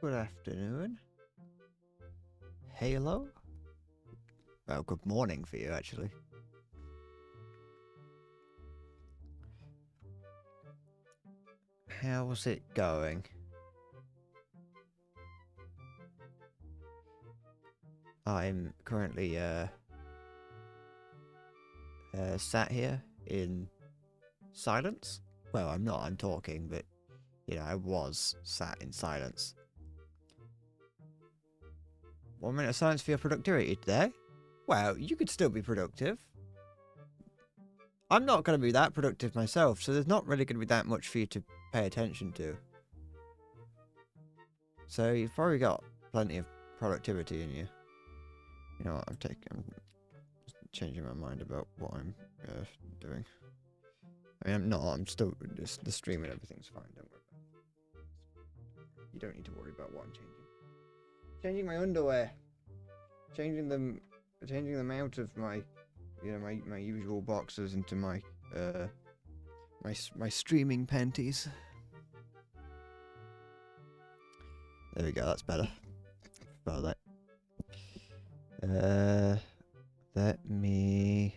Good afternoon. Halo? Well, good morning for you, actually. How's it going? I'm currently, sat here in silence. Well, I'm not, I'm talking, but, you know, I was sat in silence. 1 minute of silence for your productivity today? Well, you could still be productive. I'm not going to be that productive myself, so there's not really going to be that much for you to pay attention to. So you've probably got plenty of productivity in you. You know what, I'm changing my mind about what I'm doing. I mean, I'm not, I'm still, the stream and everything's fine, don't worry about it. You don't need to worry about what I'm changing. Changing my underwear. Changing them out of my, you know, my usual boxers into my streaming panties. There we go, that's better. About that. Let me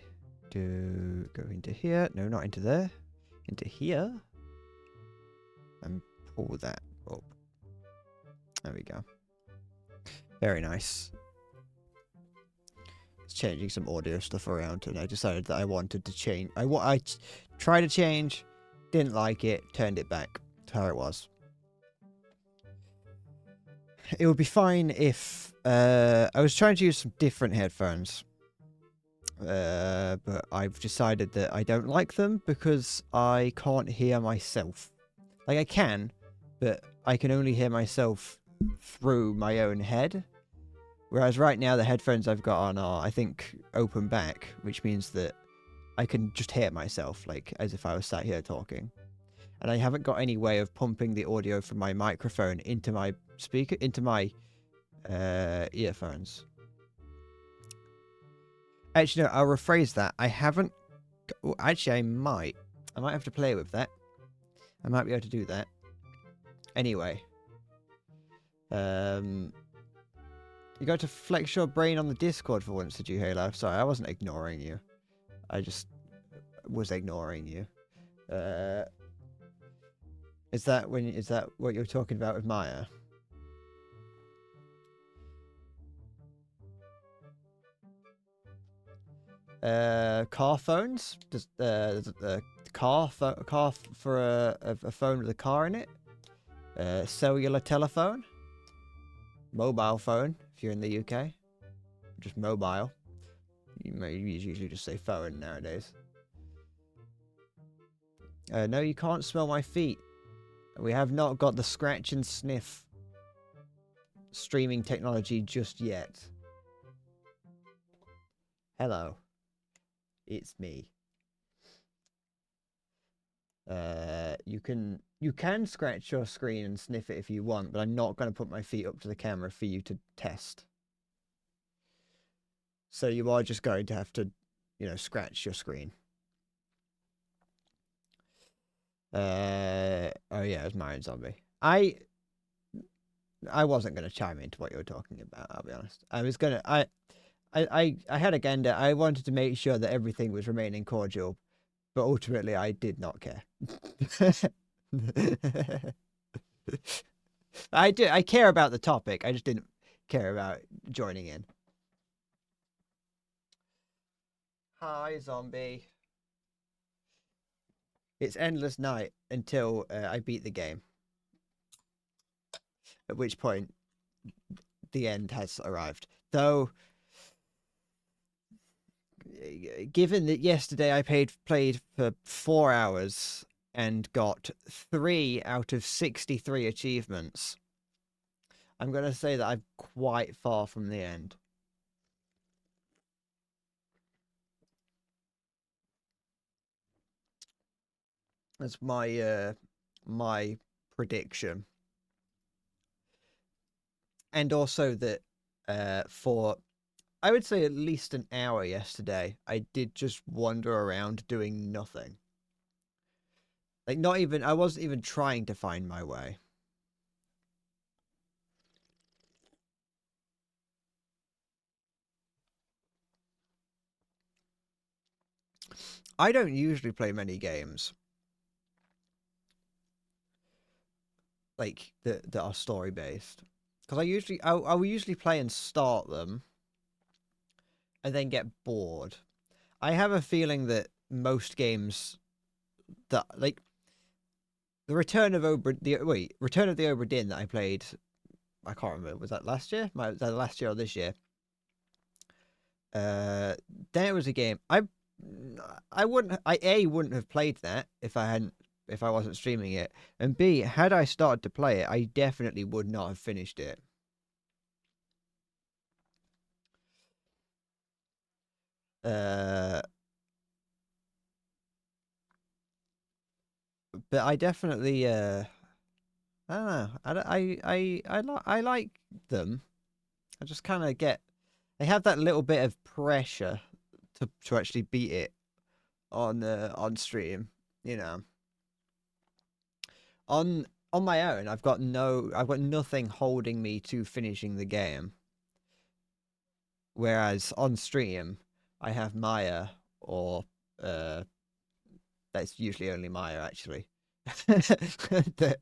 go into here. No, not into there. Into here. And pull that up. There we go. Very nice. It's changing some audio stuff around, and I decided that I wanted to change. I tried to change, didn't like it, turned it back to how it was. It would be fine if I was trying to use some different headphones. But I've decided that I don't like them because I can't hear myself. Like, I can, but I can only hear myself through my own head. Whereas right now the headphones I've got on are, I think, open back, which means that I can just hear myself, like, as if I was sat here talking. And I haven't got any way of pumping the audio from my microphone into my speaker, into my earphones. Actually, no, I'll rephrase that. I haven't... Well, actually, I might have to play with that. I might be able to do that. Anyway. You got to flex your brain on the Discord for once, did you, Halo? Sorry, I wasn't ignoring you. I just was ignoring you. Is that what you're talking about with Maya? Car phones? Does car for a phone with a car in it? Cellular telephone? Mobile phone, if you're in the UK. Just mobile. You usually just say phone nowadays. No, you can't smell my feet. We have not got the scratch and sniff streaming technology just yet. Hello. It's me. You can scratch your screen and sniff it if you want, but I'm not going to put my feet up to the camera for you to test. So you are just going to have to, you know, scratch your screen. Oh yeah, it was Mario Zombie. I wasn't going to chime into what you were talking about, I'll be honest. I was going to... I had agenda. I wanted to make sure that everything was remaining cordial, but ultimately I did not care. I care about the topic. I just didn't care about joining in. Hi, zombie. It's endless night until I beat the game. At which point, the end has arrived. Though, given that yesterday I played for 4 hours and got 3 out of 63 achievements. I'm going to say that I'm quite far from the end. That's my prediction. And also that for, I would say, at least an hour yesterday, I did just wander around doing nothing. Like, I wasn't even trying to find my way. I don't usually play many games like that are story based, because I will usually play and start them and then get bored. I have a feeling that most games that, like, the Return of the Obra Dinn that I played, I can't remember, was that last year? Was that last year or this year? Then it was a game I wouldn't have played that if I wasn't streaming it, and B, had I started to play it, I definitely would not have finished it. But I definitely I don't know. I like them. I just kind of get, they have that little bit of pressure to actually beat it on stream, you know. On my own, I've got nothing holding me to finishing the game. Whereas on stream, I have Maya, or uh that's usually only Maya actually. that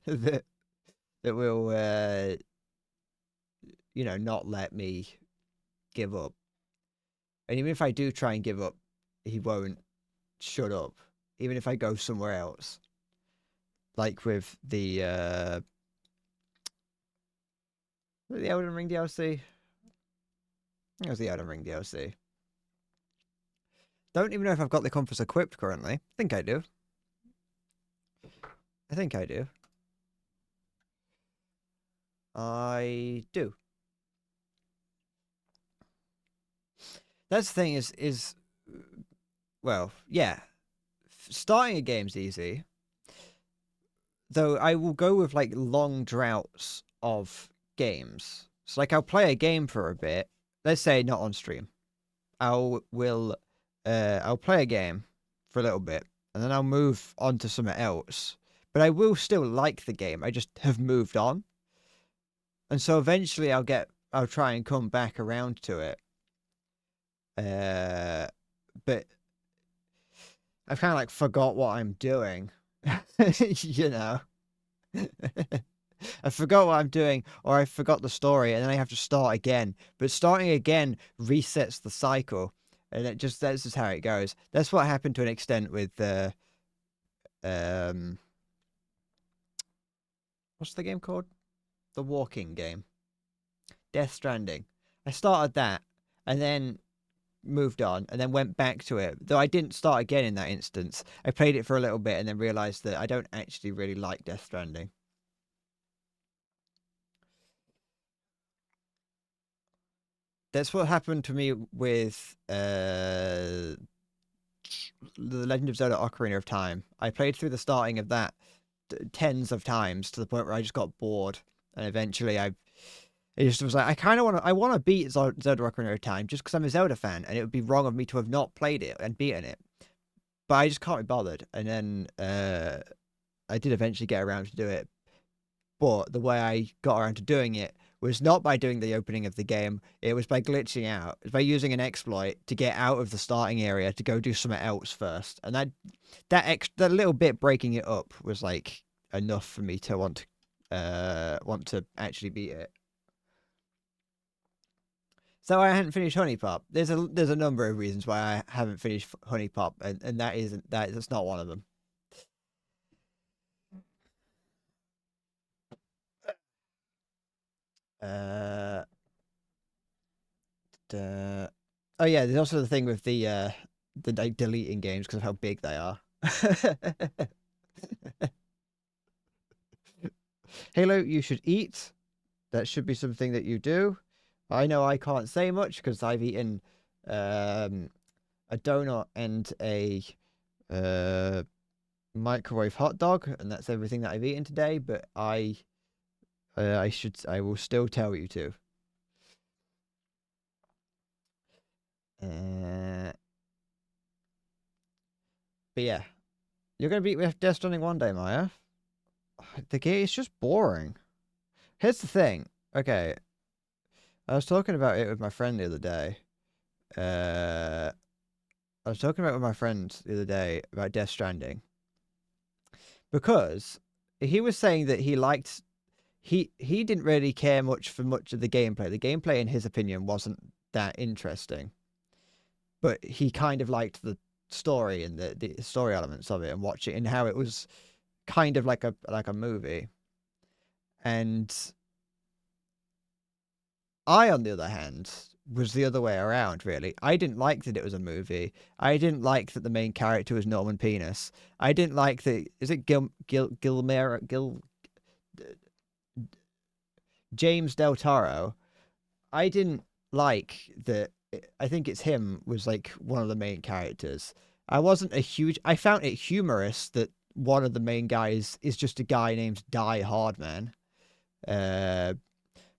that that will not let me give up. And even if I do try and give up, he won't shut up. Even if I go somewhere else. Like with the Elden Ring DLC. I think it was the Elden Ring DLC. Don't even know if I've got the compass equipped currently. I think I do. I do. That's the thing is well, yeah. Starting a game's easy. Though I will go with like long droughts of games. So like I'll play a game for a bit. Let's say not on stream. I'll play a game for a little bit and then I'll move on to something else. But I will still like the game. I just have moved on. And so eventually I'll try and come back around to it. But I've kind of like forgot what I'm doing. you know. I forgot what I'm doing, or I forgot the story, and then I have to start again. But starting again resets the cycle, and that's just how it goes. That's what happened to an extent with um, what's the game called? The walking game, Death Stranding. I started that, and then moved on, and then went back to it. Though I didn't start again in that instance. I played it for a little bit, and then realized that I don't actually really like Death Stranding. That's what happened to me with The Legend of Zelda: Ocarina of Time. I played through the starting of that tens of times to the point where I just got bored, and eventually it just was like I want to beat Zelda: Ocarina of Time just because I'm a Zelda fan, and it would be wrong of me to have not played it and beaten it, but I just can't be bothered. And then I did eventually get around to do it, but the way I got around to doing it was not by doing the opening of the game. It was by glitching out. It was by using an exploit to get out of the starting area to go do something else first. And that little bit breaking it up was like enough for me to want to actually beat it. So I hadn't finished Honey Pop. There's a number of reasons why I haven't finished Honey Pop, and that's not one of them. Uh, oh yeah, there's also the thing with the like deleting games because of how big they are. Halo, you should eat. That should be something that you do. I know I can't say much because I've eaten a donut and a uh, microwave hot dog, and that's everything that I've eaten today. But I will still tell you to. But yeah, you're gonna beat with Death Stranding one day, Maya. The game is just boring. Here's the thing. Okay, I was talking about it with my friend the other day. Uh, I was talking about it with my friend the other day about Death Stranding because he was saying that he didn't really care much for much of the gameplay. The gameplay, in his opinion, wasn't that interesting, but he kind of liked the story and the story elements of it and watching and how it was kind of like a movie. And I, on the other hand, was the other way around, really. I didn't like that it was a movie. I didn't like that the main character was Norman Penis. I didn't like that. Is it James Del Toro? I didn't like that. I think it's him was like one of the main characters. I wasn't a huge. I found it humorous that one of the main guys is just a guy named Die Hardman. Uh,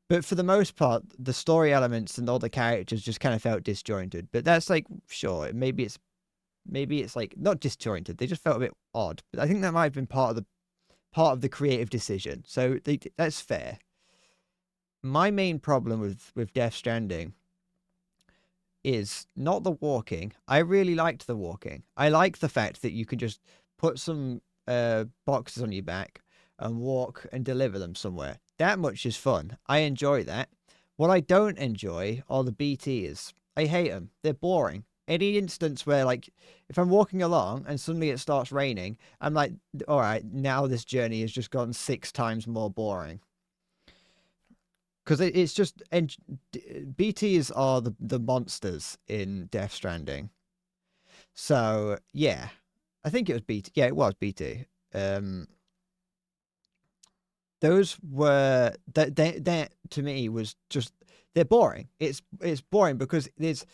But for the most part, the story elements and all the characters just kind of felt disjointed. But that's like, sure, maybe it's like not disjointed. They just felt a bit odd. But I think that might have been part of the creative decision. So that's fair. My main problem with Death Stranding is not the walking. I really liked the walking. I like the fact that you can just put some boxes on your back and walk and deliver them somewhere. That much is fun. I enjoy that. What I don't enjoy are the BTs. I hate them. They're boring. Any instance where, like, if I'm walking along and suddenly it starts raining, I'm like, all right, now this journey has just gotten 6 times more boring. Because it's just, and BTs are the monsters in Death Stranding. So yeah, I think it was BT. Yeah, it was BT. Those were that to me was just they're boring. It's boring because there's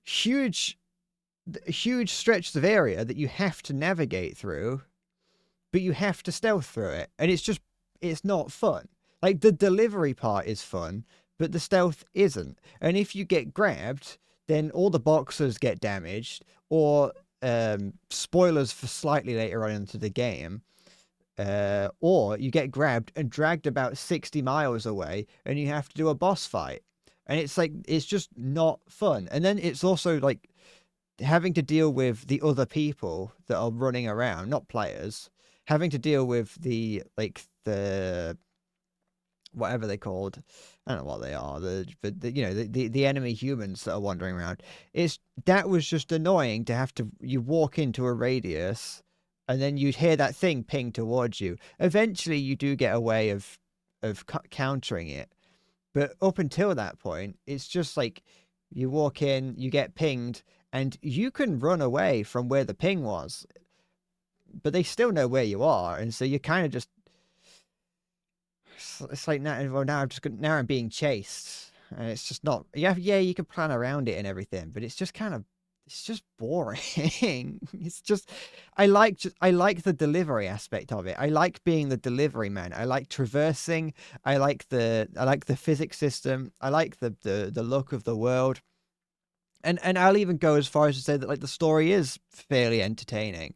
huge huge stretches of area that you have to navigate through, but you have to stealth through it, and it's not fun. Like the delivery part is fun, but the stealth isn't. And if you get grabbed, then all the boxes get damaged, or spoilers for slightly later on into the game. Or you get grabbed and dragged about 60 miles away and you have to do a boss fight. And it's like, it's just not fun. And then it's also like having to deal with the other people that are running around, not players, having to deal with the whatever they're called. I don't know what they are. The enemy humans that are wandering around. That was just annoying to have to you walk into a radius, and then you'd hear that thing ping towards you. Eventually, you do get a way of countering it, but up until that point, it's just like you walk in, you get pinged, and you can run away from where the ping was, but they still know where you are, and so you kind of just it's like now, well, now I'm being chased, and it's just not. Yeah, you can plan around it and everything, but it's just boring. It's just, I like the delivery aspect of it. I like being the delivery man. I like traversing. I like the physics system. I like the look of the world, and I'll even go as far as to say that like the story is fairly entertaining,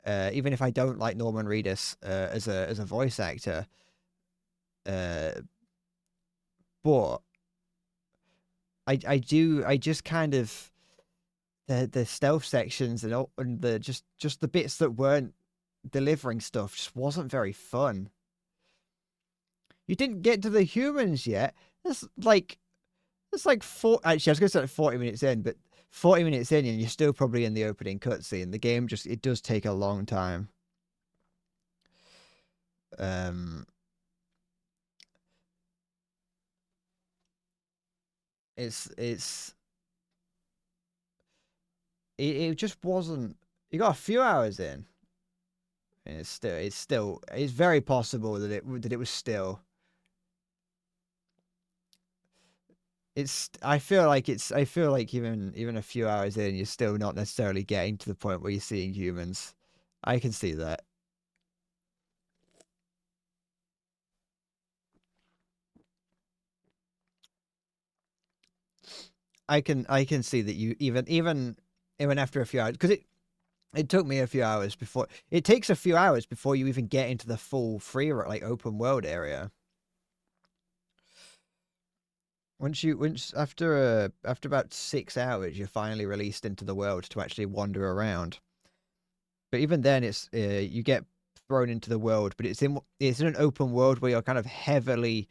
even if I don't like Norman Reedus as a voice actor. Uh, but I just kind of the stealth sections and the just the bits that weren't delivering stuff just wasn't very fun. You didn't get to the humans yet. That's like four. Actually, I was going to say like 40 minutes in, but 40 minutes in, and you're still probably in the opening cutscene. The game just it does take a long time. Um, it's it just wasn't. You got a few hours in. And it's very possible that it was still. I feel like even a few hours in, you're still not necessarily getting to the point where you're seeing humans. I can see that. I can see that you even after a few hours, because it took me a few hours before. It takes a few hours before you even get into the full free like open world area. Once after about 6 hours, you're finally released into the world to actually wander around. But even then, it's you get thrown into the world, but it's in an open world where you're kind of heavily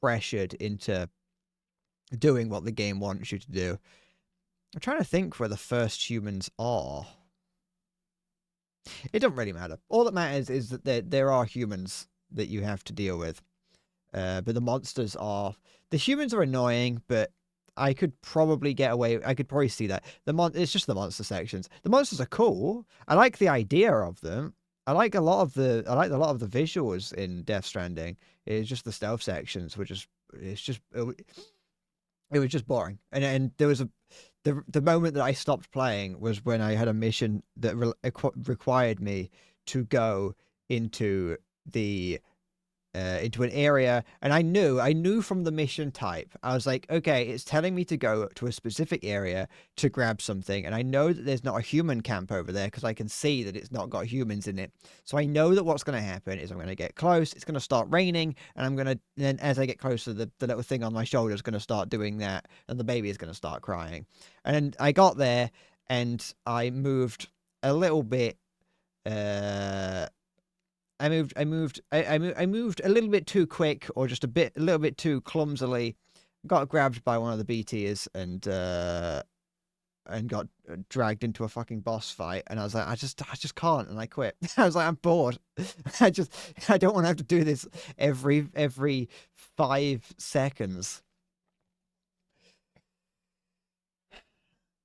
pressured into doing what the game wants you to do. I'm trying to think where the first humans are. It doesn't really matter. All that matters is that there are humans that you have to deal with. But the monsters are... The humans are annoying, but I could probably get away... I could probably see that. It's just the monster sections. The monsters are cool. I like the idea of them. I like a lot of the visuals in Death Stranding. It's just the stealth sections, which is... It was just boring. And there was the moment that I stopped playing was when I had a mission that required me to go into an area, and I knew from the mission type. I was like, okay, it's telling me to go to a specific area to grab something, and I know that there's not a human camp over there because I can see that it's not got humans in it. So I know that what's going to happen is I'm going to get close, it's going to start raining, and then as I get closer, the little thing on my shoulder is going to start doing that, and the baby is going to start crying. And I got there, and I moved a little bit. I moved a little bit too quick, or just a little bit too clumsily. Got grabbed by one of the BTs and got dragged into a fucking boss fight. And I was like, I just can't, and I quit. I was like, I'm bored. I don't want to have to do this every 5 seconds.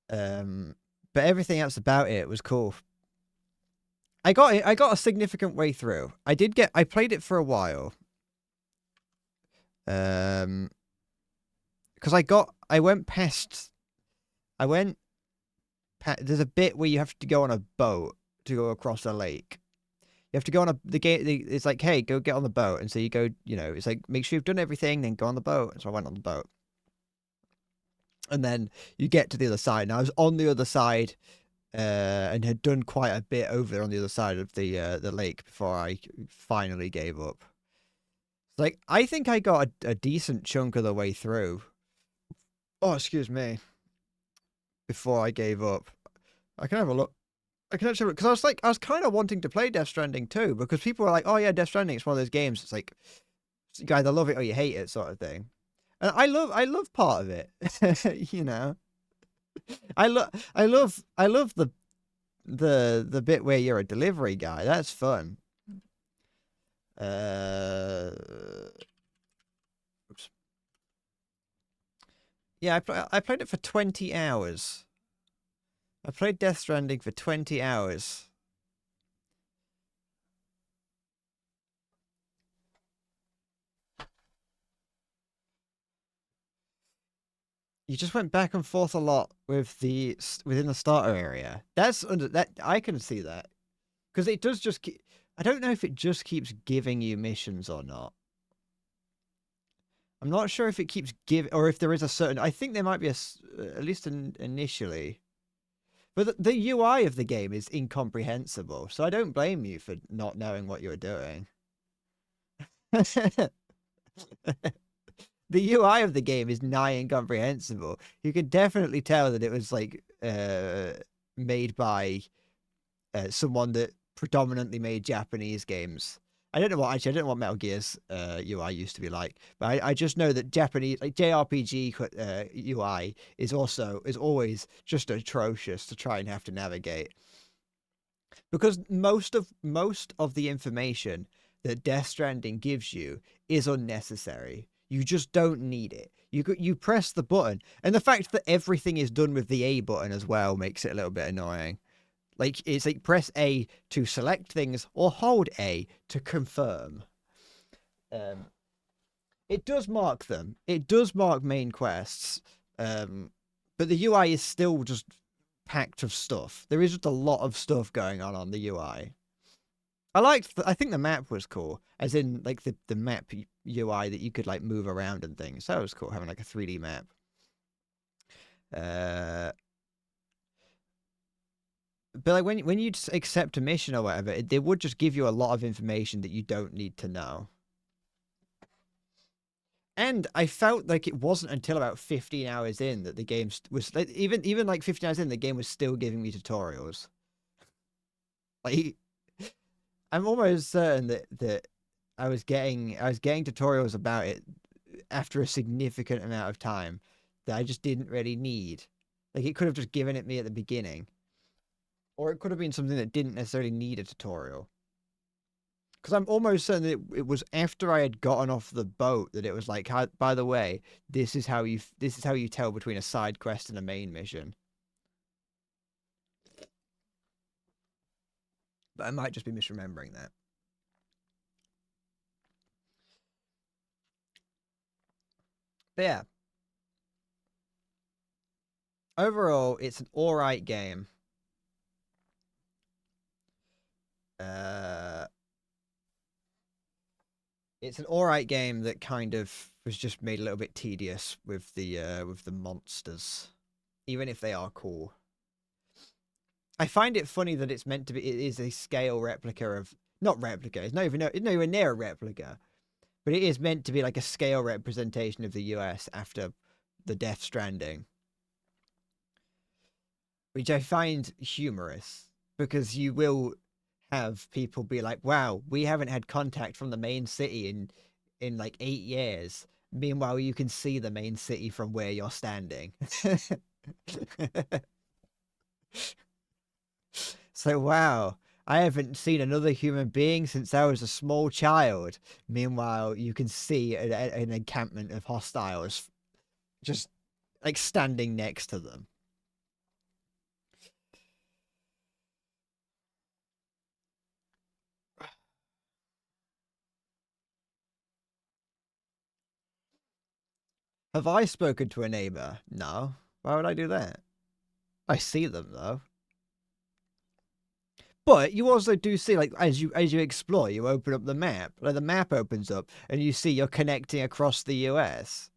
But everything else about it was cool. I got a significant way through. I played it for a while. Because there's a bit where you have to go on a boat to go across a lake. You have to go on it's like, hey, go get on the boat. And so you go, it's like, make sure you've done everything, then go on the boat. And so I went on the boat. And then you get to the other side. And I was on the other side, and had done quite a bit over on the other side of the lake before I finally gave up. Like, I think I got a decent chunk of the way through. Oh, excuse me. Before I gave up. I can have a look. I can actually look, because I was kind of wanting to play Death Stranding too, because people were like, oh yeah, Death Stranding, it's one of those games. It's like, you either love it or you hate it, sort of thing. And I love part of it. I love the bit where you're a delivery guy. That's fun. Oops. Yeah, I played it for 20 hours. I played Death Stranding for 20 hours. You just went back and forth a lot within the starter area. That I can see that, because it does just I don't know if it just keeps giving you missions or not. I'm not sure if it keeps giving, or if there is a certain. I think there might be at least initially, but the UI of the game is incomprehensible. So I don't blame you for not knowing what you're doing. The UI of the game is nigh incomprehensible. You can definitely tell that it was like made by someone that predominantly made Japanese games. I don't know what Metal Gear's UI used to be like, but I just know that Japanese JRPG UI is always just atrocious to try and have to navigate, because most of the information that Death Stranding gives you is unnecessary. You just don't need it. You press the button, and the fact that everything is done with the A button as well makes it a little bit annoying. Like, it's like press A to select things or hold A to confirm. It does mark them. It does mark main quests. But the UI is still just packed of stuff. There is just a lot of stuff going on the UI. I think the map was cool, as in like the map UI that you could like move around and things. That was cool, having like a 3D map. But like when you accept a mission or whatever, they would just give you a lot of information that you don't need to know. And I felt like it wasn't until about 15 hours in that the game was like, even like 15 hours in, the game was still giving me tutorials. Like, I'm almost certain that I was getting tutorials about it after a significant amount of time that I just didn't really need. Like, it could have just given it me at the beginning, or it could have been something that didn't necessarily need a tutorial. Because I'm almost certain that it was after I had gotten off the boat that it was like, by the way, this is how you tell between a side quest and a main mission. But I might just be misremembering that. But yeah, overall, it's an alright game. It's an alright game that kind of was just made a little bit tedious with the monsters, even if they are cool. I find it funny that it's meant to be. It is a scale replica of not replica. It's not even near a replica, but it is meant to be like a scale representation of the US after the Death Stranding, which I find humorous because you will have people be like, "Wow, we haven't had contact from the main city in like 8 years." Meanwhile, you can see the main city from where you're standing. So, wow, I haven't seen another human being since I was a small child. Meanwhile, you can see an encampment of hostiles just like standing next to them. Have I spoken to a neighbor? No. Why would I do that? I see them though. But you also do see, like, as you explore, you open up the map. Like the map opens up, and you see you're connecting across the US.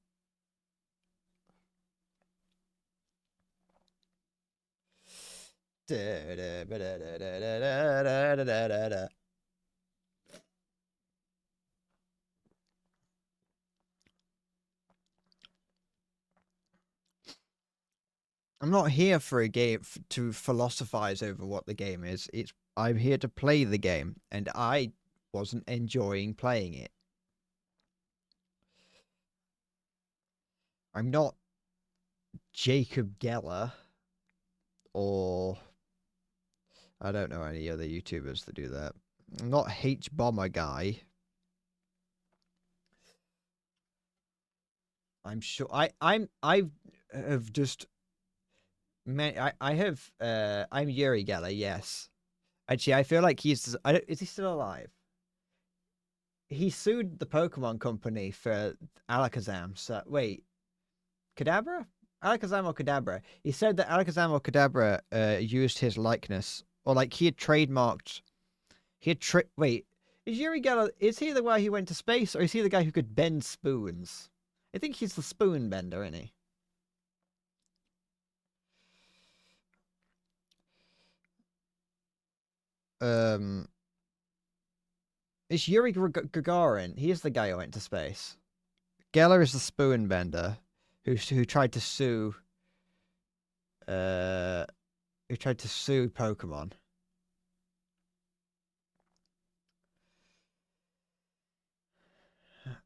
I'm not here for a game to philosophize over what the game is. I'm here to play the game, and I wasn't enjoying playing it. I'm not Jacob Geller or I don't know any other YouTubers that do that. I'm not H Bomber guy. I'm sure I have just I have I'm Yuri Geller, yes. Actually, I feel like is he still alive? He sued the Pokemon company for Alakazam. So wait, Kadabra? Alakazam or Kadabra? He said that Alakazam or Kadabra used his likeness, or like he had trademarked. Wait, is Yuri Geller? Is he the guy who went to space, or is he the guy who could bend spoons? I think he's the spoon bender, isn't he? Um, it's Yuri Gagarin. He is the guy who went to space. Geller is the spoon bender who tried to sue uh Pokemon.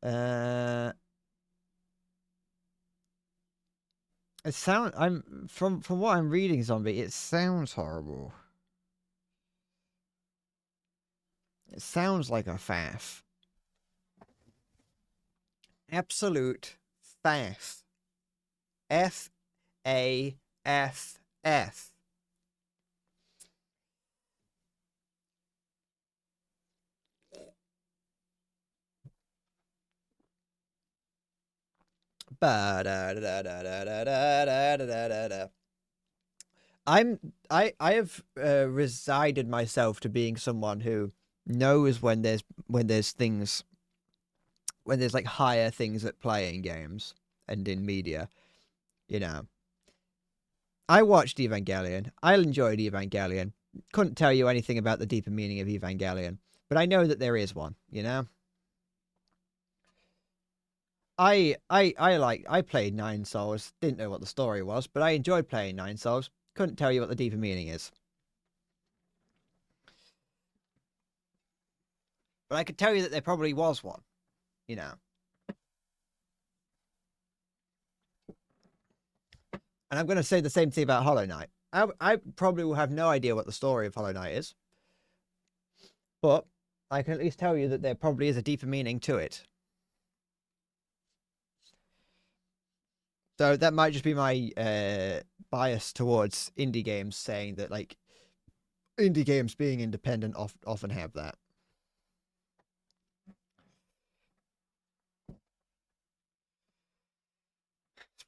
Uh I'm from what I'm reading, Zombie, it sounds horrible. It sounds like a faff. Absolute faff. F A F F. Ba-da-da-da-da-da-da-da-da-da. I have resided myself to being someone who knows when there's things when there's like higher things at play in games and in media. You know, I watched Evangelion. I enjoyed Evangelion. Couldn't tell you anything about the deeper meaning of Evangelion, but I know that there is one. You know, I played Nine Souls. Didn't know what the story was, but I enjoyed playing Nine Souls. Couldn't tell you what the deeper meaning is, but I could tell you that there probably was one. You know, and I'm going to say the same thing about Hollow Knight. I probably will have no idea what the story of Hollow Knight is, but I can at least tell you that there probably is a deeper meaning to it. So that might just be my bias towards indie games, saying that like indie games being independent often have that.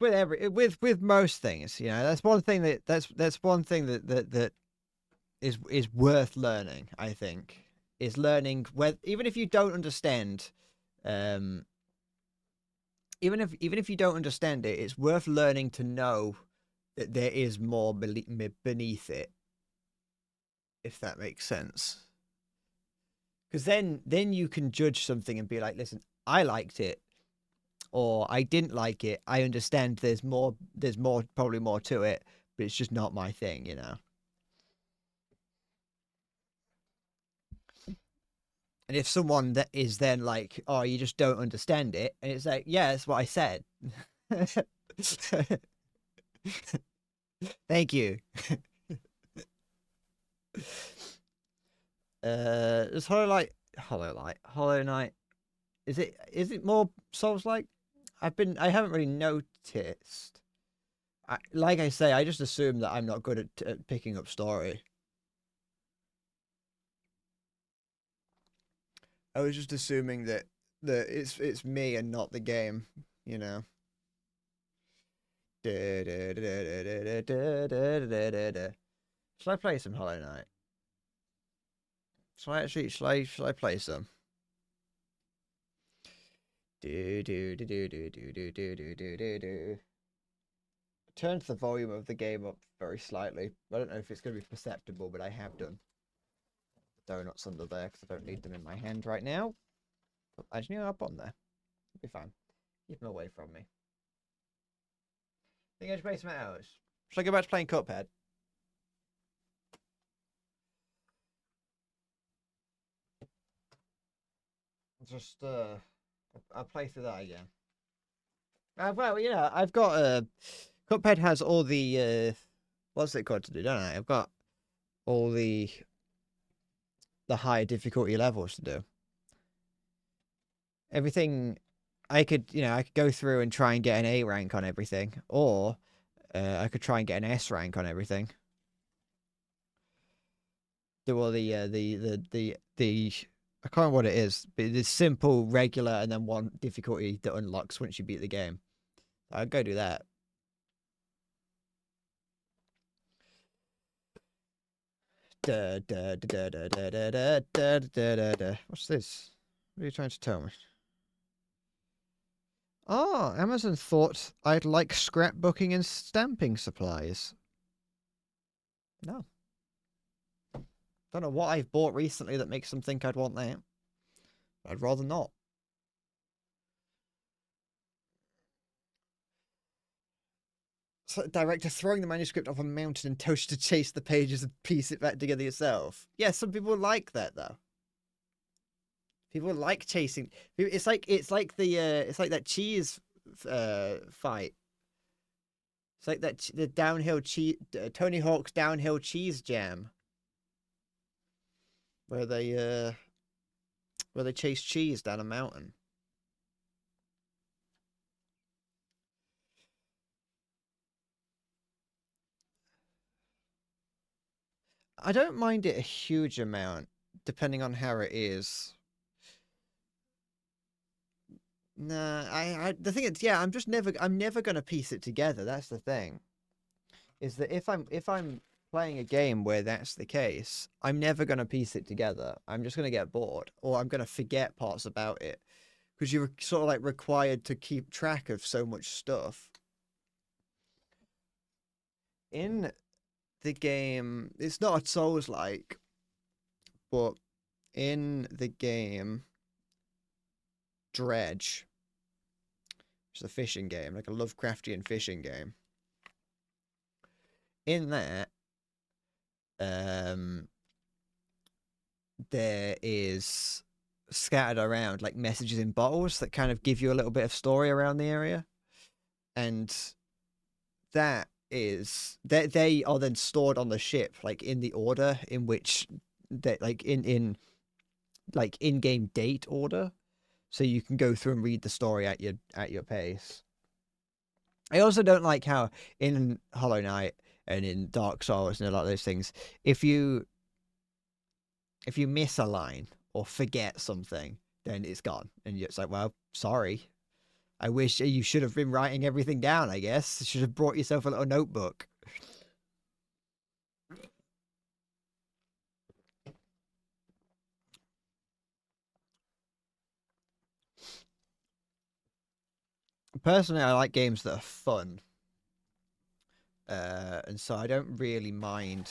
It's with most things, you know, that's one thing that's one thing that is worth learning. I think is learning where even if you don't understand, um, even if you don't understand it, it's worth learning to know that there is more beneath it, if that makes sense. Because then you can judge something and be like, listen, I liked it or I didn't like it. I understand there's more probably more to it, but it's just not my thing, you know. And if someone that is then like, oh, you just don't understand it, and it's like, yeah, that's what I said. Thank you. Is Hollow Knight. Is it more Souls like? I haven't really noticed. Like I say, I just assume that I'm not good at picking up story. I was just assuming that it's me and not the game, you know. Shall I play some Hollow Knight? Shall I play some? Do do do do do do do do do do do do. Turned the volume of the game up very slightly. I don't know if it's going to be perceptible, but I have done. The donuts under there because I don't need them in my hand right now. I just need up on there. It'll be fine. Keep them away from me. Think I should play some hours. Should I go back to playing Cuphead? Just I'll play through that again. Well, you know, I've got Cuphead has all the what's it called to do, don't I? I've got all the higher difficulty levels to do. Everything I could, you know, I could go through and try and get an A rank on everything, or I could try and get an S rank on everything. Do all the I can't remember what it is, but it's simple, regular, and then one difficulty that unlocks once you beat the game. I'd go do that. What's this? What are you trying to tell me? Oh, Amazon thought I'd like scrapbooking and stamping supplies. No. Don't know what I've bought recently that makes them think I'd want that. I'd rather not. So, director throwing the manuscript off a mountain and tells you to chase the pages and piece it back together yourself. Yeah, some people like that though. People like chasing. It's like it's like that cheese fight. It's like that the downhill cheese Tony Hawk's Downhill Cheese Jam, where they chase cheese down a mountain. I don't mind it a huge amount, depending on how it is. Nah, the thing is, yeah, I'm never gonna piece it together. That's the thing. Is that if I'm playing a game where that's the case, I'm never gonna piece it together. I'm just gonna get bored, or I'm gonna forget parts about it, because you're sort of like required to keep track of so much stuff. In the game, it's not a Souls-like, but in the game Dredge, which is a fishing game, like a Lovecraftian fishing game. In that, there is scattered around like messages in bottles that kind of give you a little bit of story around the area, and that is that they are then stored on the ship, like in the order in which that like in like in-game date order, so you can go through and read the story at your pace. I also don't like how in Hollow Knight and in Dark Souls and a lot of those things, if you miss a line or forget something, then it's gone, and it's like, well, sorry. I wish you should have been writing everything down. I guess you should have brought yourself a little notebook. Personally, I like games that are fun, and so I don't really mind.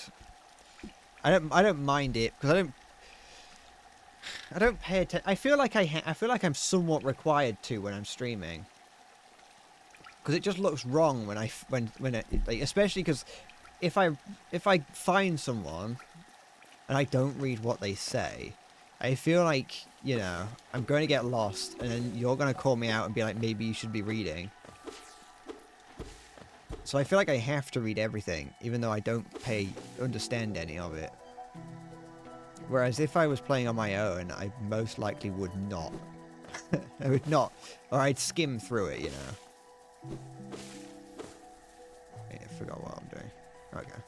I don't mind it because I don't pay attention. I feel like I feel like I'm somewhat required to when I'm streaming, because it just looks wrong when like, especially because if I find someone and I don't read what they say, I feel like, you know, I'm going to get lost, and then you're going to call me out and be like, maybe you should be reading. So I feel like I have to read everything, even though I don't understand any of it. Whereas if I was playing on my own, I most likely would not. I would not. Or I'd skim through it, you know. I forgot what I'm doing. Okay.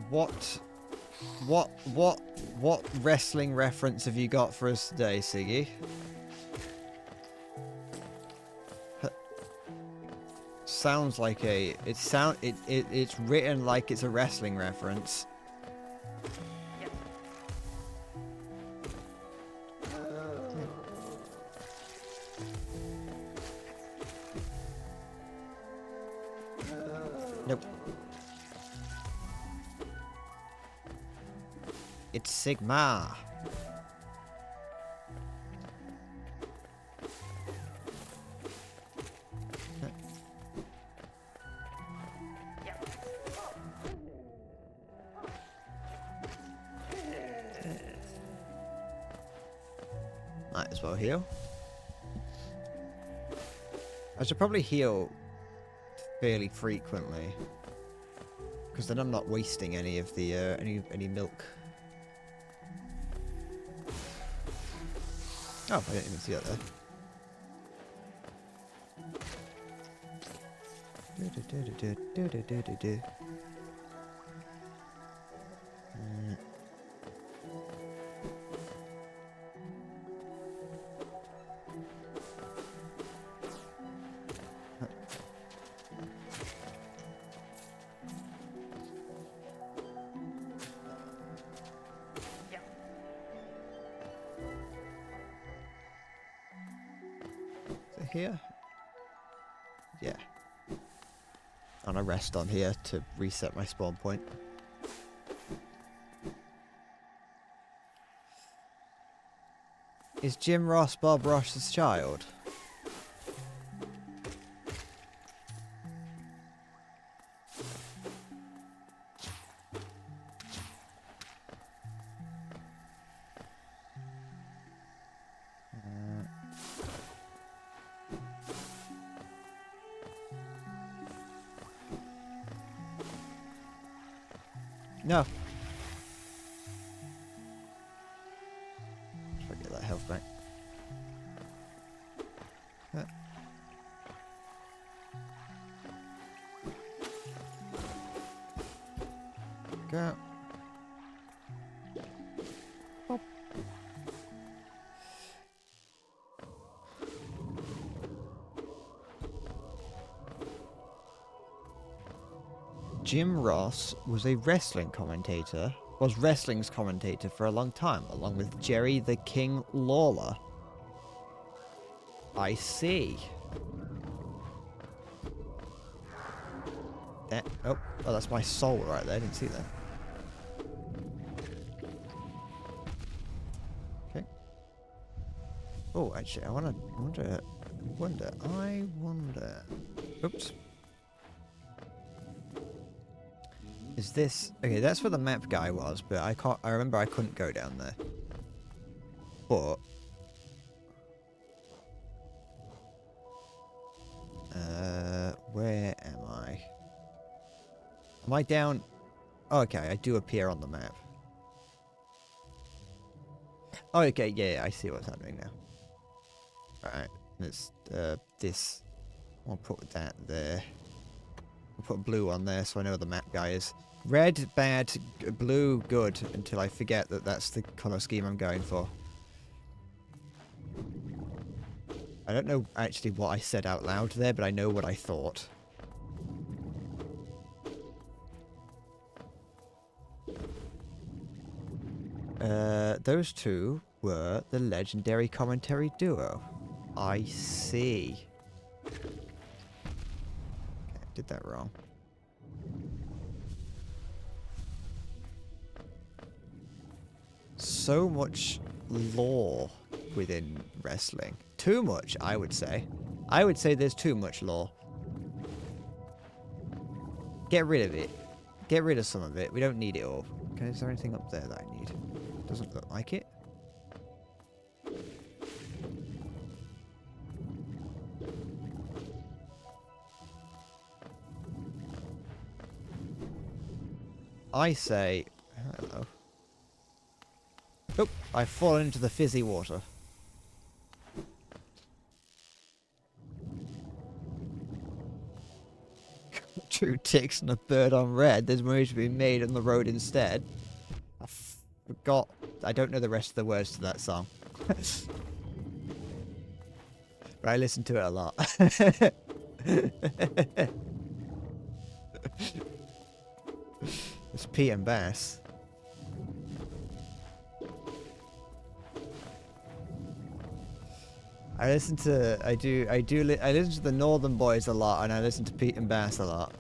What wrestling reference have you got for us today, Siggy? Sounds like it's written like it's a wrestling reference. Nope. It's Sigma. Might as well heal. I should probably heal fairly frequently, because then I'm not wasting any of the any milk. Oh, I didn't even see that there. Here? Yeah. And I rest on here to reset my spawn point. Is Jim Ross Bob Ross's child? No. Try to get that health back. Jim Ross was a wrestling commentator, was wrestling's commentator for a long time, along with Jerry the King Lawler. I see. Oh, that's my soul right there. I didn't see that. Okay. Oh, actually, I wonder. Oops. Is this okay? That's where the map guy was, but I can't. I remember I couldn't go down there. But where am I? Am I down? Oh, okay, I do appear on the map. Oh, okay, yeah, I see what's happening now. Alright, let's, this. I'll put that there. I'll put blue on there so I know where the map guy is. Red, bad, blue, good, until I forget that that's the colour scheme I'm going for. I don't know actually what I said out loud there, but I know what I thought. Those two were the legendary commentary duo. I see. Okay, I did that wrong. So much lore within wrestling. Too much, I would say. I would say there's too much lore. Get rid of it. Get rid of some of it. We don't need it all. Okay, is there anything up there that I need? Doesn't look like it. I say... Hello. Oh, I've fallen into the fizzy water. Two ticks and a bird on red. There's money to be made on the road instead. I forgot. I don't know the rest of the words to that song. But I listen to it a lot. It's Pete and Bass. I listen to I listen to the Northern Boys a lot, and I listen to Pete and Bass a lot.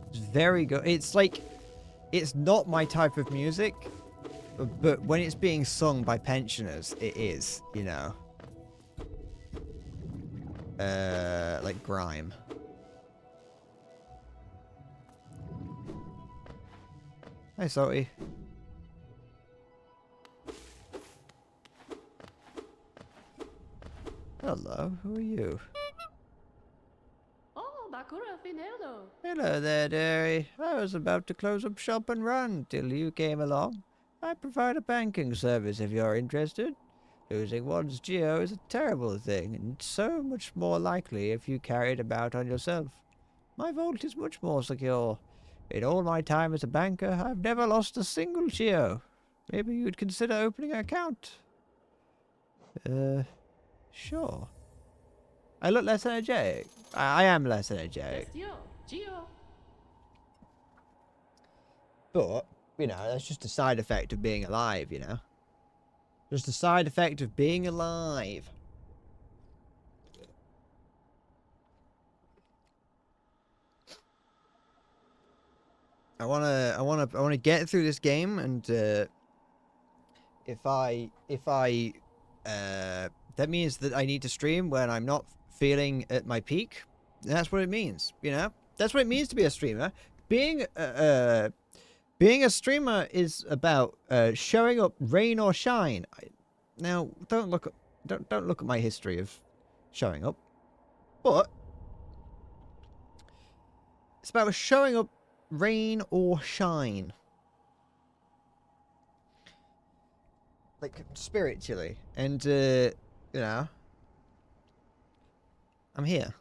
It's very good. It's like, it's not my type of music, but when it's being sung by pensioners, it is, you know. Like grime. Hi, Salty. Hello, who are you? Oh, Bakura Finello. Hello there, dearie. I was about to close up shop and run till you came along. I provide a banking service if you're interested. Losing one's geo is a terrible thing, and so much more likely if you carry it about on yourself. My vault is much more secure. In all my time as a banker, I've never lost a single geo. Maybe you'd consider opening an account. Sure. I look less energetic. I am less energetic. Gio. But, you know, that's just a side effect of being alive, you know? Just a side effect of being alive. I wanna get through this game, and that means that I need to stream when I'm not feeling at my peak. That's what it means, you know? That's what it means to be a streamer. Being a streamer is about showing up rain or shine. Now, don't look at my history of showing up, but it's about showing up rain or shine. Like, spiritually. And, you know, I'm here.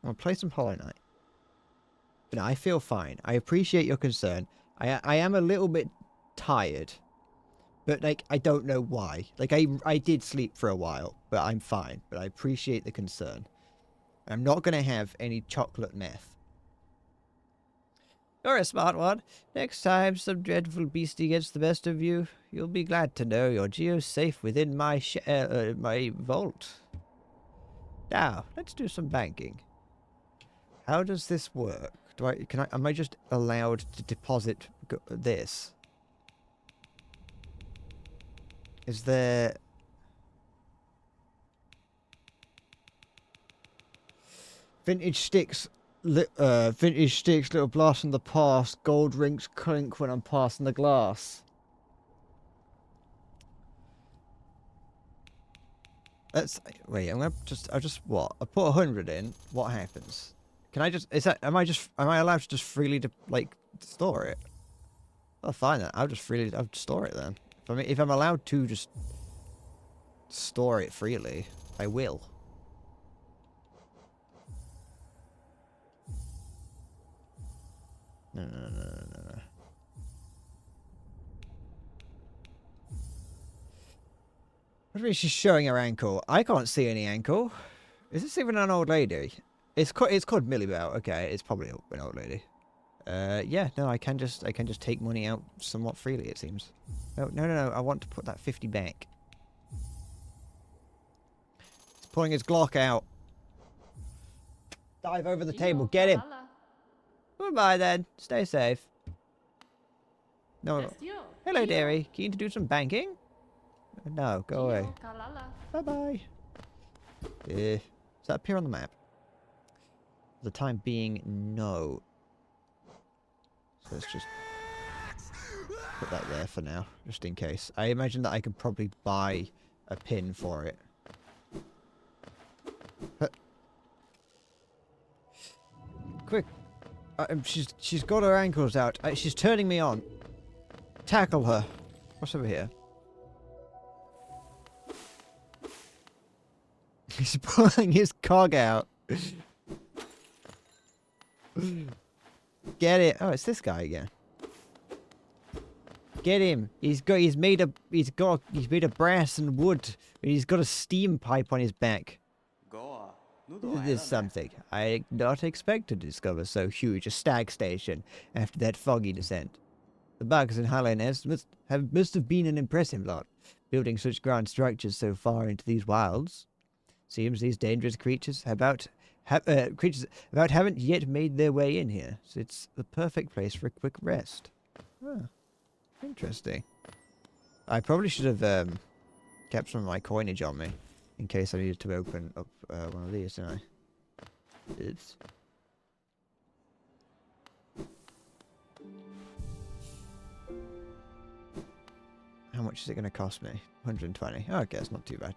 I'm gonna play some Hollow Knight. But no, I feel fine. I appreciate your concern. I am a little bit tired. But, like, I don't know why. Like, I did sleep for a while, but I'm fine. But I appreciate the concern. I'm not going to have any chocolate meth. You're a smart one. Next time some dreadful beastie gets the best of you, you'll be glad to know your Geo's safe within my my vault. Now, let's do some banking. How does this work? Am I just allowed to deposit this? Is there... Vintage sticks, little blast from the past. Gold rings clink when I'm passing the glass. Wait. I'll just what? I put 100 in. What happens? Can I just? Am I allowed to just freely store it? Oh, fine then. I'll store it then. If I'm allowed to just store it freely, I will. No. What do you mean she's showing her ankle? I can't see any ankle. Is this even an old lady? It's called Millibell. Okay, it's probably an old lady. Yeah, no, I can just take money out somewhat freely, it seems. No. I want to put that 50 back. He's pulling his Glock out. Dive over the table. Get him. Goodbye then. Stay safe. No. Hello, dearie. Keen to do some banking? No, go away. Bye-bye. Does that appear on the map? For the time being, no. So let's just put that there for now, just in case. I imagine that I could probably buy a pin for it. Quick. She's got her ankles out. She's turning me on. Tackle her. What's over here? He's pulling his cog out. Get it. Oh, it's this guy again. Get him. He's made of brass and wood. And he's got a steam pipe on his back. This is something I did not expect to discover so huge a stag station after that foggy descent. The bugs in Highlanders must have been an impressive lot, building such grand structures so far into these wilds. Seems these dangerous creatures haven't yet made their way in here, so it's the perfect place for a quick rest. Huh. Interesting. I probably should have kept some of my coinage on me, in case I needed to open up one of these, didn't I? Oops. How much is it going to cost me? 120. Oh, okay, it's not too bad.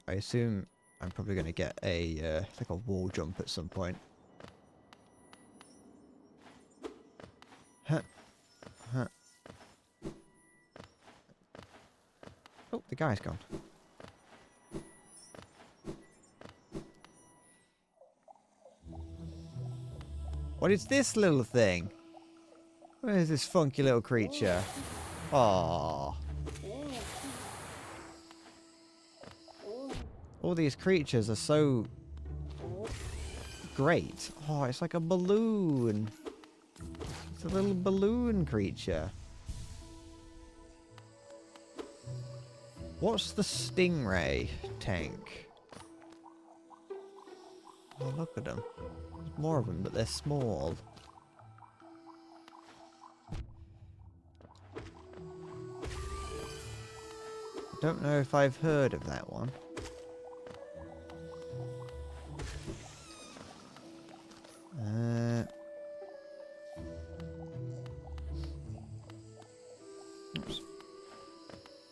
I assume I'm probably going to get a like a wall jump at some point. Huh. Oh, the guy's gone. What is this little thing? Where is this funky little creature? Aww. All these creatures are so great. Oh, it's like a balloon. It's a little balloon creature. What's the stingray tank? Oh, look at them. There's more of them, but they're small. I don't know if I've heard of that one. Oops.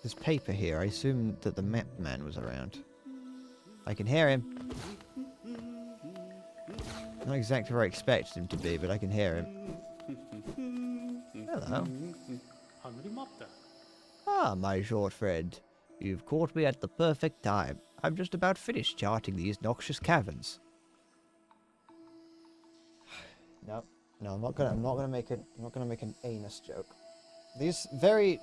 There's paper here. I assume that the map man was around. I can hear him. Not exactly where I expected him to be, but I can hear him. Hello. Ah, my short friend. You've caught me at the perfect time. I'm just about finished charting these noxious caverns. No, I'm not gonna make an anus joke. These very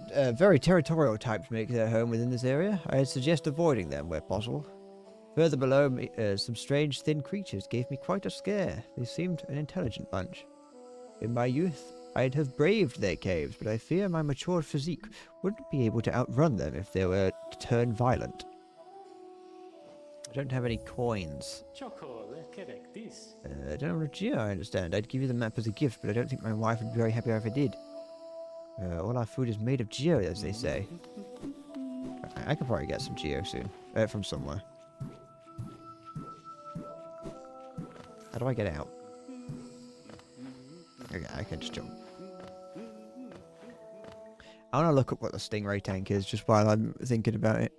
territorial types make their home within this area. I'd suggest avoiding them where possible. Further below me, some strange thin creatures gave me quite a scare. They seemed an intelligent bunch. In my youth, I'd have braved their caves, but I fear my matured physique wouldn't be able to outrun them if they were to turn violent. I don't have any coins. I don't have a geo, I understand. I'd give you the map as a gift, but I don't think my wife would be very happy if I did. All our food is made of geo, as they say. I could probably get some geo soon. From somewhere. How do I get out? Okay, I can just jump. I want to look up what the Stingray tank is just while I'm thinking about it.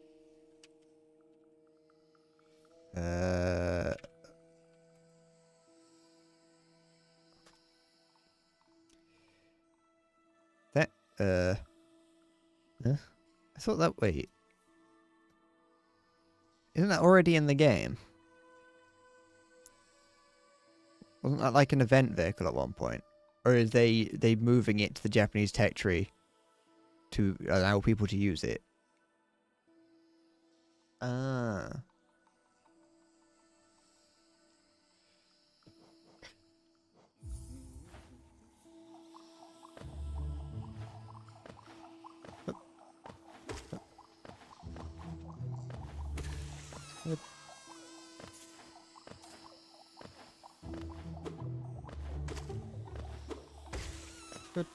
I thought that, wait. Isn't that already in the game? Wasn't that like an event vehicle at one point? Or is they moving it to the Japanese tech tree to allow people to use it? Ah. Good.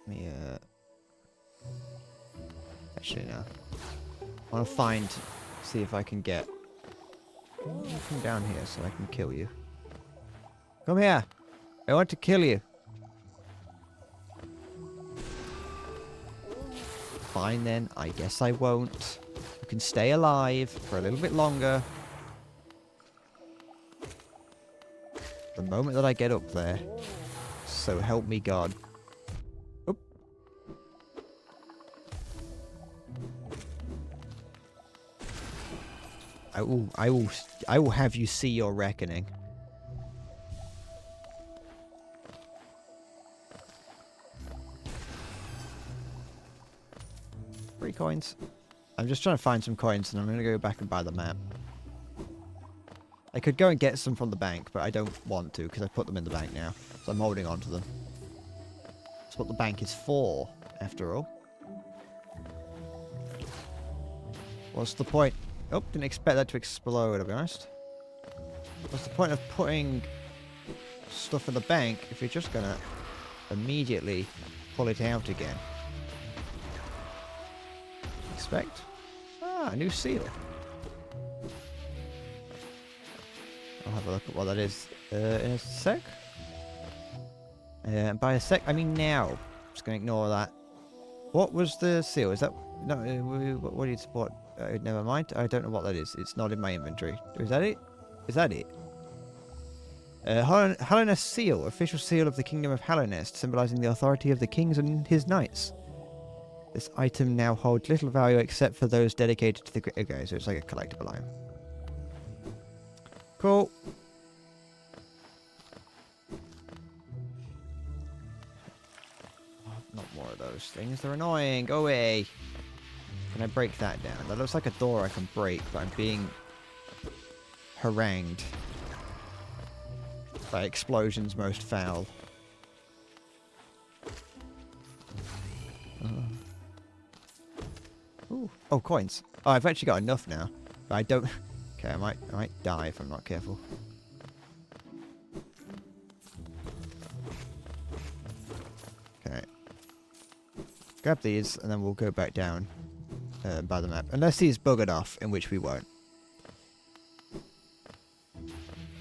Me, actually, no. I want to see if I can get... Come down here so I can kill you. Come here! I want to kill you! Fine then, I guess I won't. You can stay alive for a little bit longer. The moment that I get up there, so help me God. Oop. I will have you see your reckoning. 3 coins. I'm just trying to find some coins and I'm going to go back and buy the map. I could go and get some from the bank, but I don't want to because I put them in the bank now. So I'm holding on to them. That's what the bank is for, after all. What's the point? Oh, didn't expect that to explode, to be honest. What's the point of putting stuff in the bank if you're just going to immediately pull it out again? Expect. Ah, a new seal. I'll have a look at what that is in a sec. And by a sec, I mean now. Just going to ignore that. What was the seal? Is that... No, what do you support? Never mind. I don't know what that is. It's not in my inventory. Is that it? Is that it? Hallownest Seal. Official seal of the Kingdom of Hallownest, symbolizing the authority of the kings and his knights. This item now holds little value except for those dedicated to the... Okay, so it's like a collectible item. Cool. Not more of those things. They're annoying. Go away. Can I break that down? That looks like a door I can break, but I'm being harangued by explosions most foul. Ooh. Oh, coins. Oh, I've actually got enough now. But I don't... Okay, I might die if I'm not careful. Okay. Grab these, and then we'll go back down by the map. Unless he's buggered off, in which we won't.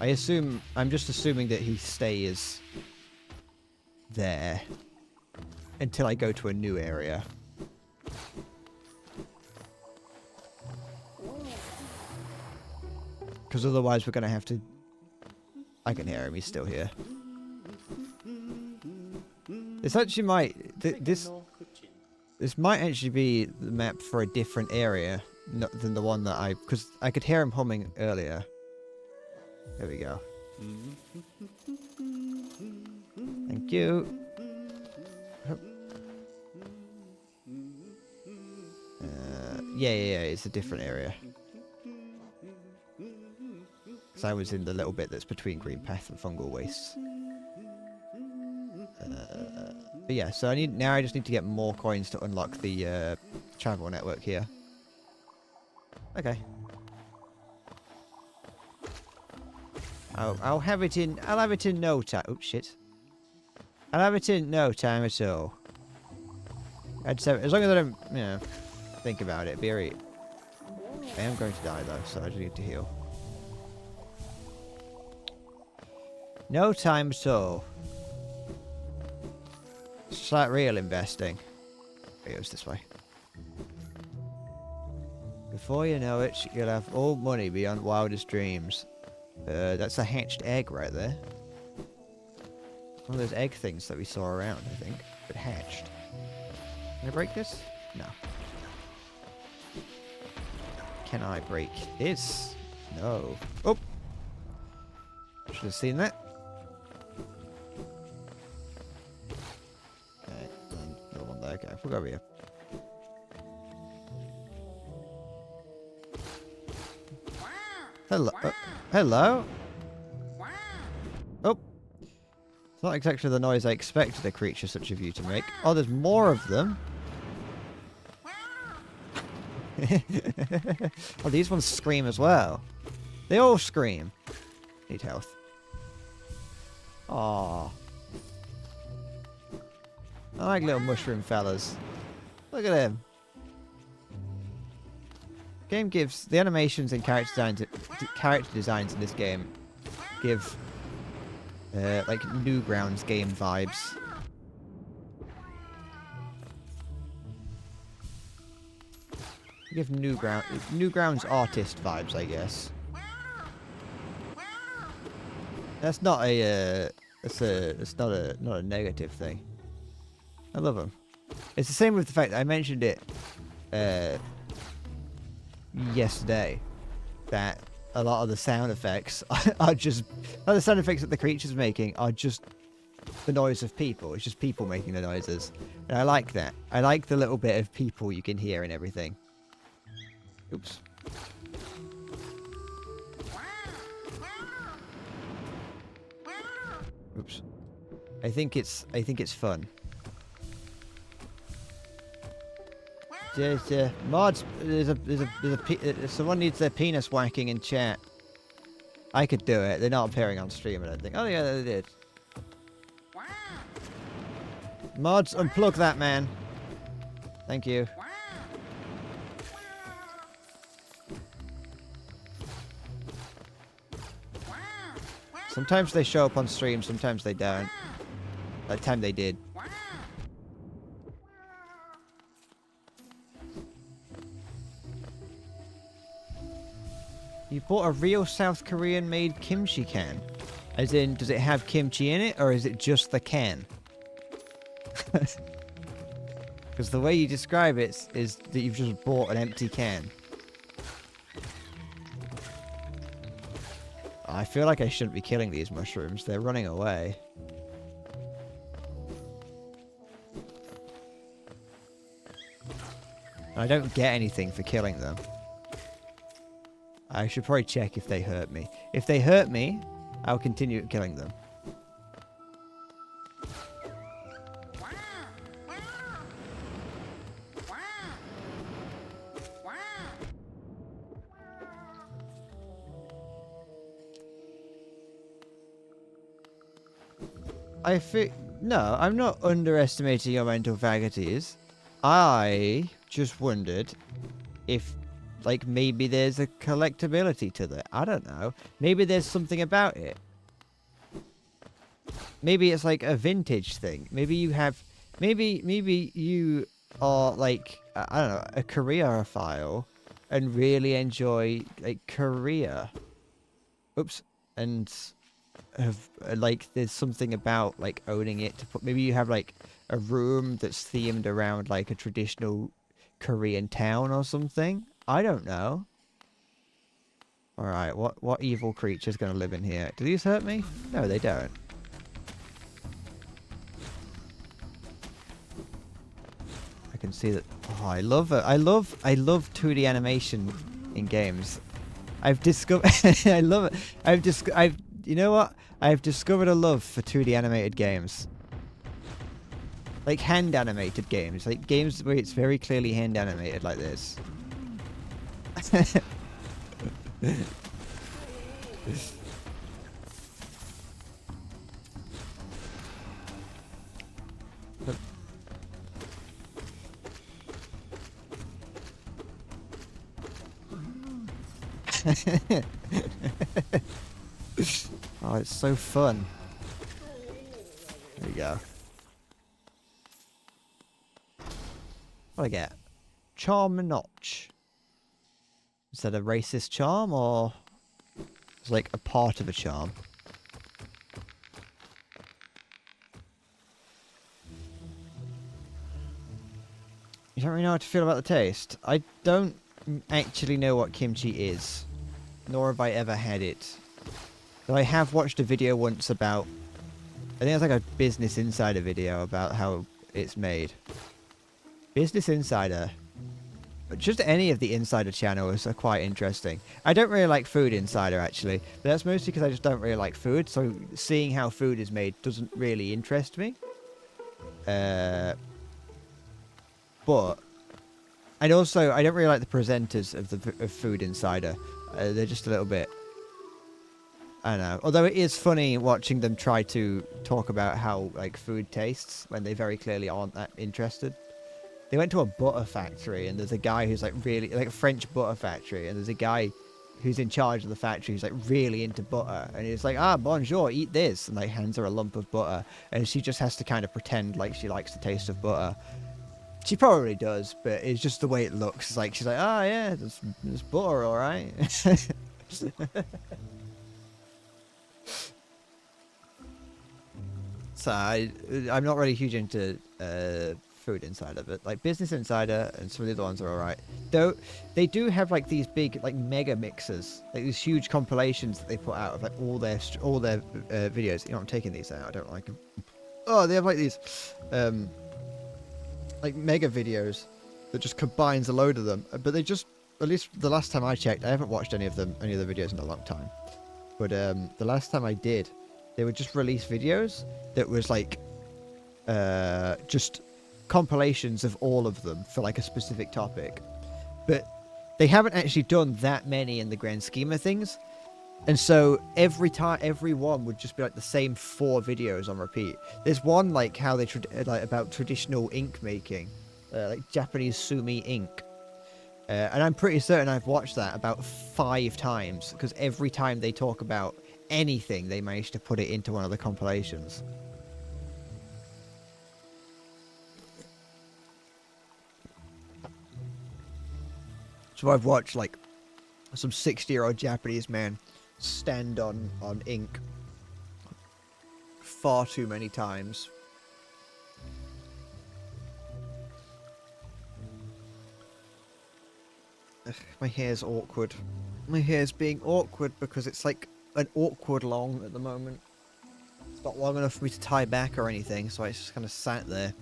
I'm just assuming that he stays there until I go to a new area. Because otherwise we're going to have to... I can hear him, he's still here. This actually might... This might actually be the map for a different area than the one that I... Because I could hear him humming earlier. There we go. Thank you. Yeah, it's a different area. Because I was in the little bit that's between Green Path and Fungal Wastes. But yeah, so I just need to get more coins to unlock the travel network here. Okay. I'll have it in no time. Oops, shit. I'll have it in no time at all. As long as I don't, think about it, be alright. I am going to die though, so I just need to heal. No time at all. It's like real investing. It goes this way. Before you know it, you'll have all money beyond wildest dreams. That's a hatched egg right there. One of those egg things that we saw around, I think. But hatched. Can I break this? No. Can I break this? No. Oh! Should have seen that. And no one there. Okay, we'll go over here. Hello. Hello? Oh. It's not exactly the noise I expected a creature such as you to make. Oh, there's more of them. Oh, these ones scream as well. They all scream. Need health. Aww. I like little mushroom fellas. Look at him. Game gives the animations and character designs in this game give like Newgrounds game vibes. Give Newgrounds artist vibes, I guess. That's not a it's not a negative thing. I love them. It's the same with the fact that I mentioned it yesterday, that a lot of the sound effects are just the sound effects that the creature's making are just the noise of people. It's just people making the noises, and I like that. I like the little bit of people you can hear and everything. Oops. Oops. I think it's fun. There's mods. Someone needs their penis whacking in chat. I could do it. They're not appearing on stream, I don't think. Oh yeah, they did. Mods, unplug that man. Thank you. Sometimes they show up on stream, sometimes they don't. That time they did. You bought a real South Korean made kimchi can. As in, does it have kimchi in it, or is it just the can? Because the way you describe it is that you've just bought an empty can. I feel like I shouldn't be killing these mushrooms. They're running away. I don't get anything for killing them. I should probably check if they hurt me. If they hurt me, I'll continue killing them. No, I'm not underestimating your mental faculties. I just wondered if, like, maybe there's a collectability to that. I don't know. Maybe there's something about it. Maybe it's like a vintage thing. Maybe you have... Maybe you are, like, I don't know, a Koreaophile and really enjoy, like, Korea. Oops. And... like there's something about like owning it to put, maybe you have like a room that's themed around like a traditional Korean town or something. I don't know. All right, what evil creature's gonna live in here? Do these hurt me? No, they don't. can see that. Oh, I love it. I love 2D animation in games. I've discovered. I love it. You know what? I've discovered a love for 2D animated games. Like hand animated games, like games where it's very clearly hand animated, like this. Oh, it's so fun. There we go. What do I get? Charm notch. Is that a racist charm, or it's like a part of a charm? You don't really know how to feel about the taste. I don't actually know what kimchi is, nor have I ever had it. But I have watched a video once about, I think it's like a Business Insider video about how it's made. Business Insider. Just any of the Insider channels are quite interesting. I don't really like Food Insider, actually. But that's mostly because I just don't really like food. So seeing how food is made doesn't really interest me. But... And also, I don't really like the presenters of Food Insider. They're just a little bit... I don't know. Although it is funny watching them try to talk about how like food tastes when they very clearly aren't that interested. They went to a butter factory, and there's a guy who's like really like a French butter factory, and there's a guy who's in charge of the factory who's like really into butter, and he's like, ah, bonjour, eat this, and like hands her a lump of butter, and she just has to kind of pretend like she likes the taste of butter. She probably does, but it's just the way it looks. It's like she's like, ah, yeah, there's butter, all right. So I'm not really huge into Food Insider, but like Business Insider and some of the other ones are alright. Though they do have like these big like mega mixers, like these huge compilations that they put out of like all their videos. You know, I'm taking these out. I don't like them. Oh, they have like these like mega videos that just combines a load of them. But they just, at least the last time I checked, I haven't watched any of the videos in a long time. But the last time I did, they would just release videos that was like just compilations of all of them for like a specific topic. But they haven't actually done that many in the grand scheme of things. And so every one would just be like the same 4 videos on repeat. There's one like how they like about traditional ink making, like Japanese sumi ink. And I'm pretty certain I've watched that about 5 times, because every time they talk about anything, they manage to put it into one of the compilations. So I've watched like some 60-year-old Japanese man stand on ink far too many times. Ugh, my hair's awkward. My hair's being awkward because it's like an awkward long at the moment. It's not long enough for me to tie back or anything, so it's just kind of sat there.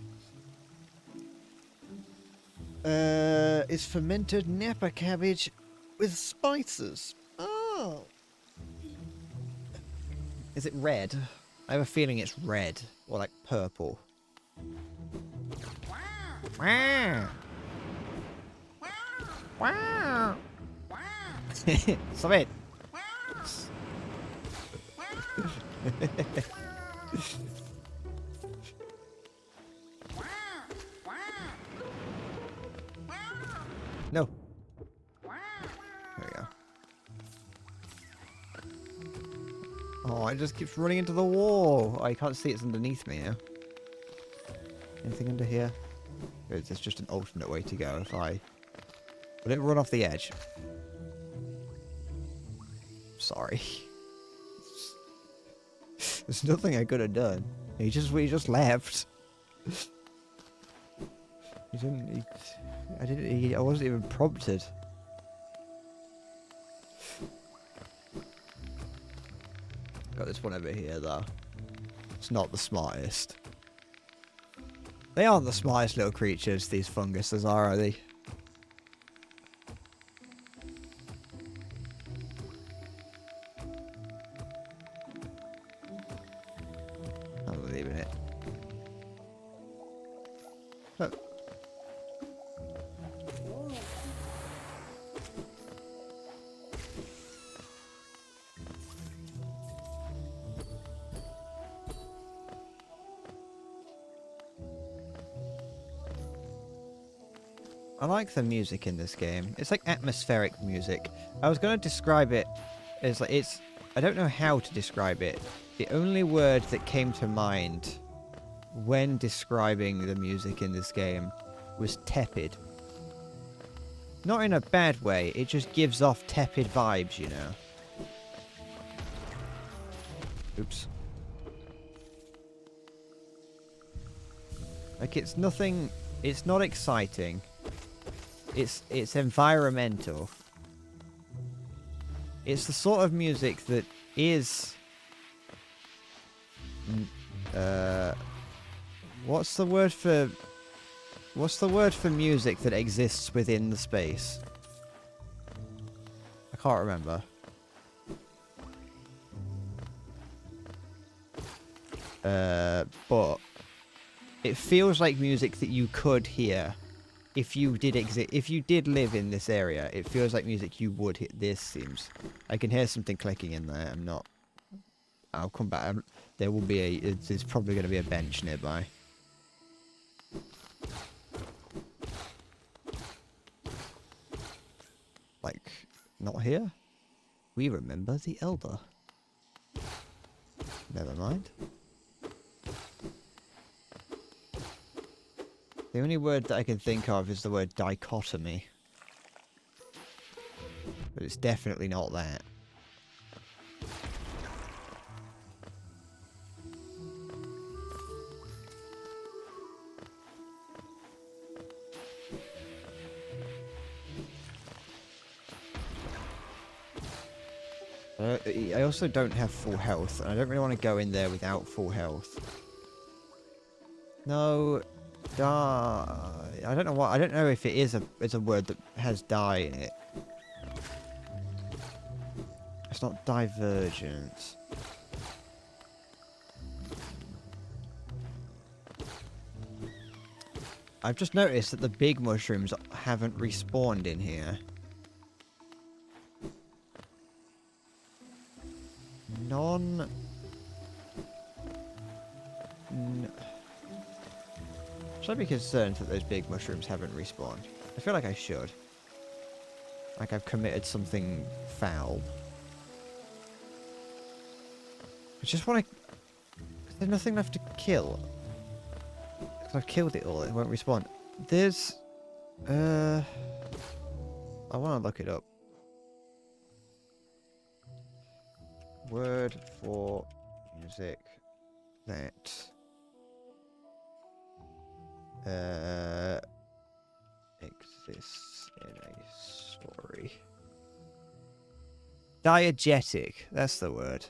It's fermented Napa cabbage with spices. Oh. Is it red? I have a feeling it's red or like purple. Wow. Wow. Stop it. No. There we go. Oh, it just keeps running into the wall. Oh, I can't see it's underneath me now. Anything under here? There's just an alternate way to go if I... Will it run off the edge? Sorry. There's nothing I could have done. We just left. I wasn't even prompted. Got this one over here though. It's not the smartest. They aren't the smartest little creatures, these funguses are they? I'm leaving it. Look. I like the music in this game. It's like atmospheric music. I was going to describe it as like I don't know how to describe it. The only word that came to mind when describing the music in this game was tepid. Not in a bad way, it just gives off tepid vibes, you know. Oops. Like it's nothing, it's not exciting. It's environmental. It's the sort of music that is what's the word for music that exists within the space? I can't remember. But it feels like music that you could hear if you did live in this area. It feels like music you would hear. This seems. I can hear something clicking in there. I'm not. I'll come back. There will be there's probably going to be a bench nearby. Like, not here? We remember the Elder. Never mind. The only word that I can think of is the word dichotomy. But it's definitely not that. I also don't have full health, and I don't really want to go in there without full health. No, die. I don't know what. I don't know if it is a word that has die in it. It's not divergence. I've just noticed that the big mushrooms haven't respawned in here. Should I be concerned that those big mushrooms haven't respawned? I feel like I should. Like I've committed something foul. I just want to... There's nothing left to kill. Because I've killed it all, it won't respawn. There's... I want to look it up. Word for music that... exists in a story. Diegetic, that's the word.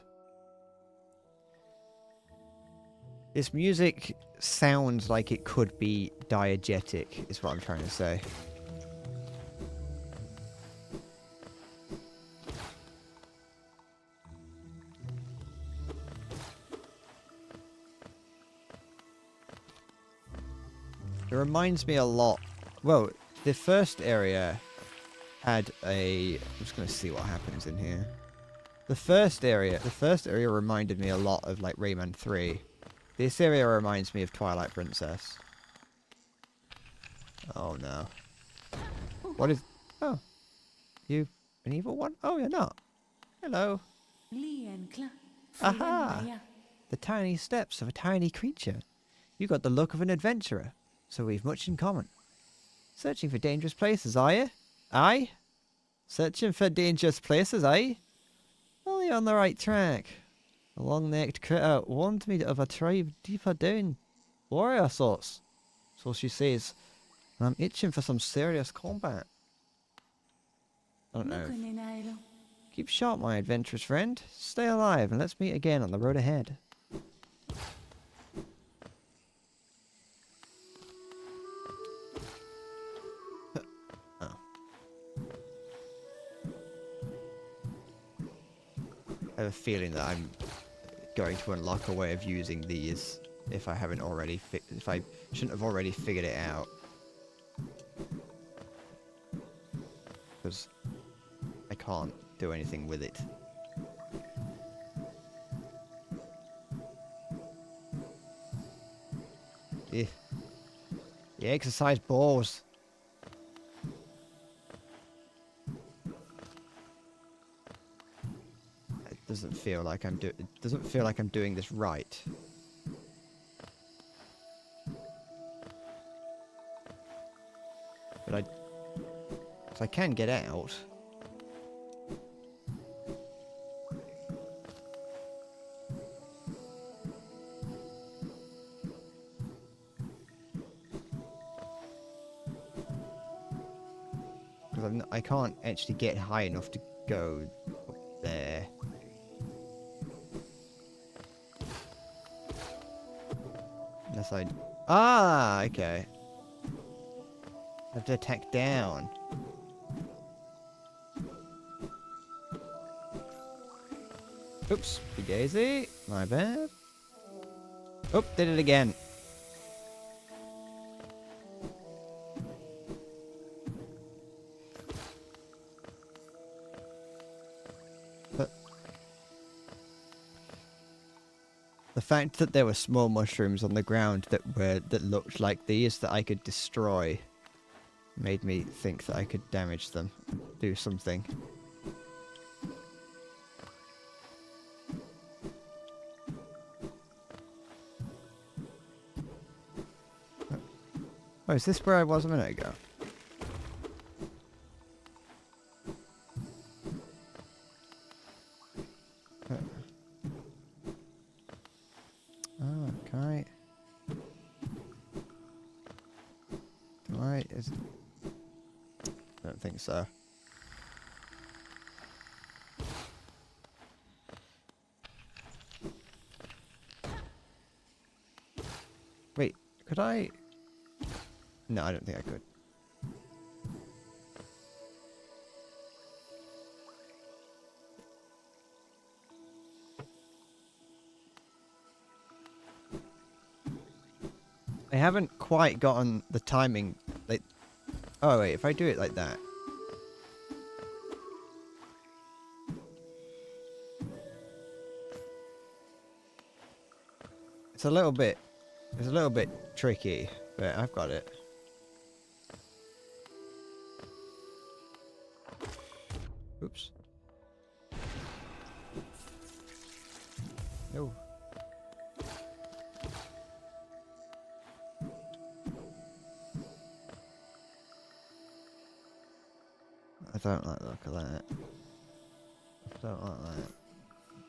This music sounds like it could be diegetic, is what I'm trying to say. It reminds me a lot. Well, the first area had a... I'm just going to see what happens in here. The first area reminded me a lot of like Rayman 3. This area reminds me of Twilight Princess. Oh no. What is... Oh. You an evil one? Oh, you're not. Hello. Aha! The tiny steps of a tiny creature. You got the look of an adventurer. So we've much in common. Searching for dangerous places, are you? Aye? Searching for dangerous places, aye? Well, you're on the right track. A long-necked critter warned me of a tribe deeper down. Warrior sorts. So she says. And I'm itching for some serious combat. I don't know. Keep sharp, my adventurous friend. Stay alive and let's meet again on the road ahead. have a feeling that I'm going to unlock a way of using these if I haven't already if I shouldn't have already figured it out. Because I can't do anything with it. Yeah. The exercise balls. It doesn't feel like I'm doing this right. But I can get out. Because I can't actually get high enough to go up there. Unless I... Ah, okay. I have to attack down. Oops, daisy. My bad. Oh, did it again. The fact that there were small mushrooms on the ground that looked like these that I could destroy made me think that I could damage them, do something. Oh, is this where I was a minute ago? Oh, can I... Do I... I don't think so. Wait, could I... No, I don't think I could. I haven't quite gotten the timing. Like, oh wait, if I do it like that. It's a little bit tricky, but I've got it. Oops. No. I don't like the look of that. I don't like that.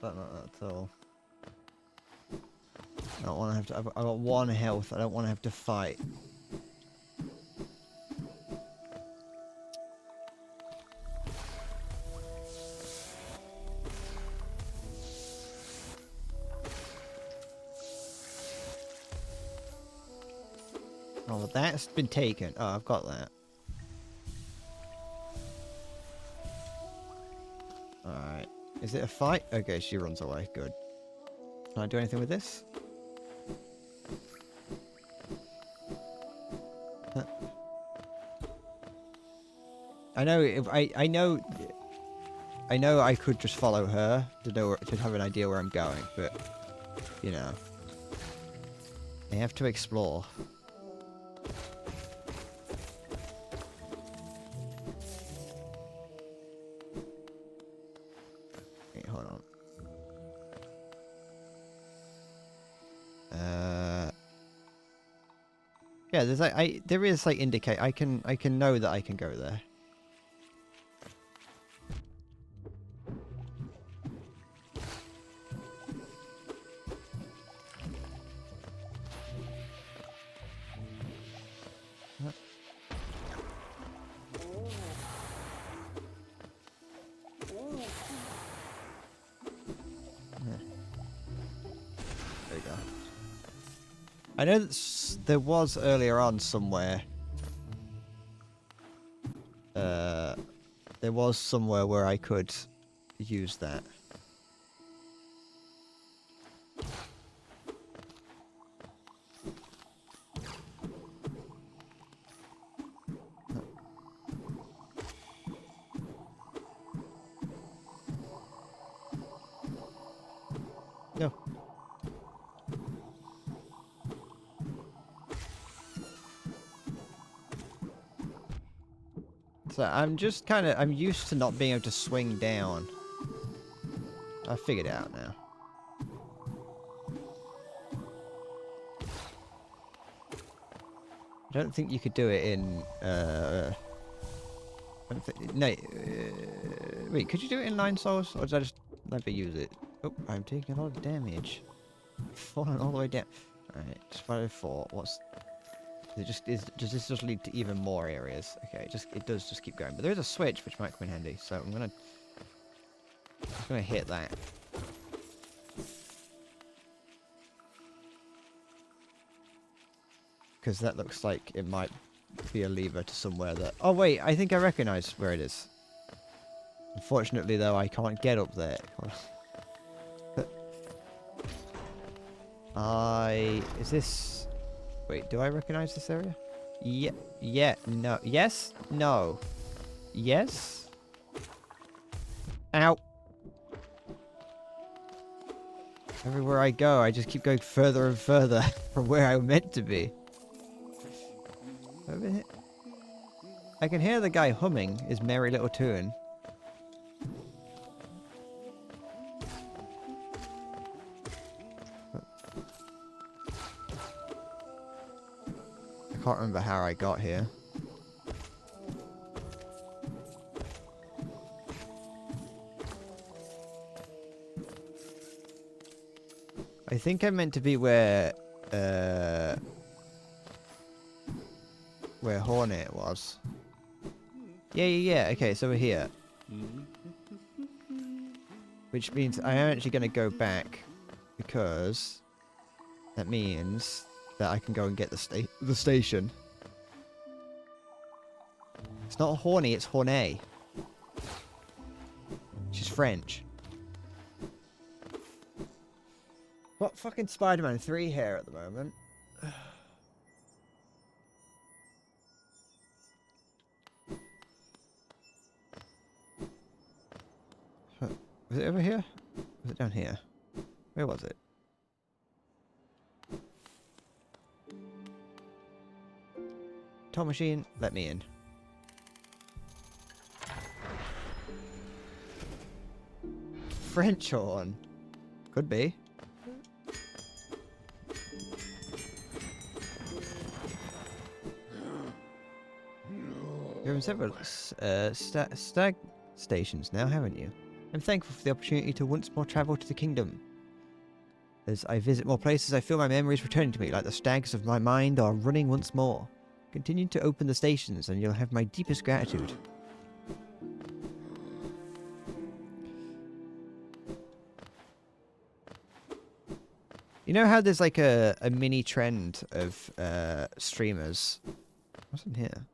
I don't like that at all. I don't want to have to... I've got 1 health. I don't want to have to fight. Oh, that's been taken. Oh, I've got that. Alright. Is it a fight? Okay, she runs away. Good. Can I do anything with this? Huh. I know if I know I could just follow her to have an idea where I'm going, but you know. I have to explore. Wait, hold on. Yeah, there's like there is like indicate I can know that I can go there. There you go. I know that there was earlier on somewhere. There was somewhere where I could use that. Go. So I'm just kind of, I'm used to not being able to swing down. I figured it out now. I don't think you could do it in, I don't think, no, wait, could you do it in Nine Souls? Or did I just never use it? Oh, I'm taking a lot of damage. Falling all the way down. Alright, Spider 4, what's... Does this just lead to even more areas? Okay, it does just keep going. But there is a switch which might come in handy, so I'm just gonna hit that. Because that looks like it might be a lever to somewhere that... Oh wait, I think I recognise where it is. Unfortunately though, I can't get up there. Is this... Wait, do I recognise this area? Yeah, no. Yes? No. Yes? Ow. Everywhere I go, I just keep going further and further from where I'm meant to be. Over here. I can hear the guy humming his merry little tune. I can't remember how I got here. I think I'm meant to be where Hornet was. Yeah. Okay, so we're here. Which means I am actually going to go back because that means that I can go and get the station. It's not Horny, it's Hornet. She's French. What fucking Spider-Man 3 hair at the moment? Was it over here? Was it down here? Where was it? Tom Machine, let me in. French horn. Could be. You're in several stag stations now, haven't you? I'm thankful for the opportunity to once more travel to the kingdom. As I visit more places, I feel my memories returning to me, like the stags of my mind are running once more. Continue to open the stations, and you'll have my deepest gratitude. You know how there's like a mini trend of streamers? What's in here?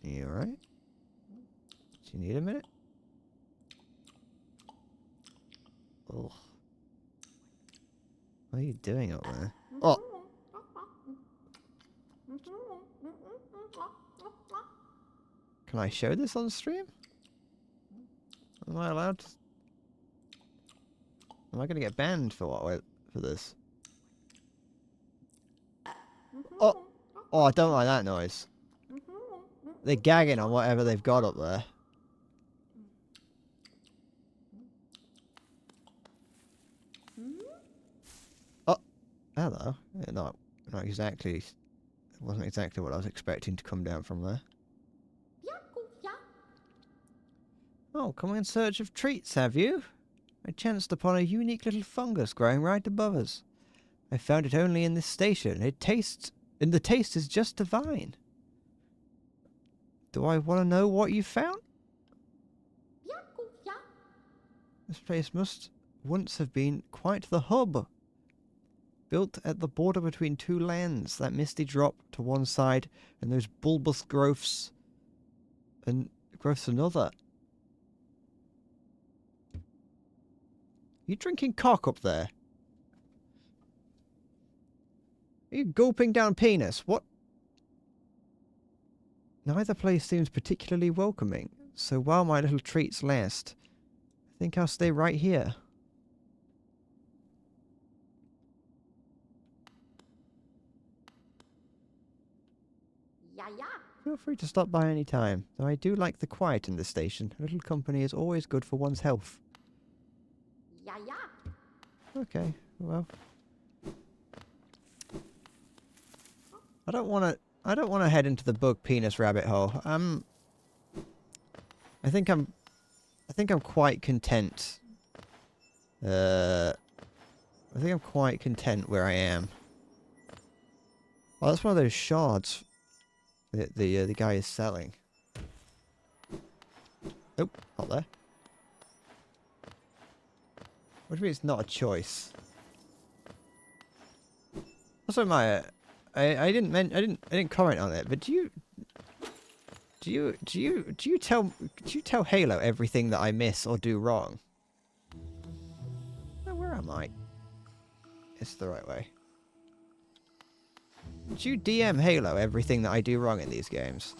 You alright? Do you need a minute? Ugh. What are you doing up there? Oh! Can I show this on stream? Am I allowed to? Am I gonna get banned for what? For this? Oh! Oh, I don't like that noise. They're gagging on whatever they've got up there. Oh! Hello. Yeah, not exactly... It wasn't exactly what I was expecting to come down from there. Oh, coming in search of treats, have you? I chanced upon a unique little fungus growing right above us. I found it only in this station. The taste is just divine. Do I want to know what you found? This place must once have been quite the hub. Built at the border between two lands, that misty drop to one side and those bulbous growths another. You drinking cock up there? Are you gulping down penis? What? Neither place seems particularly welcoming. So while my little treats last, I think I'll stay right here. Yeah, yeah. Feel free to stop by any time, though I do like the quiet in this station. A little company is always good for one's health. Yeah, yeah. Okay, well. I don't want to head into the bug penis rabbit hole. I think I'm quite content. I think I'm quite content where I am. Oh, that's one of those shards that the guy is selling. Oh, not there. What do you mean it's not a choice? Also, Maya, I didn't comment on it, but do you tell Halo everything that I miss or do wrong? Oh, where am I? It's the right way. Do you DM Halo everything that I do wrong in these games?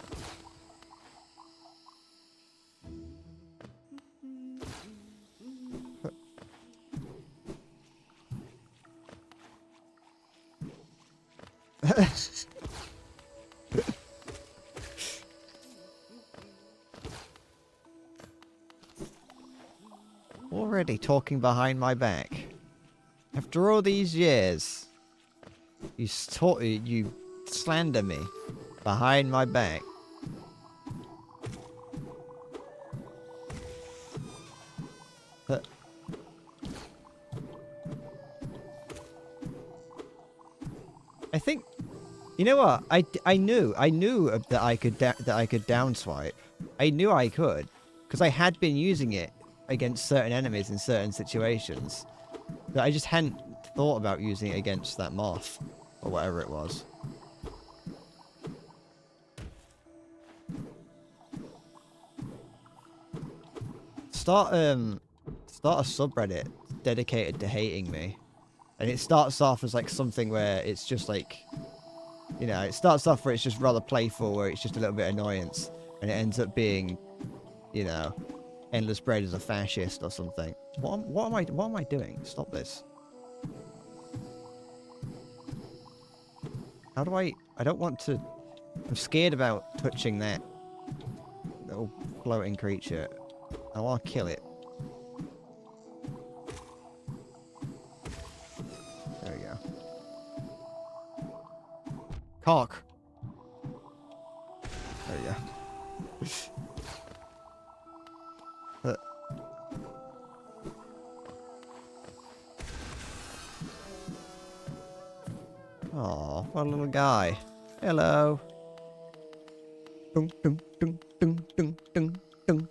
Already talking behind my back. After all these years, you slander me behind my back. But I think, you know what? I knew that I could downswipe. I knew I could, because I had been using it against certain enemies in certain situations. But I just hadn't thought about using it against that moth or whatever it was. Start a subreddit dedicated to hating me. And it starts off as like something where it's just like, you know, it starts off where it's just rather playful, where it's just a little bit of annoyance, and it ends up being, you know, Endless Bread is a fascist or something. What am I doing? Stop this. How do I don't want to. I'm scared about touching that little floating creature. I want to kill it. There we go. Cock. There we go. Oh, what a little guy. Hello. Dun, dun, dun, dun, dun, dun, dun.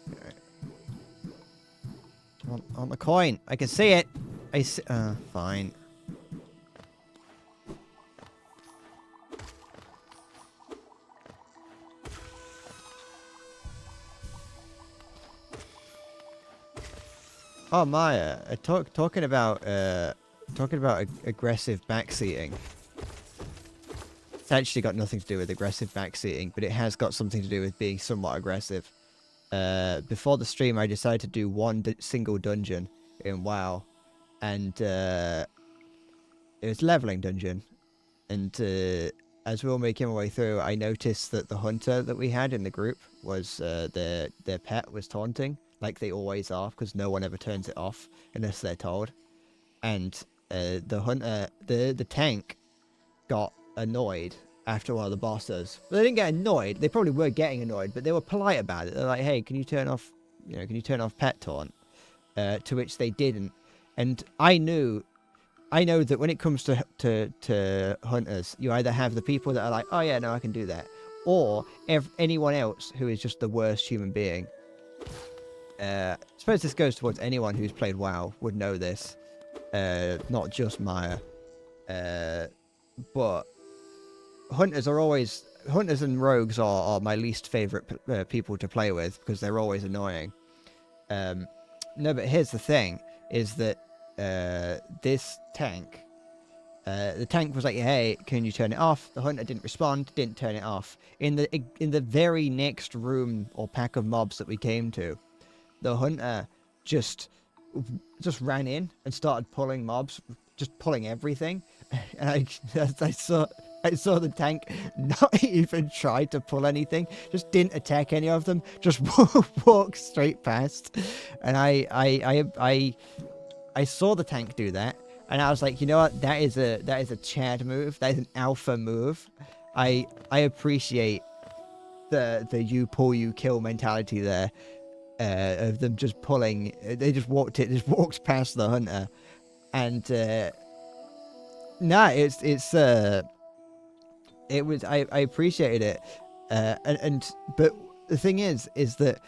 Okay. On the coin. I can see it. I see. Fine. Oh, Maya, talking about aggressive backseating. It's actually got nothing to do with aggressive backseating, but it has got something to do with being somewhat aggressive. Before the stream, I decided to do one single dungeon in WoW, and it was leveling dungeon. And as we were making our way through, I noticed that the hunter that we had in the group was their pet was taunting. Like they always are, because no one ever turns it off unless they're told. And the hunter, the tank, got annoyed after one of the bosses. But they didn't get annoyed. They probably were getting annoyed, but they were polite about it. They're like, "Hey, can you turn off pet taunt?" To which they didn't. And I know that when it comes to hunters, you either have the people that are like, "Oh yeah, no, I can do that," or anyone else who is just the worst human being. I suppose this goes towards anyone who's played WoW would know this, not just Maya. But hunters and rogues are my least favorite people to play with because they're always annoying. No, but here's the thing: is that this tank The tank was like, "Hey, can you turn it off?" The hunter didn't respond, didn't turn it off. In the very next room or pack of mobs that we came to, the hunter just ran in and started pulling mobs, just pulling everything. And I saw the tank not even try to pull anything, just didn't attack any of them, just walked straight past. And I saw the tank do that, and I was like, you know what? That is a Chad move. That is an alpha move. I appreciate the you pull you kill mentality there, of them just pulling. They just walked past the hunter, and it was I appreciated it, but the thing is that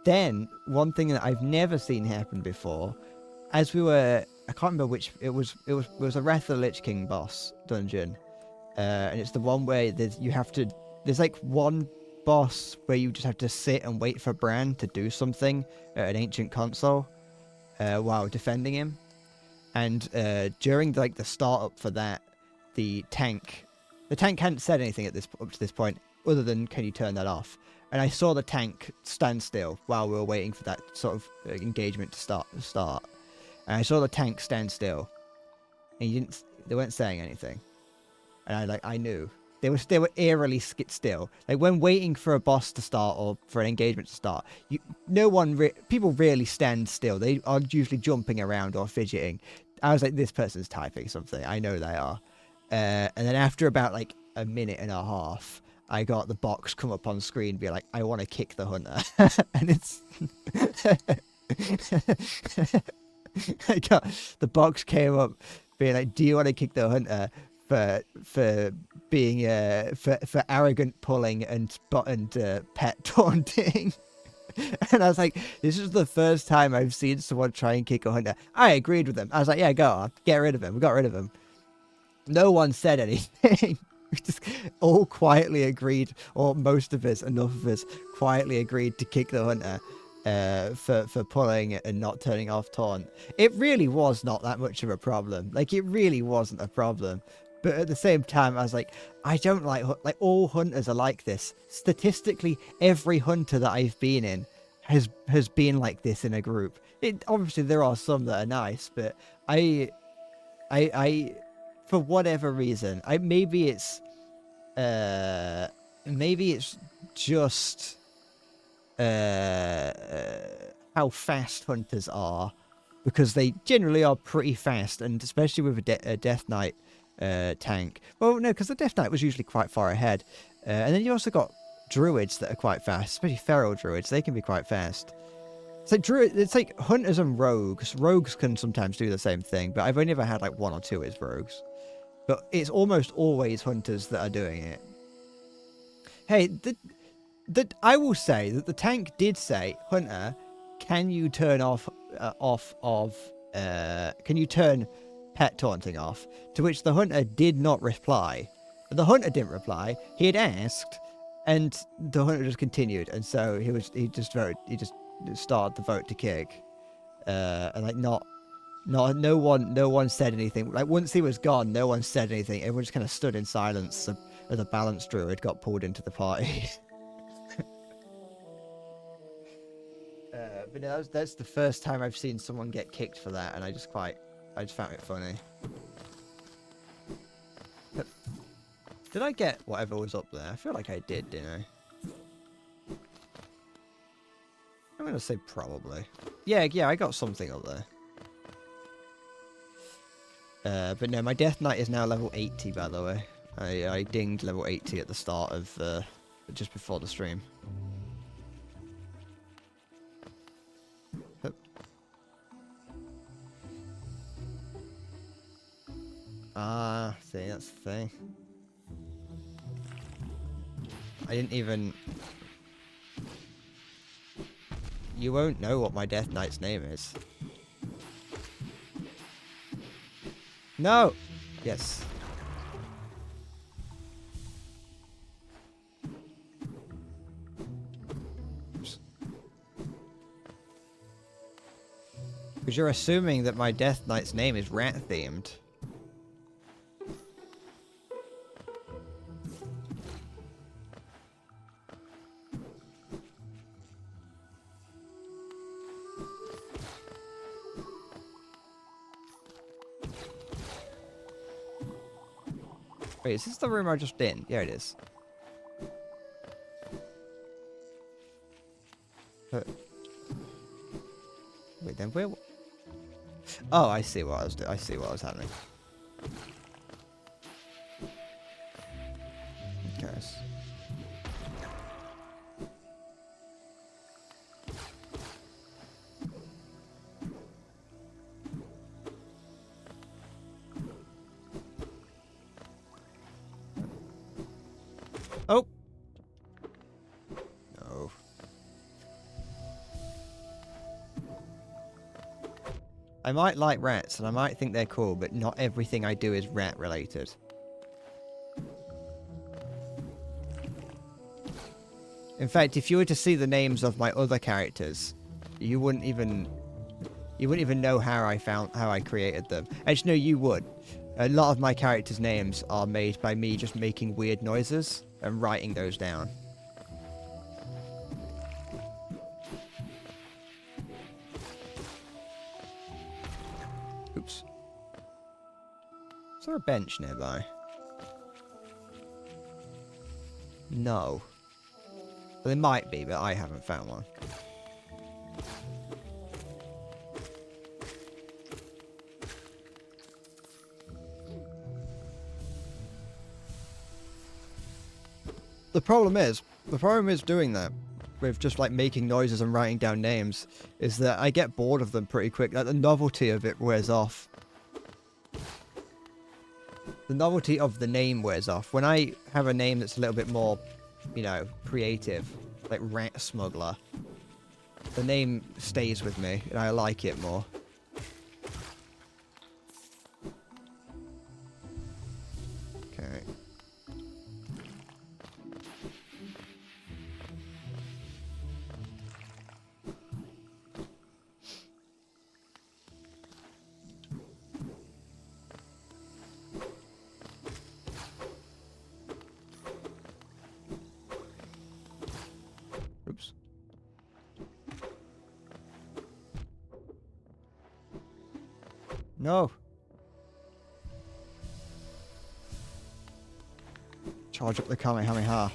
then one thing that I've never seen happen before, as we were, I can't remember which it was a Wrath of the Lich King boss dungeon, and it's the one where there's like one boss where you just have to sit and wait for Bran to do something at an ancient console while defending him, and during the startup for that, the tank hadn't said anything up to this point other than, "Can you turn that off?" And I saw the tank stand still while we were waiting for that sort of engagement to start. And I saw the tank stand still, and they weren't saying anything. And I knew they were eerily still. Like when waiting for a boss to start or for an engagement to start, people rarely stand still. They are usually jumping around or fidgeting. I was like, this person's typing something. I know they are. And then after about like a minute and a half, I got the box come up on screen and be like, "I want to kick the hunter." And it's the box came up being like, "Do you want to kick the hunter for being for arrogant pulling and pet taunting?" And I was like, this is the first time I've seen someone try and kick a hunter. I agreed with them. I was like, yeah, go on, get rid of him. We got rid of him. No one said anything. We just all quietly agreed, or most of us, enough of us, quietly agreed to kick the hunter for pulling and not turning off taunt. It really was not that much of a problem. Like, it really wasn't a problem. But at the same time, I was like, I don't like all hunters are like this. Statistically, every hunter that I've been in has been like this in a group. Obviously there are some that are nice, but I for whatever reason, maybe it's just how fast hunters are, because they generally are pretty fast, and especially with a Death Knight tank. Well, no, because the Death Knight was usually quite far ahead, and then you also got druids that are quite fast, especially feral druids. They can be quite fast. It's like hunters and rogues. Rogues can sometimes do the same thing, but I've only ever had like one or two as rogues. But it's almost always hunters that are doing it. Hey, I will say that the tank did say, "Hunter, can you turn can you turn pet taunting off?" To which the hunter did not reply. The hunter didn't reply. He had asked, and the hunter just continued. And so he just started the vote to kick. And like no one said anything. Like once he was gone, no one said anything. Everyone just kind of stood in silence as a balanced druid got pulled into the party. But no, that's the first time I've seen someone get kicked for that, and I just found it funny. But did I get whatever was up there? I feel like I did, didn't I? I'm gonna say probably. Yeah, I got something up there. But no, my Death Knight is now level 80, by the way. I dinged level 80 at the start of, just before the stream. Ah, see, that's the thing. I didn't even... You won't know what my Death Knight's name is. No! Yes. Because you're assuming that my Death Knight's name is rat-themed. Wait, is this the room I just in? Yeah, it is. Wait, then where? Oh, I see what I was doing. I see what was happening. Okay. Oh. No. I might like rats, and I might think they're cool, but not everything I do is rat related. In fact, if you were to see the names of my other characters, you wouldn't even know how I created them. Actually, no, you would. A lot of my characters' names are made by me just making weird noises and writing those down. Oops. Is there a bench nearby? No. Well, there might be, but I haven't found one. The problem is doing that with just like making noises and writing down names is that I get bored of them pretty quick. Like the novelty of it wears off. The novelty of the name wears off. When I have a name that's a little bit more, you know, creative, like Rat Smuggler, the name stays with me and I like it more. Okay. Oops. No. Charge up the Kamehameha.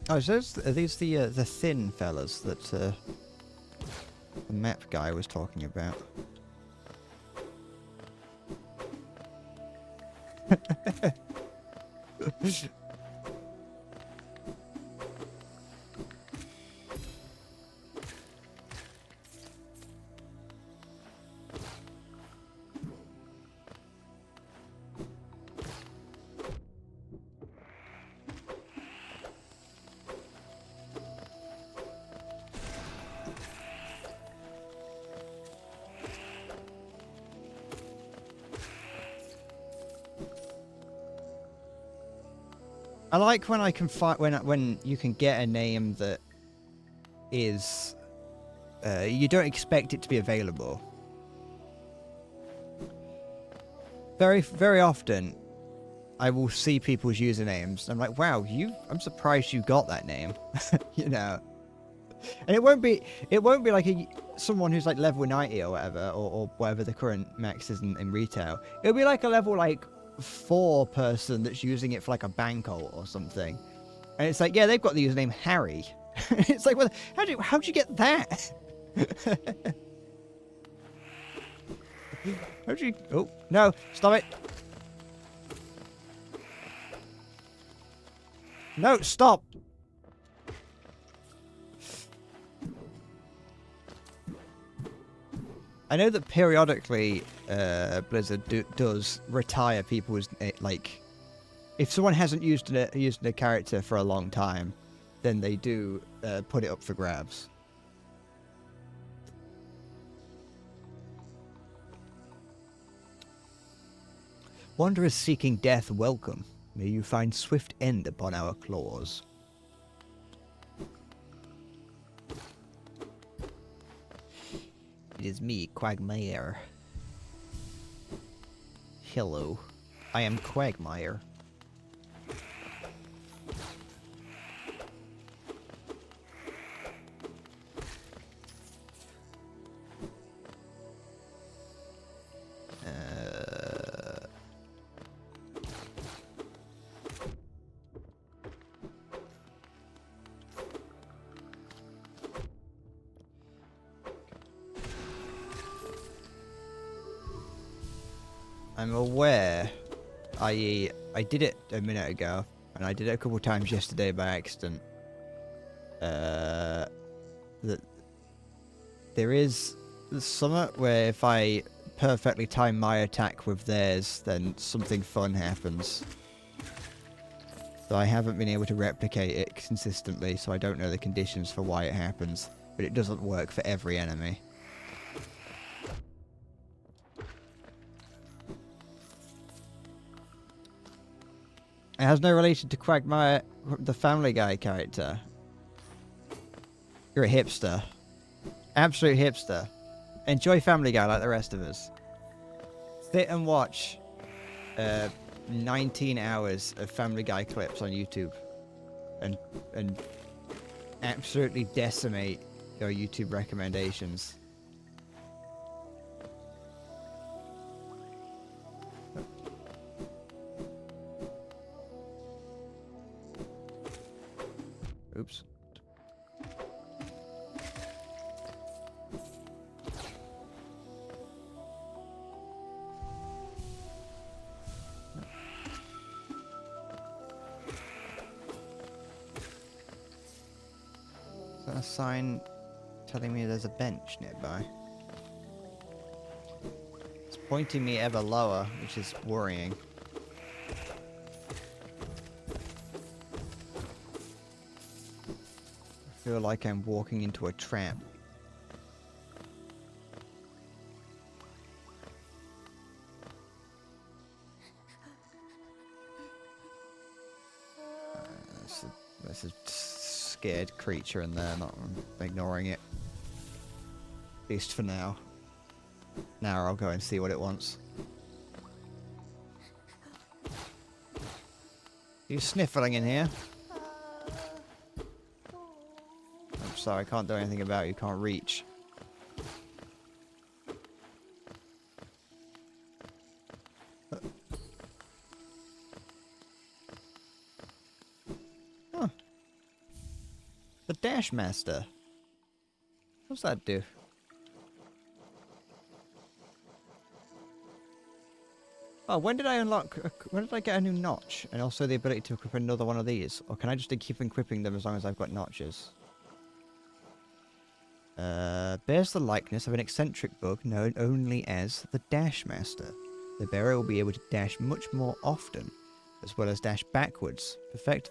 Oh, so are these the thin fellas that the map guy was talking about? I like when I can find when you can get a name that is you don't expect it to be available. Very often, I will see people's usernames. And I'm like, wow, I'm surprised you got that name, you know. And it won't be like someone who's like level 90 or whatever, or whatever the current max is in retail. It'll be like a level like 4 person that's using it for like a bank or something, and it's like, yeah, they've got the username Harry. It's like, well, how'd you get that? How'd you? Oh no! Stop it! No, stop! I know that periodically Blizzard does retire people's, like, if someone hasn't used a character for a long time, then they do put it up for grabs. Wanderers seeking death, welcome. May you find swift end upon our claws. It is me, Quagmire. Hello. I am Quagmire. I'm aware, i.e. I did it a minute ago, and I did it a couple times yesterday by accident, that there is something where if I perfectly time my attack with theirs, then something fun happens. So I haven't been able to replicate it consistently, so I don't know the conditions for why it happens, but it doesn't work for every enemy. It has no relation to Quagmire, the Family Guy character. You're a hipster. Absolute hipster. Enjoy Family Guy like the rest of us. Sit and watch 19 hours of Family Guy clips on YouTube. And absolutely decimate your YouTube recommendations. Oops. Is that a sign telling me there's a bench nearby? It's pointing me ever lower, which is worrying. I feel like I'm walking into a trap. There's a scared creature in there, not ignoring it. At least for now. Now I'll go and see what it wants. You sniffling in here? I'm sorry, I can't do anything about it. You can't reach. Huh. The Dash Master. What's that do? Oh, when did I unlock... when did I get a new notch? And also the ability to equip another one of these? Or can I just keep equipping them as long as I've got notches? Bears the likeness of an eccentric bug known only as the Dash Master. The bearer will be able to dash much more often, as well as dash backwards. Perfect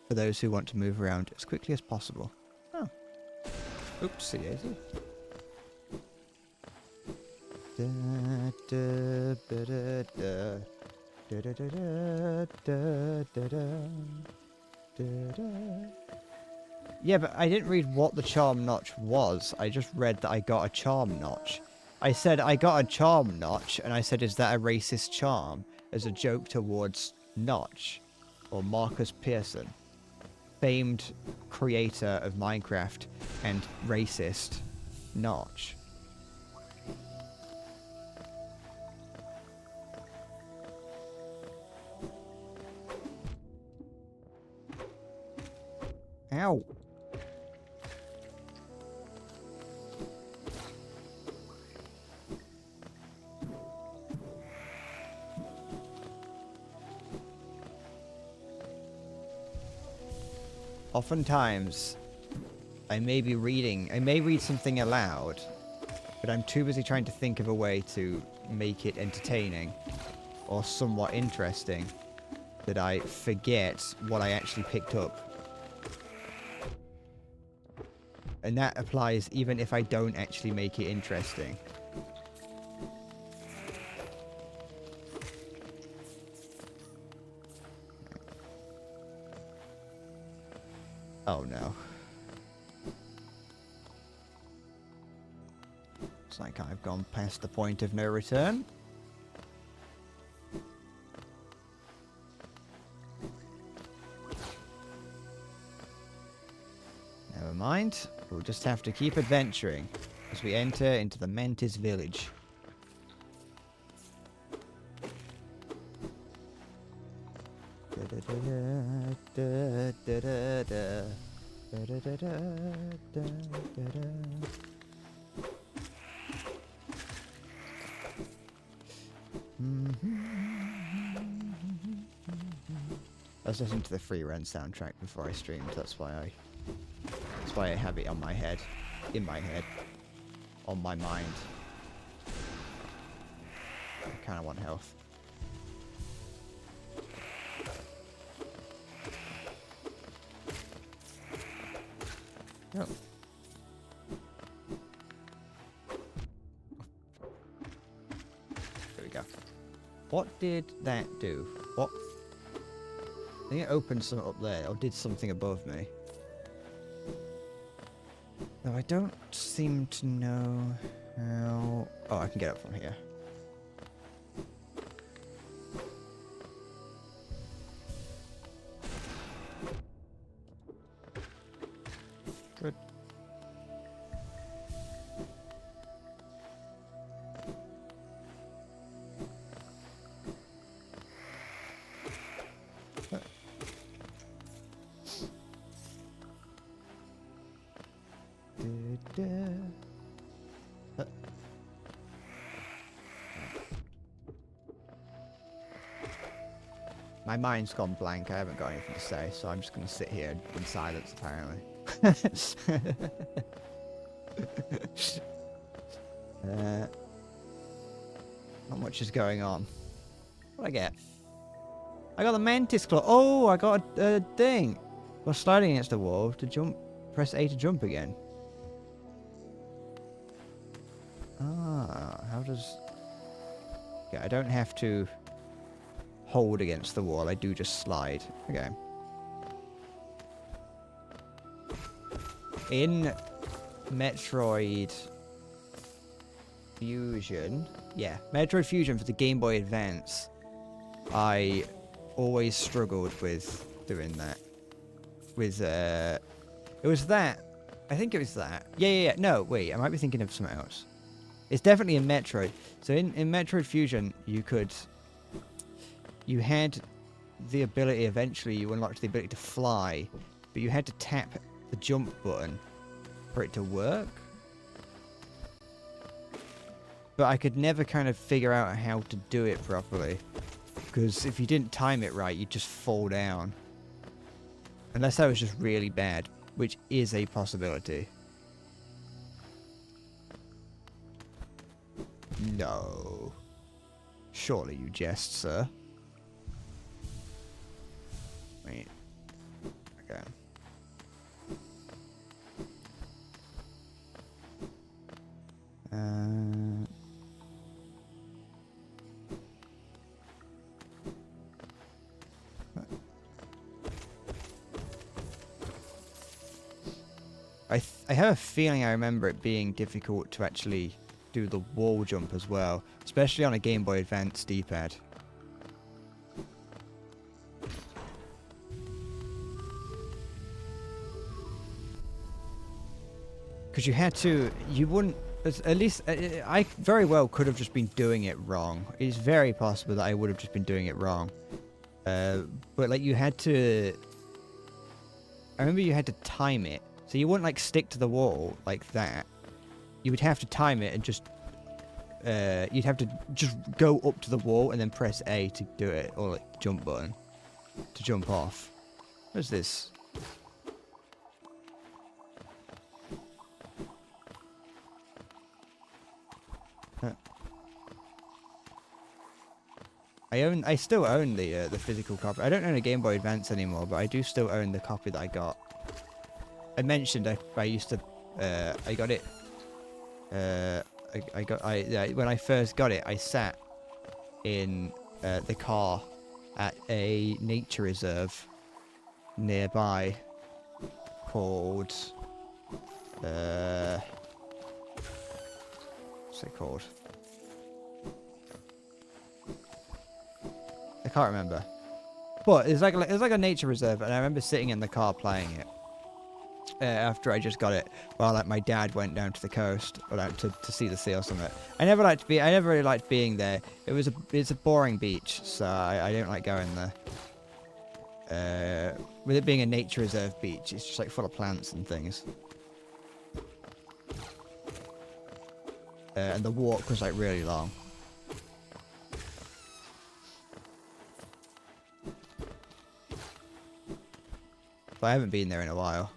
for those who want to move around as quickly as possible. Oh. Oopsie daisy. Da, da, ba, da, da. Da, da, da, da, da, da, da, da. Yeah, but I didn't read what the charm notch was. I just read that I got a charm notch. I said I got a charm notch, and I said, is that a racist charm? As a joke towards Notch, or Marcus Pearson, famed creator of Minecraft and racist Notch. Ow. Oftentimes, I may read something aloud, but I'm too busy trying to think of a way to make it entertaining or somewhat interesting that I forget what I actually picked up. And that applies even if I don't actually make it interesting. Oh no. Looks like I've gone past the point of no return. Never mind. We'll just have to keep adventuring as we enter into the Mantis village. I was listening to the Free Run soundtrack before I streamed. That's why I have it on my head, in my head, on my mind. I kind of want health. Oh. There we go. What did that do? What? I think it opened something up there, or did something above me. No, I don't seem to know how... Oh, I can get up from here. Good. My mind's gone blank. I haven't got anything to say, so I'm just going to sit here in silence, apparently. Not much is going on. What do I get? I got the Mantis Claw. Oh, I got a thing. While sliding against the wall to jump, press A to jump again. Ah, how does... Yeah, I don't have to hold against the wall. I do just slide. Okay. In Metroid Fusion... Yeah, Metroid Fusion for the Game Boy Advance, I always struggled with doing that. With, it was that. I think it was that. Yeah. No, wait, I might be thinking of something else. It's definitely in Metroid. So in Metroid Fusion, you had the ability, eventually you unlocked the ability to fly, but you had to tap the jump button for it to work. But I could never kind of figure out how to do it properly. Because if you didn't time it right, you'd just fall down. Unless that was just really bad, which is a possibility. No. Surely you jest, sir. Wait. Okay. I have a feeling I remember it being difficult to actually do the wall jump as well, especially on a Game Boy Advance D-pad. Because you wouldn't, at least, I very well could have just been doing it wrong. It's very possible that I would have just been doing it wrong. But like you had to, I remember you had to time it. So you wouldn't like stick to the wall like that. You would have to time it and just, you'd have to just go up to the wall and then press A to do it, or like jump button to jump off. What's this? I still own the physical copy. I don't own a Game Boy Advance anymore, but I do still own the copy that I got. I mentioned I used to, I got it, when I first got it, I sat in the car at a nature reserve nearby called it called? I can't remember. But it's like a nature reserve, and I remember sitting in the car playing it after I just got it, while like my dad went down to the coast or out to see the sea or something. I never really liked being there. It's a boring beach, so I don't like going there. With it being a nature reserve beach, it's just like full of plants and things. And the walk was like really long. But I haven't been there in a while.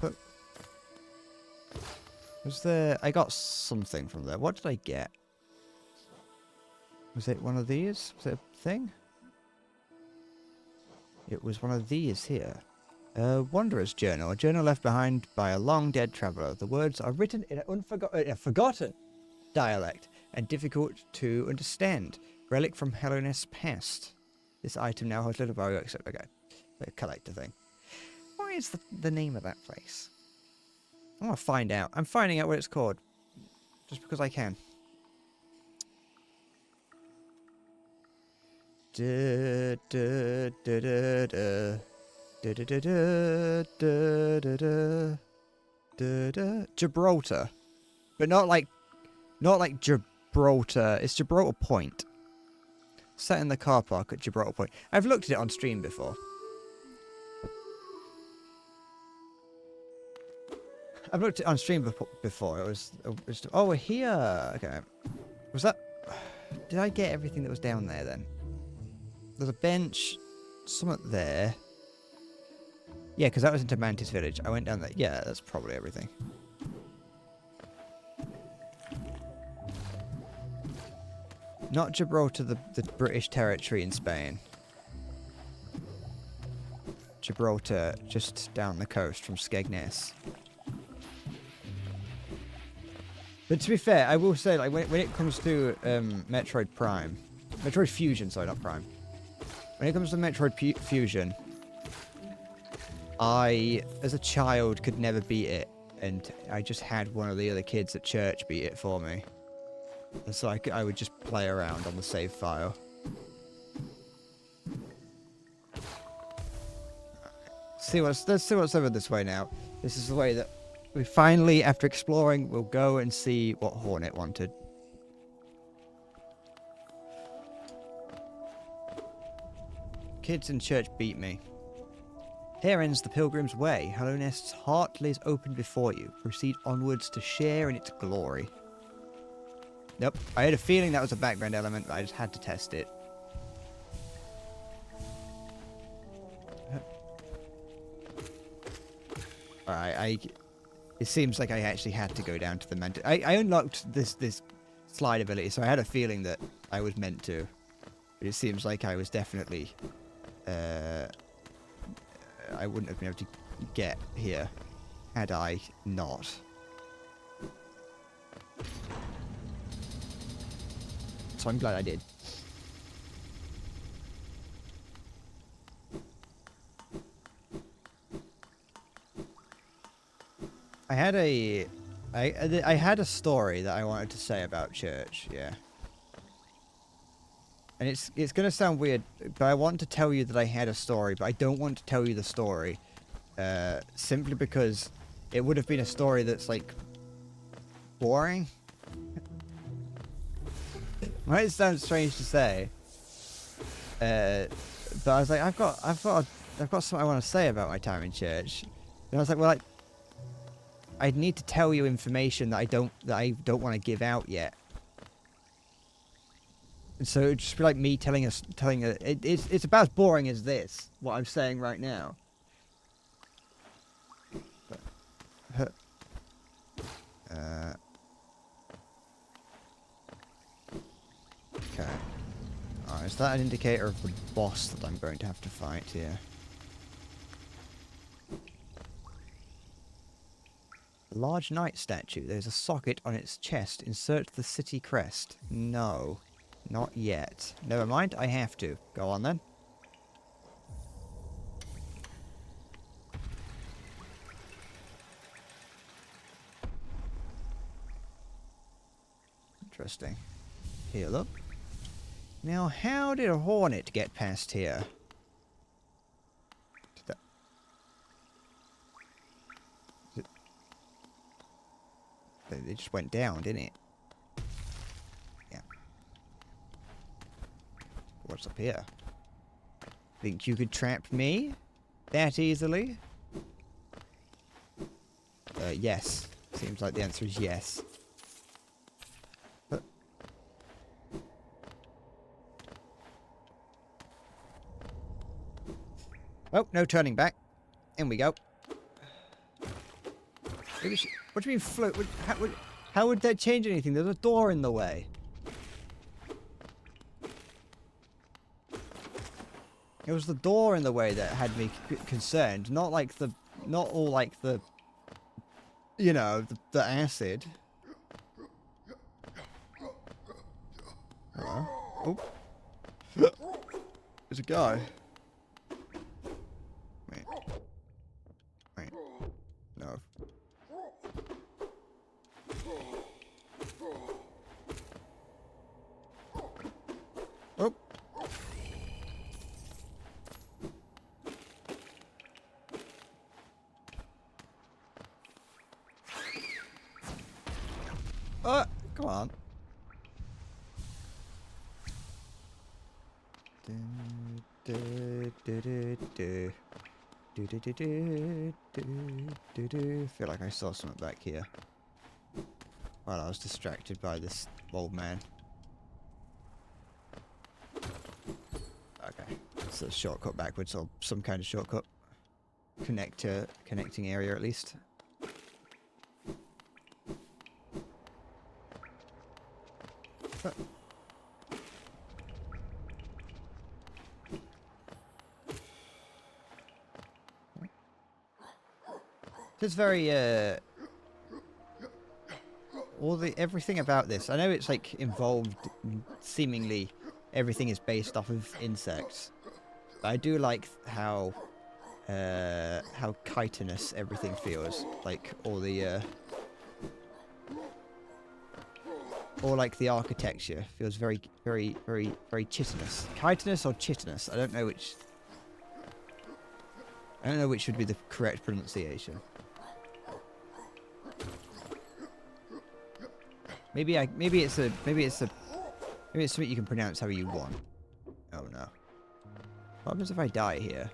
But was there... I got something from there. What did I get? Was it one of these? Was it a thing? It was one of these here. A wanderer's journal. A journal left behind by a long-dead traveller. The words are written in a forgotten dialect and difficult to understand. Relic from Hellenist's past. This item now has little value except, okay, a collector thing. What is the name of that place? I want to find out. I'm finding out what it's called. Just because I can. Gibraltar. But not like Gibraltar. It's Gibraltar Point. Sat in the car park at Gibraltar Point. I've looked at it on stream before. I've looked at it on stream before. It was oh, we're here. Okay. Was that... Did I get everything that was down there then? There's a bench. Something there. Yeah, because that was into Mantis Village. I went down there. Yeah, that's probably everything. Not Gibraltar, the British territory in Spain. Gibraltar, just down the coast from Skegness. But to be fair, I will say, like, when it comes to Metroid Prime... Metroid Fusion, sorry, not Prime. When it comes to Metroid Fusion, I, as a child, could never beat it. And I just had one of the other kids at church beat it for me. And so I would just play around on the save file. Let's see what's over this way now. This is the way that we finally, after exploring, will go and see what Hornet wanted. Kids in church beat me. Here ends the Pilgrim's Way. Hallownest's heart lays open before you. Proceed onwards to share in its glory. Nope. I had a feeling that was a background element, but I just had to test it. Alright, it seems like I actually had to go down to the Mantis. I unlocked this slide ability, so I had a feeling that I was meant to. But it seems like I was definitely... I wouldn't have been able to get here had I not. So I'm glad I did. I had a story that I wanted to say about church, yeah. And it's gonna sound weird, but I want to tell you that I had a story, but I don't want to tell you the story, simply because it would have been a story that's like boring. Might sound strange to say, but I was like, I've got something I want to say about my time in church, and I was like, well, I'd need to tell you information that I don't want to give out yet. And so it'd just be like me it's about as boring as this, what I'm saying right now. But, okay. Alright, is that an indicator of the boss that I'm going to have to fight here? A large knight statue. There's a socket on its chest. Insert the city crest. No. Not yet. Never mind, I have to. Go on then. Interesting. Here, look. Now, how did a hornet get past here? Did that... It just went down, didn't it? Yeah. What's up here? Think you could trap me that easily? Yes. Seems like the answer is yes. Oh, no turning back. In we go. Maybe what do you mean float? How would that change anything? There's a door in the way. It was the door in the way that had me concerned, not all like the, you know, the acid. Hello? Oh. There's a guy. Wait. No. Oh. Come on. Feel like I saw something back here. Well, I was distracted by this old man. Okay, it's a shortcut backwards, or some kind of shortcut. Connecting area at least. It's very everything about this. I know it's like involved. Seemingly, everything is based off of insects. But I do like how chitinous everything feels. Like all the or like the architecture feels very chitinous. Chitinous or chitinous? I don't know which. I don't know which would be the correct pronunciation. Maybe it's something you can pronounce however you want. Oh no. What happens if I die here?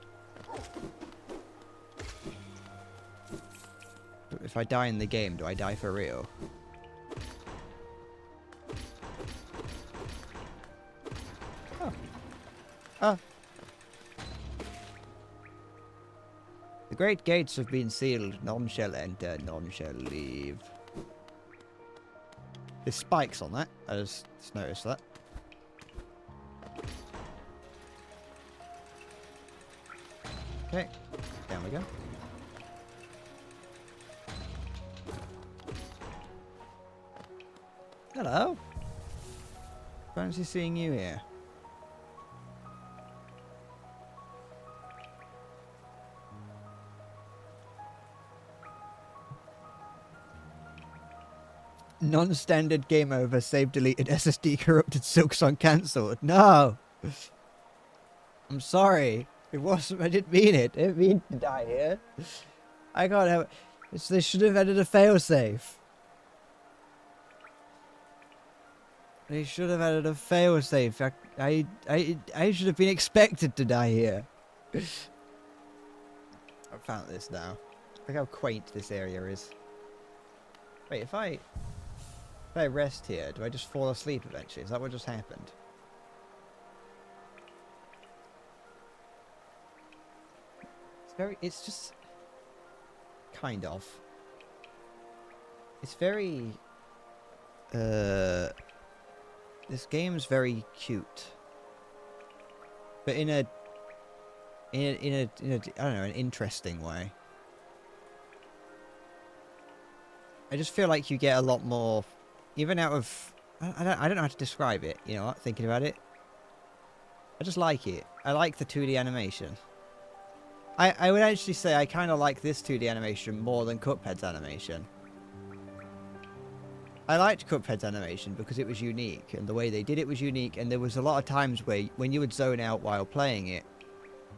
If I die in the game, do I die for real? Oh. Ah. The great gates have been sealed. None shall enter, none shall leave. There's spikes on that. I just noticed that. Okay, down we go. Hello. Fancy seeing you here. Non-standard game over. Save deleted. SSD corrupted. Silksong cancelled. No. I'm sorry. It wasn't. I didn't mean it. I didn't mean to die here. I can't have it. They should have added a failsafe. They should have added a failsafe. I should have been expected to die here. I found this now. Look how quaint this area is. Wait, if I rest here, do I just fall asleep eventually? Is that what just happened? It's just kind of. It's very this game's very cute. But in a I don't know, an interesting way. I just feel like you get a lot more, even out of, I don't know how to describe it, you know what, thinking about it. I just like it. I like the 2D animation. I would actually say I kind of like this 2D animation more than Cuphead's animation. I liked Cuphead's animation because it was unique, and the way they did it was unique, and there was a lot of times where when you would zone out while playing it,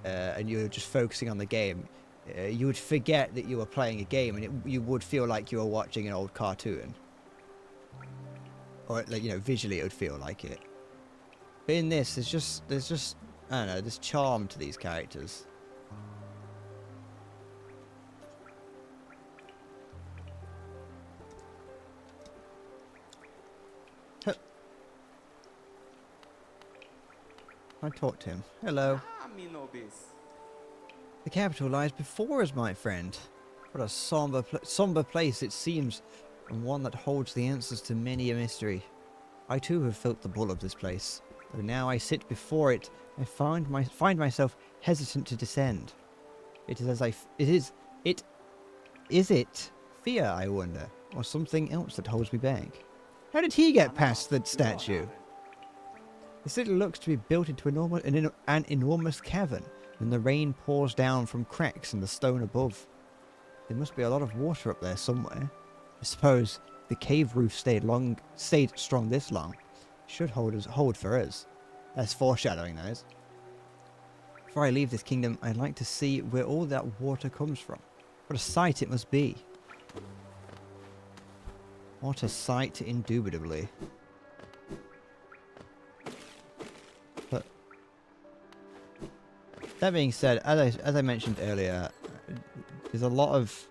and you were just focusing on the game, you would forget that you were playing a game, and you would feel like you were watching an old cartoon. Or, like, you know, visually it would feel like it. But in this, there's just, I don't know, there's charm to these characters. I talked to him. Hello. The capital lies before us, my friend. What a somber place it seems, and one that holds the answers to many a mystery. I too have felt the pull of this place, though now I sit before it, I find myself hesitant to descend. Is it fear, I wonder, or something else that holds me back? How did he get past the statue? The city looks to be built into an enormous cavern, and the rain pours down from cracks in the stone above. There must be a lot of water up there somewhere. I suppose the cave roof stayed strong this long. Should hold for us. That's foreshadowing, that is. Before I leave this kingdom, I'd like to see where all that water comes from. What a sight it must be. What a sight, indubitably. But that being said, as I mentioned earlier, there's a lot of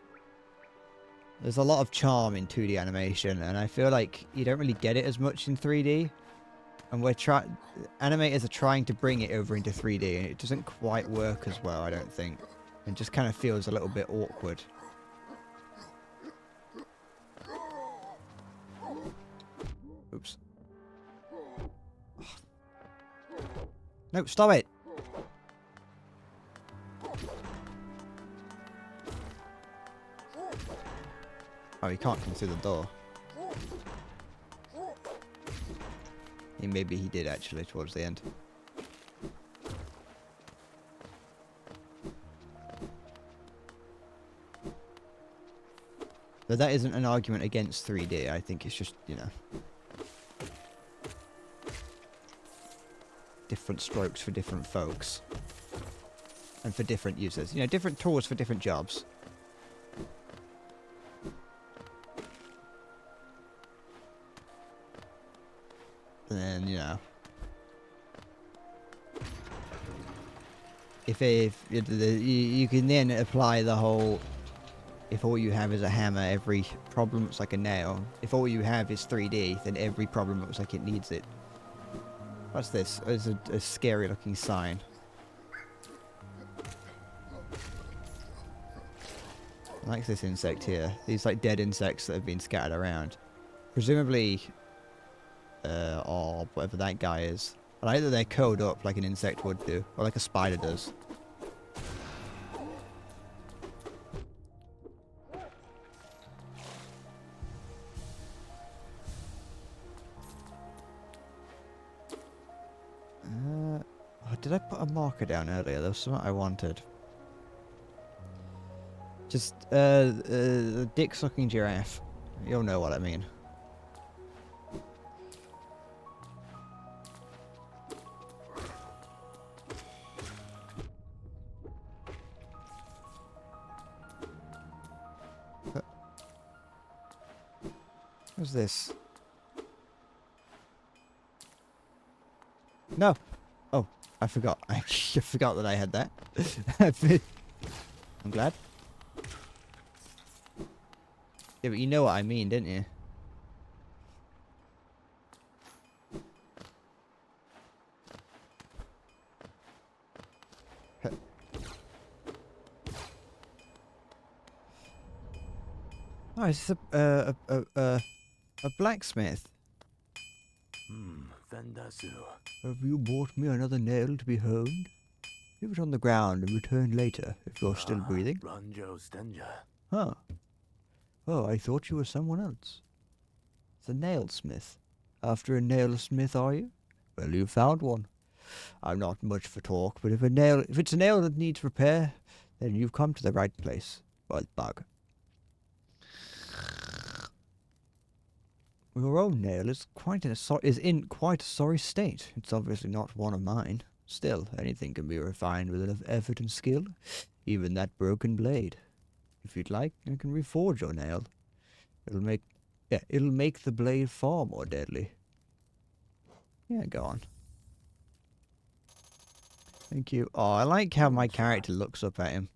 charm in 2D animation, and I feel like you don't really get it as much in 3D. And animators are trying to bring it over into 3D, and it doesn't quite work as well, I don't think. It just kind of feels a little bit awkward. Oops. No, stop it! Oh, he can't come through the door. Maybe he did actually towards the end. But that isn't an argument against 3D. I think it's just, you know, different strokes for different folks. And for different users. You know, different tools for different jobs. And then, you know, if you can then apply the whole, if all you have is a hammer, every problem looks like a nail. If all you have is 3D, then every problem looks like it needs it. What's this? It's a scary looking sign. I like this insect here. These like dead insects that have been scattered around. Presumably, or whatever that guy is. I like that they're curled up like an insect would do, or like a spider does. Did I put a marker down earlier? There was something I wanted. Just, a dick-sucking giraffe. You'll know what I mean. What's this? No! Oh, I forgot. I forgot that I had that. I'm glad. Yeah, but you know what I mean, didn't you? Oh, it's a blacksmith. Vendasu. Have you brought me another nail to be honed? Leave it on the ground and return later, if you're still breathing. Ranjo Stenja. Huh. Oh, I thought you were someone else. It's a nailsmith. After a nailsmith, are you? Well, you found one. I'm not much for talk, but if it's a nail that needs repair, then you've come to the right place. Well, bug. Your own nail is in quite a sorry state. It's obviously not one of mine. Still, anything can be refined with enough effort and skill, even that broken blade. If you'd like, I can reforge your nail. It'll make the blade far more deadly. Yeah, go on. Thank you. Oh, I like how my character looks up at him.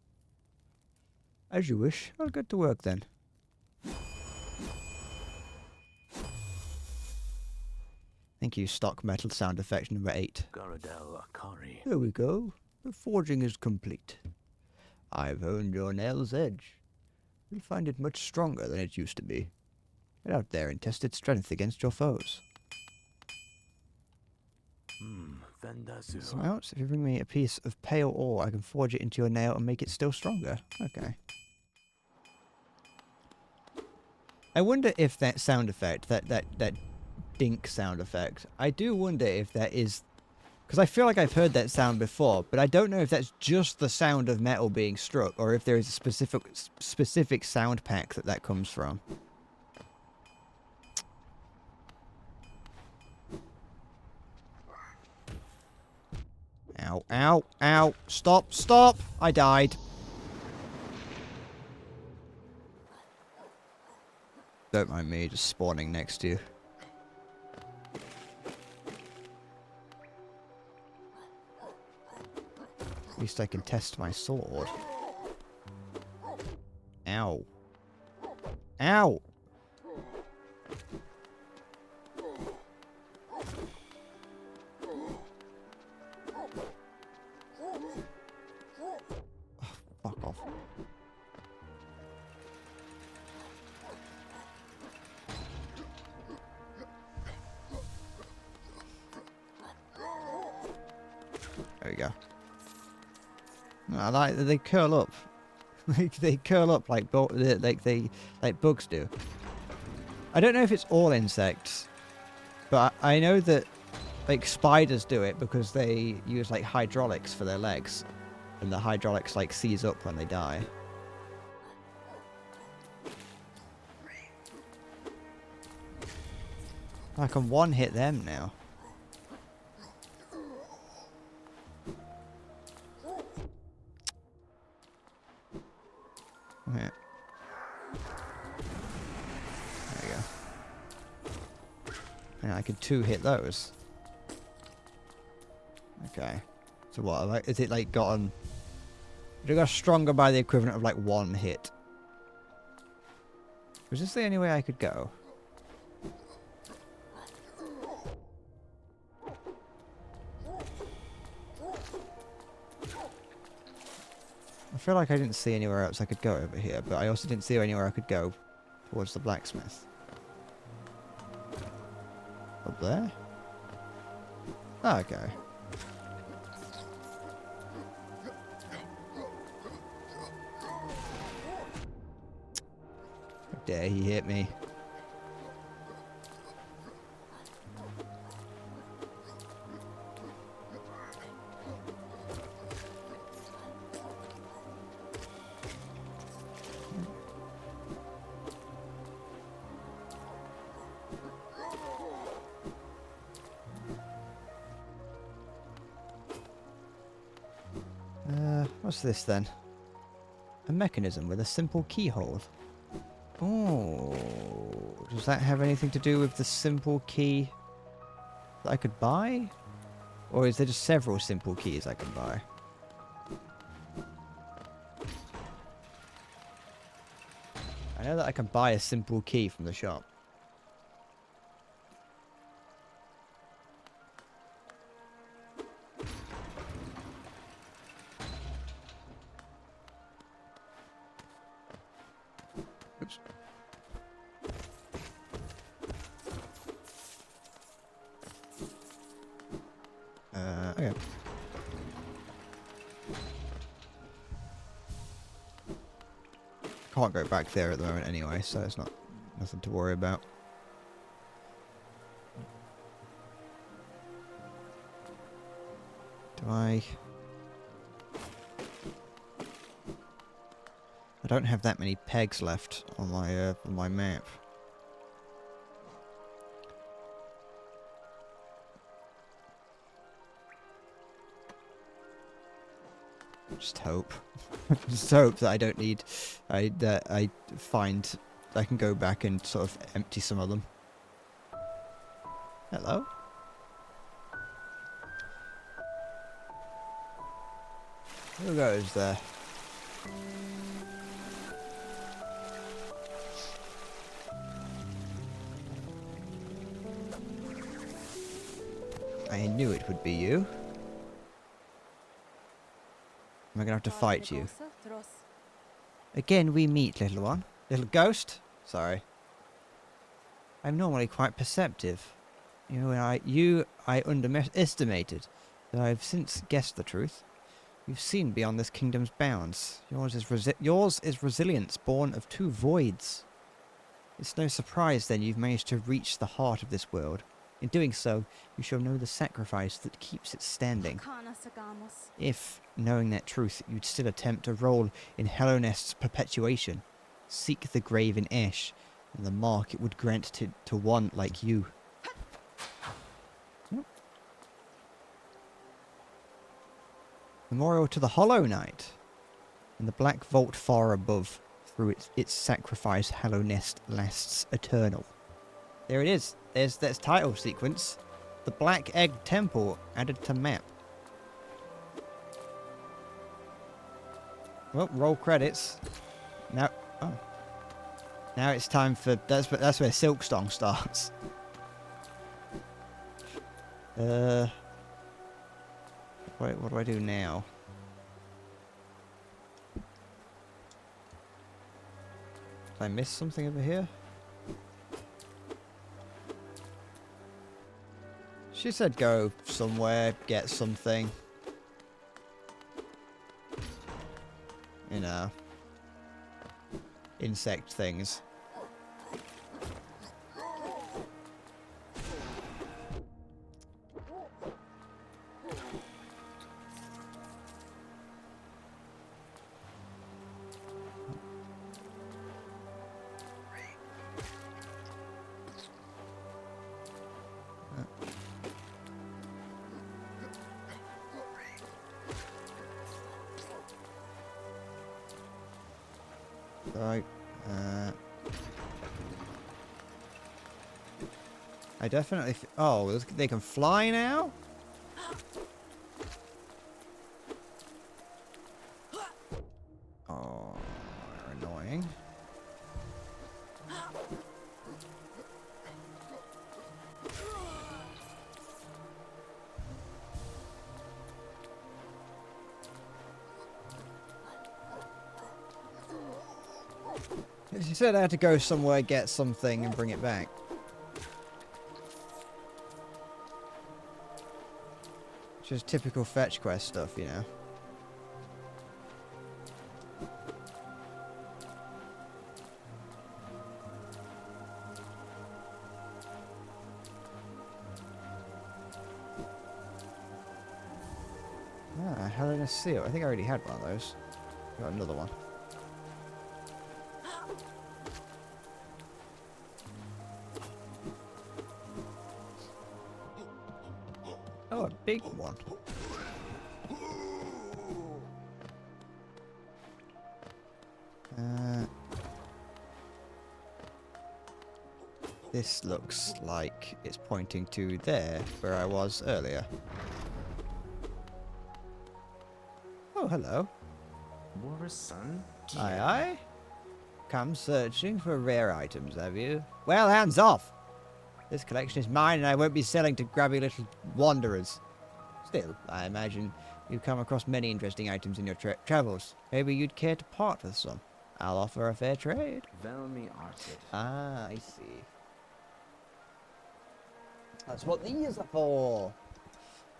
As you wish. I'll get to work then. Thank you, stock metal sound effect number 8. Garadel Akari. There we go. The forging is complete. I've honed your nail's edge. You'll find it much stronger than it used to be. Get out there and test its strength against your foes. Vendazu. So else, if you bring me a piece of pale ore, I can forge it into your nail and make it still stronger. Okay. I wonder if that sound effect, that dink sound effect, I do wonder if that is... Because I feel like I've heard that sound before, but I don't know if that's just the sound of metal being struck, or if there is a specific sound pack that comes from. Ow, ow, ow. Stop, stop! I died. Don't mind me just spawning next to you. At least I can test my sword. Ow. Ow! Fuck off. There we go. I like they curl up. they curl up like bugs do. I don't know if it's all insects, but I know that like spiders do it because they use like hydraulics for their legs, and the hydraulics like seize up when they die. I can one hit them now. Yeah. There we go. And I can two hit those. Okay. So what? Like, is it like gotten? It got stronger by the equivalent of like one hit. Was this the only way I could go? I feel like I didn't see anywhere else I could go over here, but I also didn't see anywhere I could go towards the blacksmith. Up there? Oh, okay. How dare he hit me? What's this then? A mechanism with a simple keyhole. Oh, does that have anything to do with the simple key that I could buy? Or is there just several simple keys I can buy? I know that I can buy a simple key from the shop. Oops. Okay. Can't go back there at the moment anyway, so it's nothing to worry about. Do I don't have that many pegs left on my map. Just hope. Just hope that I don't need... that I find... I can go back and sort of empty some of them. Hello? Who goes there? I knew it would be you. Am I gonna have to fight you? Again we meet, little one. Little ghost? Sorry. I'm normally quite perceptive. I underestimated, but I've since guessed the truth. You've seen beyond this kingdom's bounds. Yours is resilience born of two voids. It's no surprise then you've managed to reach the heart of this world. In doing so, you shall know the sacrifice that keeps it standing. If, knowing that truth, you'd still attempt a role in Hallownest's perpetuation, seek the grave in ash, and the mark it would grant to one like you. Memorial to the Hollow Knight. In the black vault far above, through its sacrifice, Hallownest lasts eternal. There it is. That's title sequence. The Black Egg Temple added to map. Well, roll credits. Now, oh. Now it's time for that's where Silkstone starts. Wait, what do I do now? Did I miss something over here? She said go somewhere, get something. You know. Insect things. Right. I definitely... oh, they can fly now? Oh, they're annoying. She said I had to go somewhere, get something, and bring it back. Which is typical fetch quest stuff, you know. Ah, Hallownest Seal. I think I already had one of those. Got another one. Oh, a big one. This looks like it's pointing to there, where I was earlier. Oh, hello. Son? Aye, aye. Come searching for rare items, have you? Well, hands off! This collection is mine and I won't be selling to grabby little wanderers. Still, I imagine you've come across many interesting items in your travels. Maybe you'd care to part with some. I'll offer a fair trade. Velmi Arcid. Ah, I see. That's what these are for.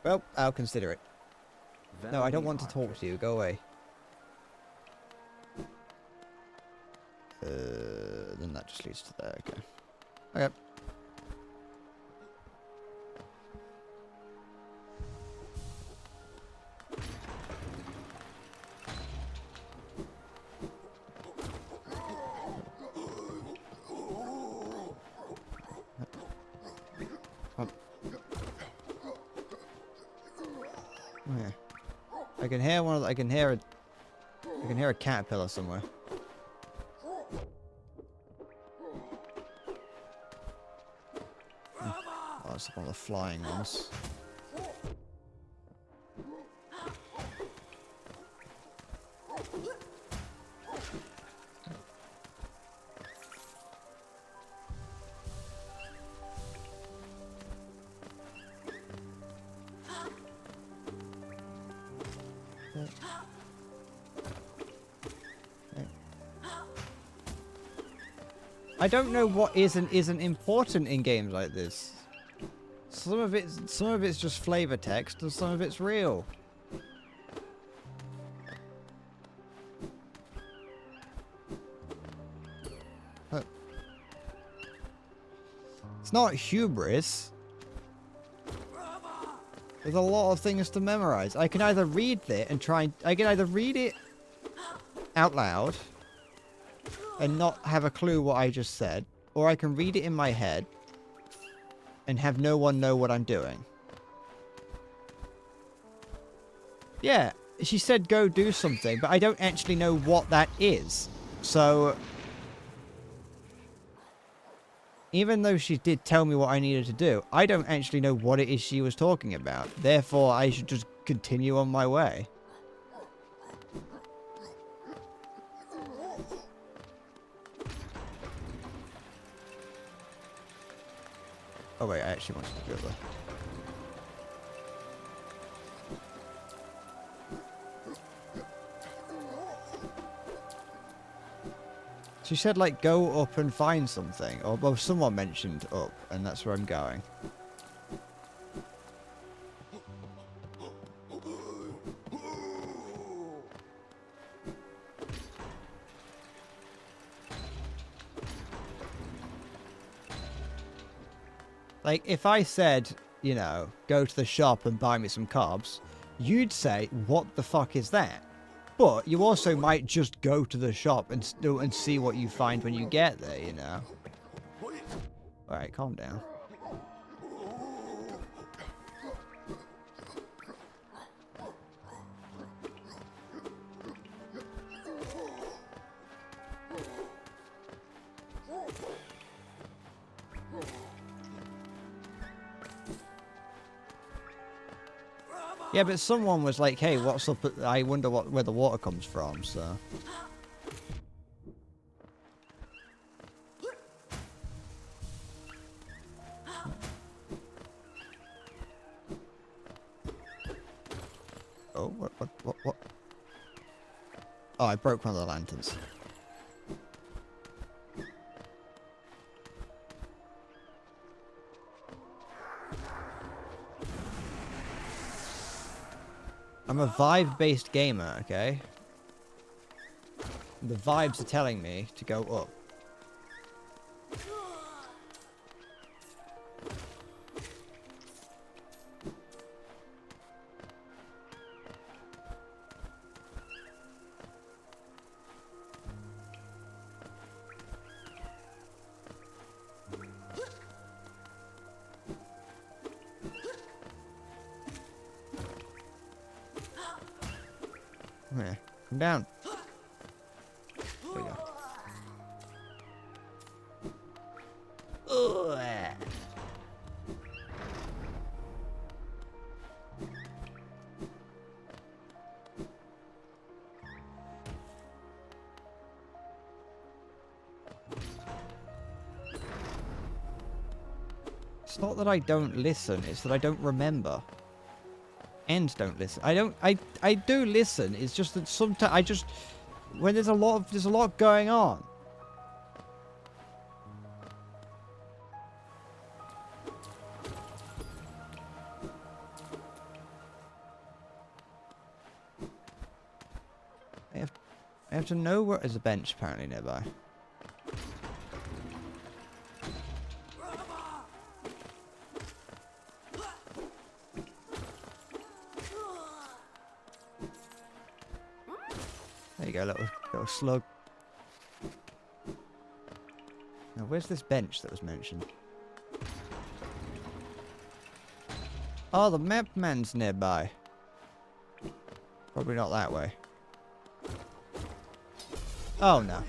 Well, I'll consider it. No, I don't want to talk to you. Go away. Then that just leads to there. Okay. Okay. I can hear one of the, I can hear a caterpillar somewhere. Oh, it's one of the flying ones. I don't know what is and isn't important in games like this. Some of it's just flavor text, and some of it's real. It's not hubris. There's a lot of things to memorize. I can either read it and I can either read it out loud and not have a clue what I just said, or I can read it in my head and have no one know what I'm doing. Yeah, she said go do something, but I don't actually know what that is. So, even though she did tell me what I needed to do, I don't actually know what it is she was talking about. Therefore, I should just continue on my way. Oh wait, I actually wanted to go there. She said, like, go up and find something. Or, well, someone mentioned up, and that's where I'm going. Like, if I said, you know, go to the shop and buy me some carbs, you'd say, what the fuck is that? But you also might just go to the shop and see what you find when you get there, you know? Alright, calm down. Yeah, but someone was like, hey, what's up? I wonder where the water comes from, so. Oh, what? Oh, I broke one of the lanterns. I'm a vibe-based gamer, okay? The vibes are telling me to go up. Yeah, come down. There we go. Ugh. It's not that I don't listen, it's that I don't remember. And don't listen. I do listen. It's just that sometimes when there's a lot going on. I have to know where there's a bench apparently nearby. There you go, little slug. Now, where's this bench that was mentioned? Oh, the map man's nearby. Probably not that way. Oh no.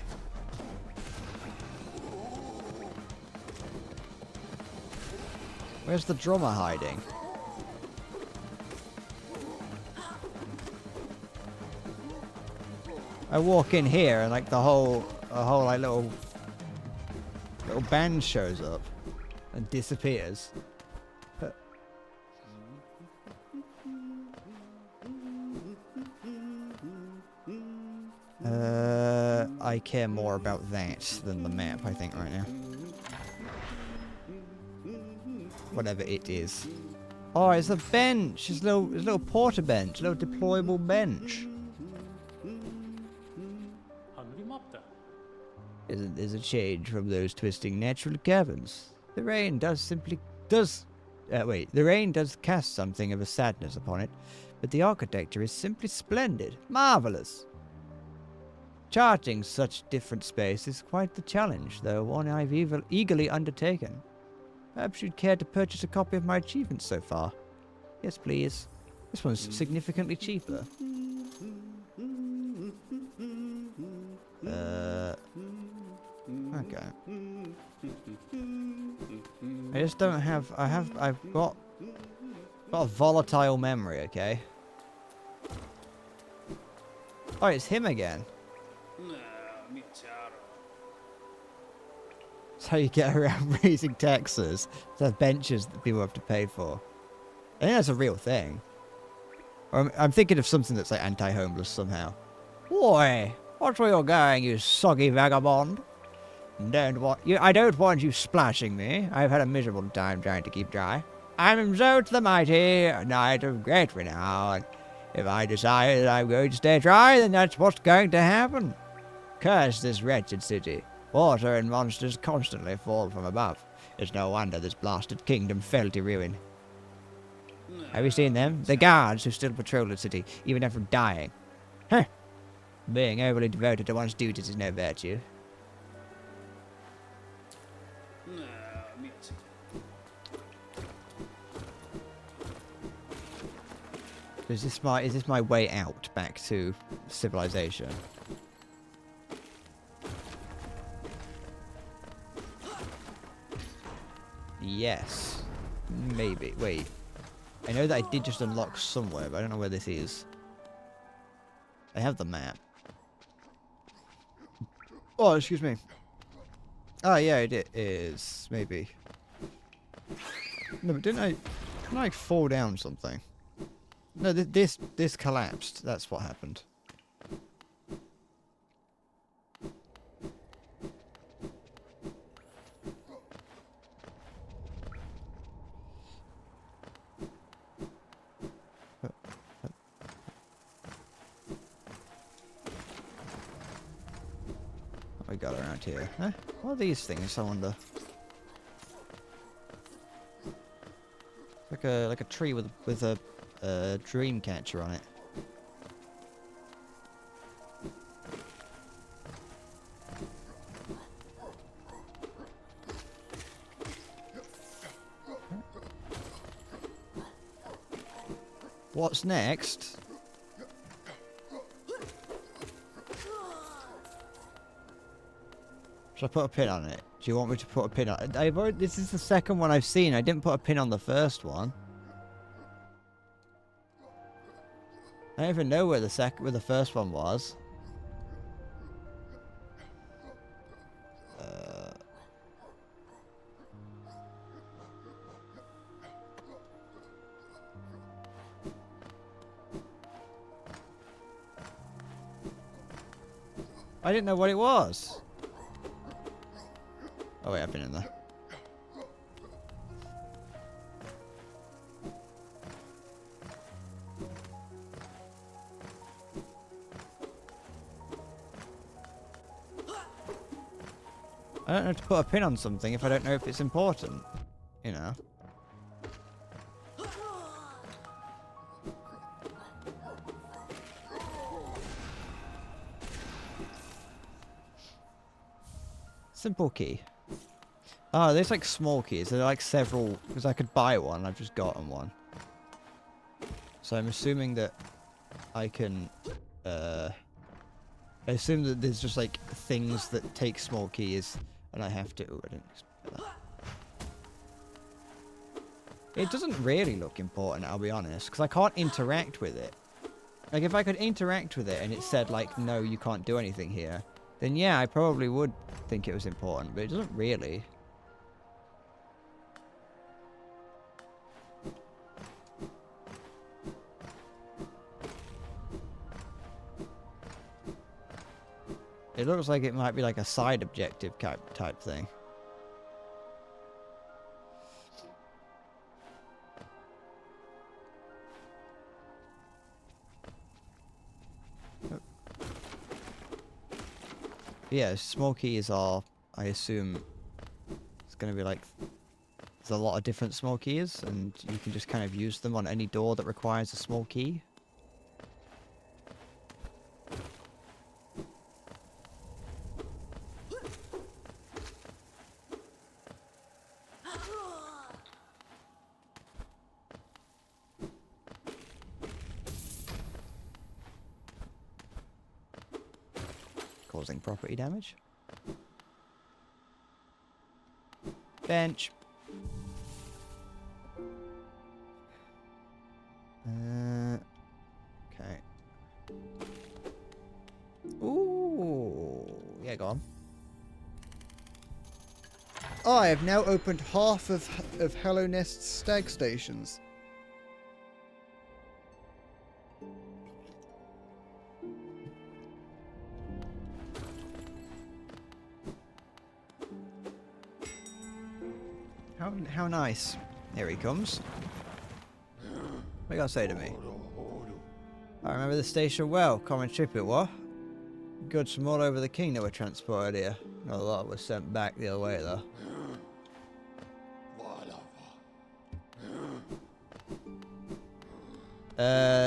Where's the drummer hiding? I walk in here and like a whole like little band shows up and disappears. I care more about that than the map, I think, right now. Whatever it is. Oh, it's a bench. It's a little porter bench, a little deployable bench. There's a change from those twisting natural caverns. The rain does cast something of a sadness upon it, but the architecture is simply splendid, marvelous. Charting such different space is quite the challenge, though one I've eagerly undertaken. Perhaps you'd care to purchase a copy of my achievements so far? Yes, please. This one's significantly cheaper. Okay. I just don't have... I've got a volatile memory, okay? Oh, it's him again. That's how you get around raising taxes. There's benches that people have to pay for. I think that's a real thing. Or I'm thinking of something that's like anti-homeless somehow. Boy, watch where you're going, you soggy vagabond. I don't want you splashing me. I've had a miserable time trying to keep dry. I'm Zote the Mighty, a knight of great renown. If I decide that I'm going to stay dry, then that's what's going to happen. Curse this wretched city. Water and monsters constantly fall from above. It's no wonder this blasted kingdom fell to ruin. Have you seen them? The guards who still patrol the city, even after dying. Huh. Being overly devoted to one's duties is no virtue. Is this my way out back to civilization? Yes. Maybe. Wait. I know that I did just unlock somewhere, but I don't know where this is. I have the map. Oh, excuse me. Oh, yeah, it is. Maybe. No, but didn't I fall down something? No, this collapsed. That's what happened. What we got around here? Huh? What are these things, I wonder? Like a tree with a dream catcher on it. What's next? Should I put a pin on it? Do you want me to put a pin on it? This is the second one I've seen. I didn't put a pin on the first one. I don't even know where the first one was. I didn't know what it was. Oh wait, I've been in there. I don't know to put a pin on something if I don't know if it's important. You know. Simple key. Oh, there's like small keys. There are like several, because I could buy one. I've just gotten one. So I'm assuming that I can I assume that there's just like things that take small keys and I have to. Ooh, I didn't expect that. It doesn't really look important, I'll be honest, because I can't interact with it. Like, if I could interact with it and it said, like, no, you can't do anything here, then yeah, I probably would think it was important, but it doesn't really. It looks like it might be like a side objective type thing. Yeah, small keys are, I assume, it's going to be like, there's a lot of different small keys, and you can just kind of use them on any door that requires a small key. Causing property damage. Bench. Okay. Ooh. Yeah, go on. Oh, I have now opened half of Hello Nest's stag stations. How nice. Here he comes. What you gotta say to me? I remember the station well. Common ship it was. Goods from all over the kingdom were transported here. Not a lot was sent back the other way though.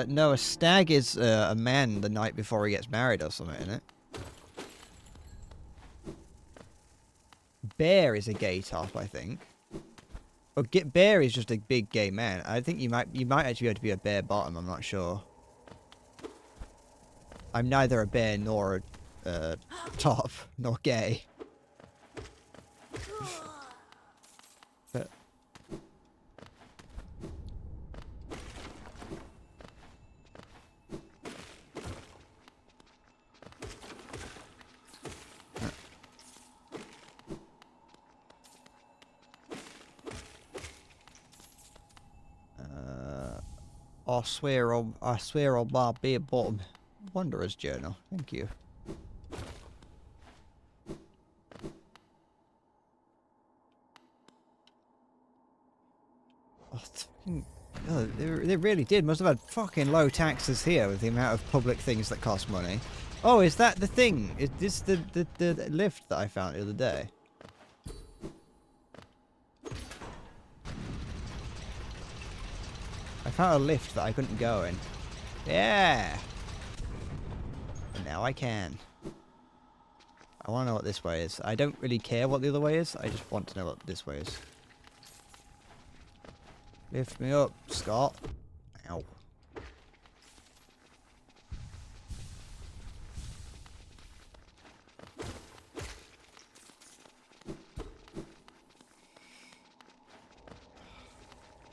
No, a stag is a man the night before he gets married or something, isn't it? Bear is a gay top, I think. Or bear is just a big gay man. I think you might actually be able to be a bear bottom. I'm not sure. I'm neither a bear nor a top nor gay. But I swear I'll buy a beer bottom. Wanderer's Journal. Thank you. Oh, they really did. Must have had fucking low taxes here with the amount of public things that cost money. Oh, is that the thing? Is this the lift that I found the other day? I found a lift that I couldn't go in. Yeah! And now I can. I want to know what this way is. I don't really care what the other way is. I just want to know what this way is. Lift me up, Scott. Ow.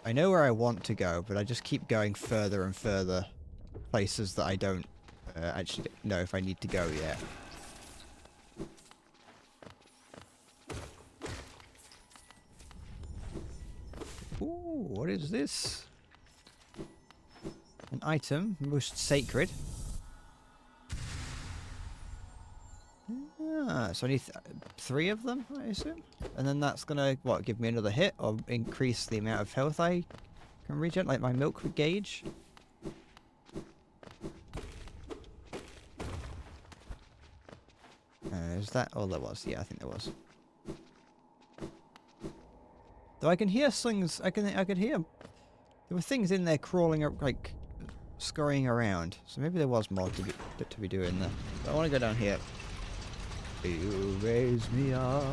I know where I want to go, but I just keep going further and further places that I don't actually know if I need to go yet. Ooh, what is this? An item, most sacred. Ah, so I need 3 of them, I assume? And then that's gonna, what, give me another hit or increase the amount of health I can regen, like my milk gauge? Is that all there was? Yeah, I think there was. Though I can hear things, I could hear, there were things in there crawling up, like, scurrying around. So maybe there was more to be doing there. But I want to go down here. You raise me up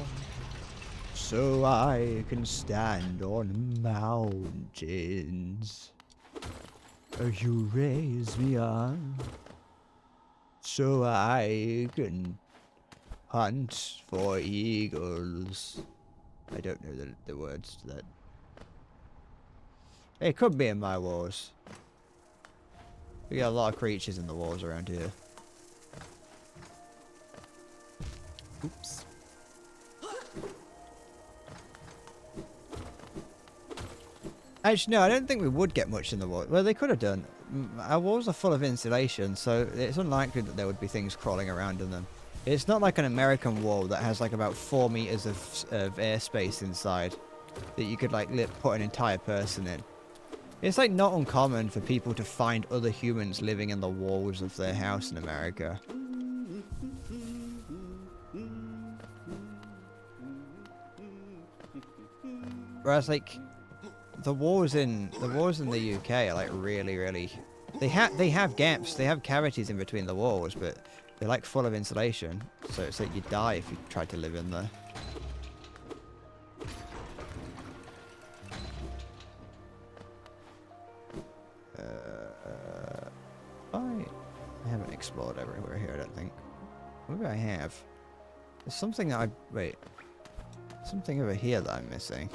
so I can stand on mountains. You raise me on so I can hunt for eagles. I don't know the words to that. It could be in my wars. We got a lot of creatures in the wars around here. Oops. Actually, no, I don't think we would get much in the war. Well, they could have done. Our walls are full of insulation, so it's unlikely that there would be things crawling around in them. It's not like an American wall that has like about 4 meters of airspace inside that you could like put an entire person in. It's like not uncommon for people to find other humans living in the walls of their house in America. Whereas like the wars in the UK are like really they have gaps, they have cavities in between the walls, but they're like full of insulation, so it's like you die if you try to live in there. I haven't explored everywhere here, I don't think. Maybe I have. There's something that something over here that I'm missing.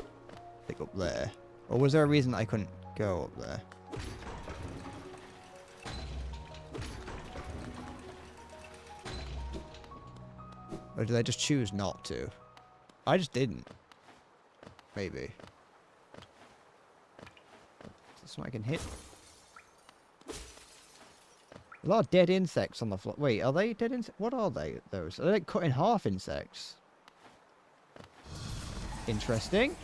Like up there. Or was there a reason that I couldn't go up there? Or did I just choose not to? I just didn't. Maybe. Is this one I can hit? A lot of dead insects on the floor. Wait, are they dead insects? What are they, those? Are they like cut in half insects? Interesting.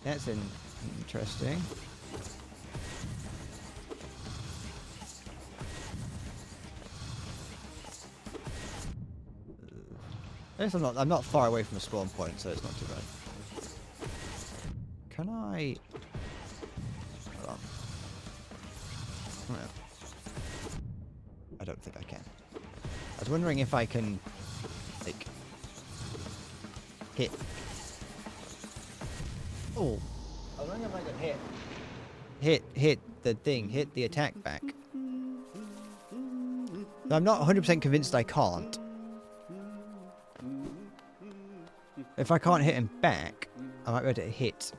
That's interesting. I guess I'm not far away from a spawn point, so it's not too bad. Can I... Hold on. Well, I don't think I can. I was wondering if I can, like, hit. Oh. I was wondering if I could hit the thing, hit the attack back. I'm not 100% convinced I can't. If I can't hit him back, I might be able to hit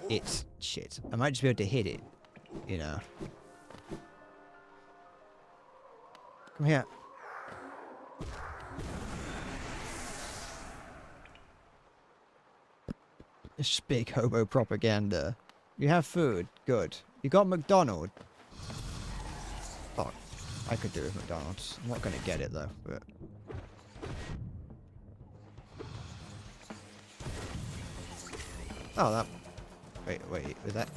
it. Shit. I might just be able to hit it, you know. Come here. It's big hobo propaganda. You have food. Good. You got McDonald's. Oh, I could do with McDonald's. I'm not going to get it though, but... Oh, that... Wait, was that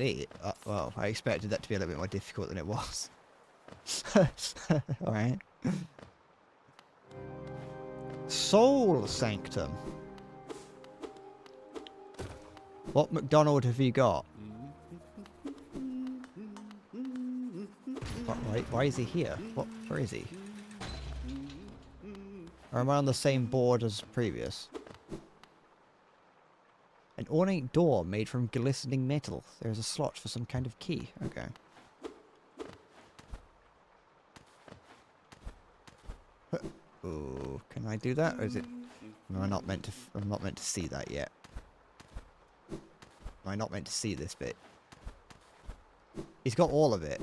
it? Well, I expected that to be a little bit more difficult than it was. Alright. Soul Sanctum. What McDonald have you got? Why is he here? Where is he? Or am I on the same board as previous? An ornate door made from glistening metal. There's a slot for some kind of key. Okay. Oh, can I do that, or is it? Am I not meant to? I'm not meant to see that yet. Am I not meant to see this bit? He's got all of it.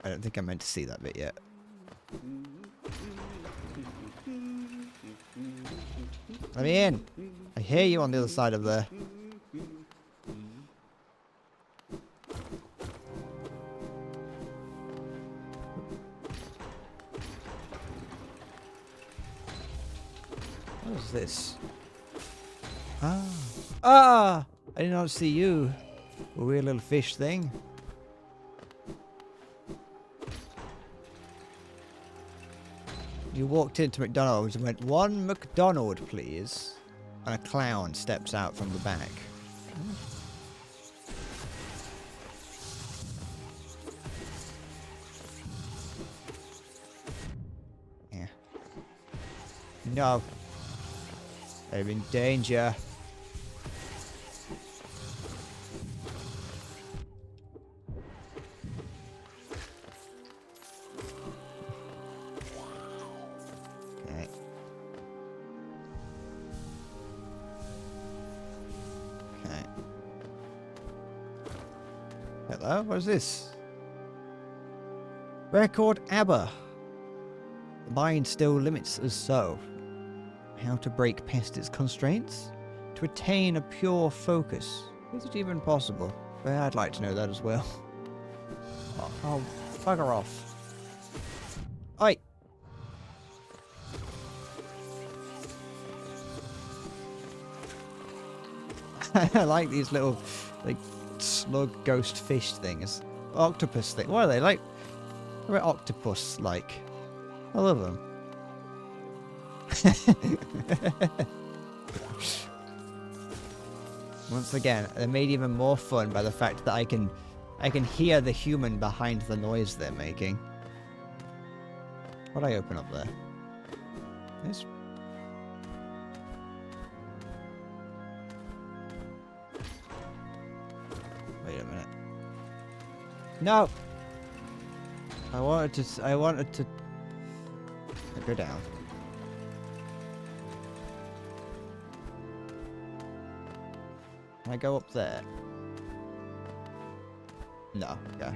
I don't think I'm meant to see that bit yet. Let me in. I hear you on the other side of there. What is this? Ah! I did not see you. A weird little fish thing. You walked into McDonald's and went, "One McDonald, please." And a clown steps out from the back. Yeah. No. I'm in danger. Hello, what is this? Record ABBA. The mind still limits us so. How to break past its constraints? To attain a pure focus. Is it even possible? Well, I'd like to know that as well. Oh, bugger off. Oi! I like these little, like, slug ghost fish things. Octopus thing. What are they like? They're octopus like. I love them. Once again, they're made even more fun by the fact that I can hear the human behind the noise they're making. What'd I open up there? This. Wait a minute. No. I wanted to go down. Can I go up there? No, okay.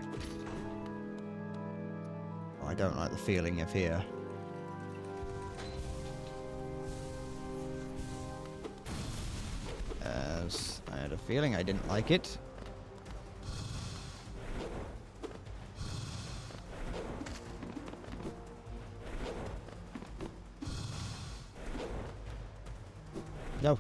Oh, I don't like the feeling of here. As I had a feeling I didn't like it. No.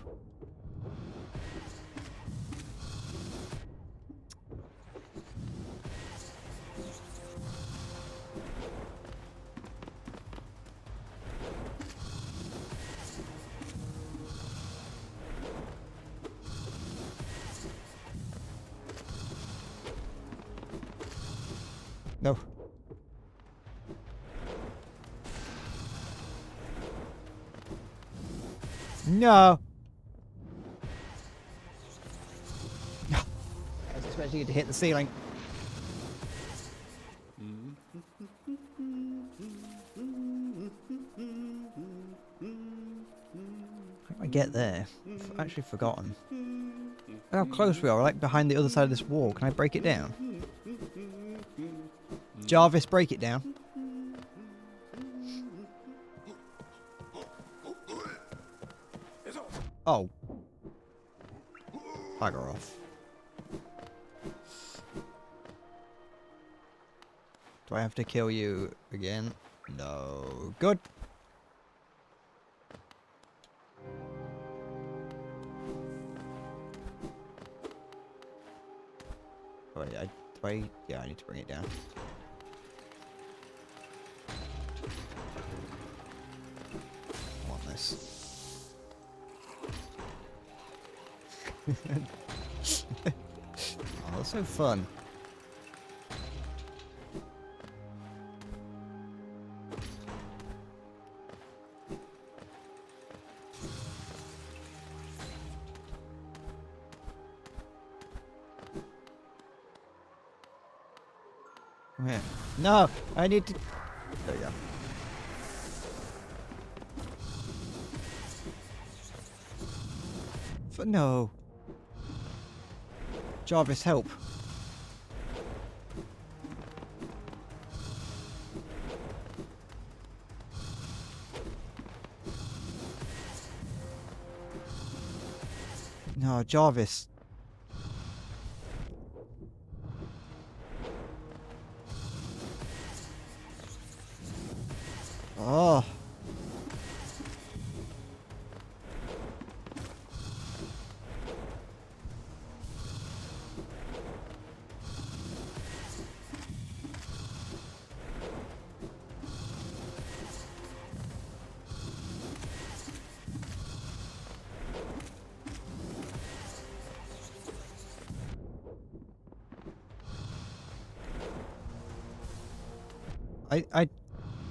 No. No. I was expecting it to hit the ceiling. How do I get there? I've actually forgotten. Look how close we are, like behind the other side of this wall. Can I break it down? Jarvis, break it down. Oh. Bugger off. Do I have to kill you again? No. Good. Wait, yeah, I need to bring it down. I want this. Oh, that's so fun. Where? No, I need to. There we go. No. Jarvis, help. No, Jarvis. Oh.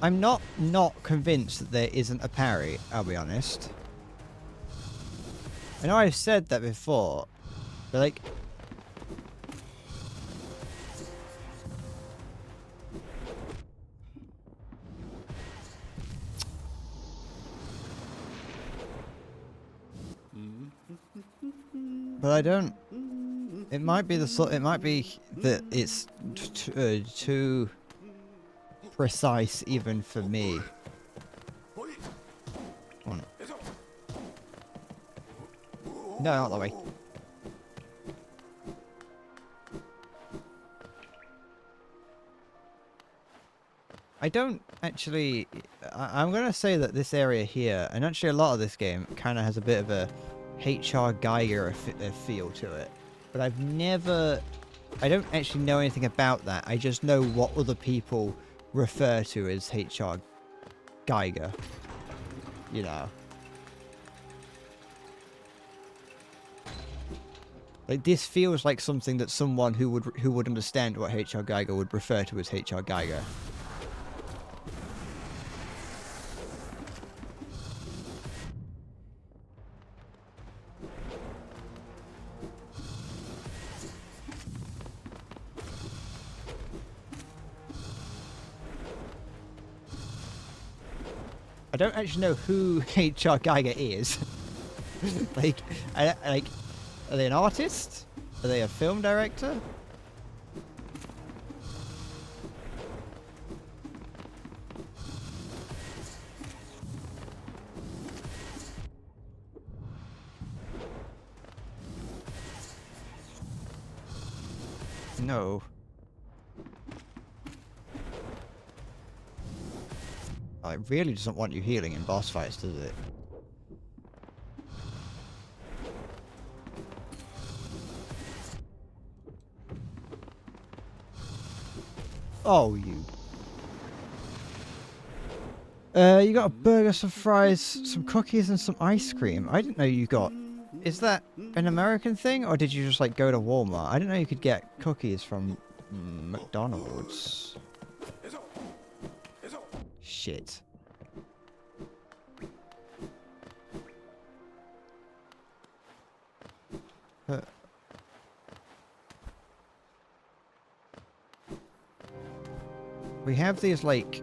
I'm not convinced that there isn't a parry, I'll be honest. I know I've said that before, but like... But I don't... It might be it might be that it's too precise even for me. Oh, no. No, not that way. I don't actually... I'm going to say that this area here, and actually a lot of this game, kind of has a bit of a H.R. Geiger feel to it. But I've never... I don't actually know anything about that. I just know what other people refer to as H.R. Geiger. You know. Like, this feels like something that someone who would understand what H.R. Geiger would refer to as H.R. Geiger. I don't actually know who H.R. Geiger is. like, are they an artist? Are they a film director? No. Oh, it really doesn't want you healing in boss fights, does it? Oh, you. You got a burger, some fries, some cookies, and some ice cream. I didn't know you got... Is that an American thing, or did you just, like, go to Walmart? I didn't know you could get cookies from McDonald's. Shit. We have these, like...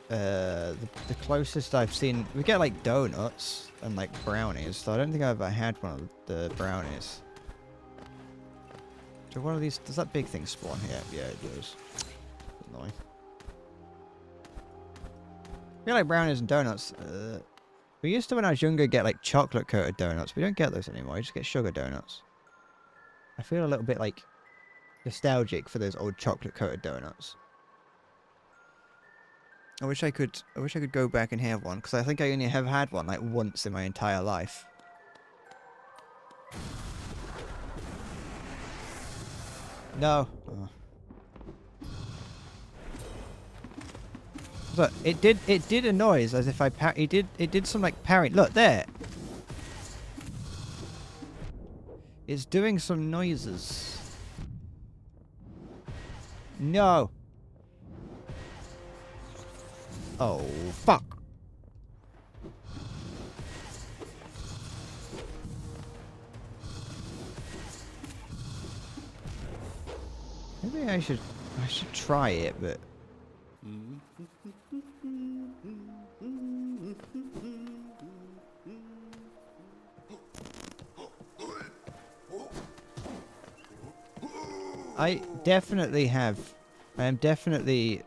the closest I've seen... We get, like, donuts and, like, brownies. So I don't think I've ever had one of the brownies. So one of these... Does that big thing spawn here? Yeah, it does. Annoying. We get, like, brownies and donuts. We used to, when I was younger, get, like, chocolate-coated donuts. We don't get those anymore. We just get sugar donuts. I feel a little bit, like... nostalgic for those old chocolate-coated donuts. I wish I could go back and have one, because I think I only have had one like once in my entire life. No. Oh. Look, it did a noise as if it did some like parry. Look there. It's doing some noises. No. Oh, fuck. Maybe I should try it, but... I am definitely...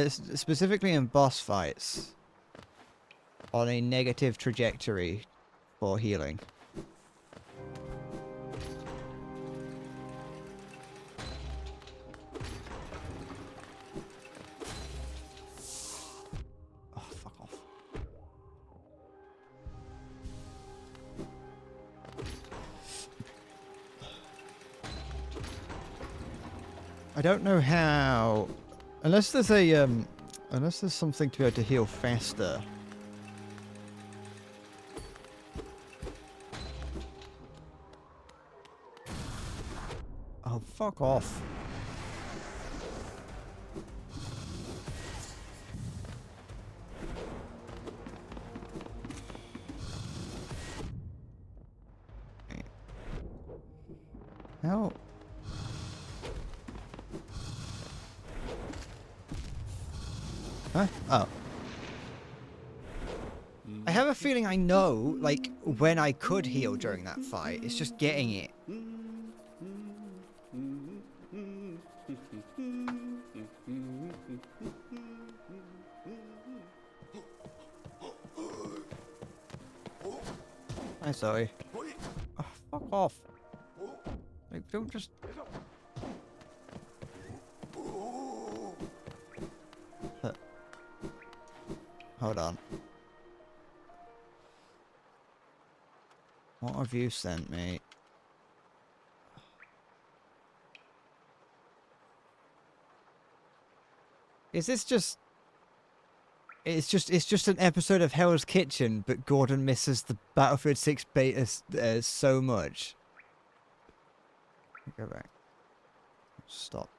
specifically in boss fights, on a negative trajectory for healing. Oh, fuck off. I don't know how... Unless there's a, unless there's something to be able to heal faster. Oh, fuck off. How? Huh? Oh. I have a feeling I know, like, when I could heal during that fight. It's just getting it. Hi, Zoe. Oh, fuck off. Like, don't just... Huh. Hold on. What have you sent me? Is this just... It's just an episode of Hell's Kitchen, but Gordon misses the Battlefield 6 beta so much. Go back. Stop.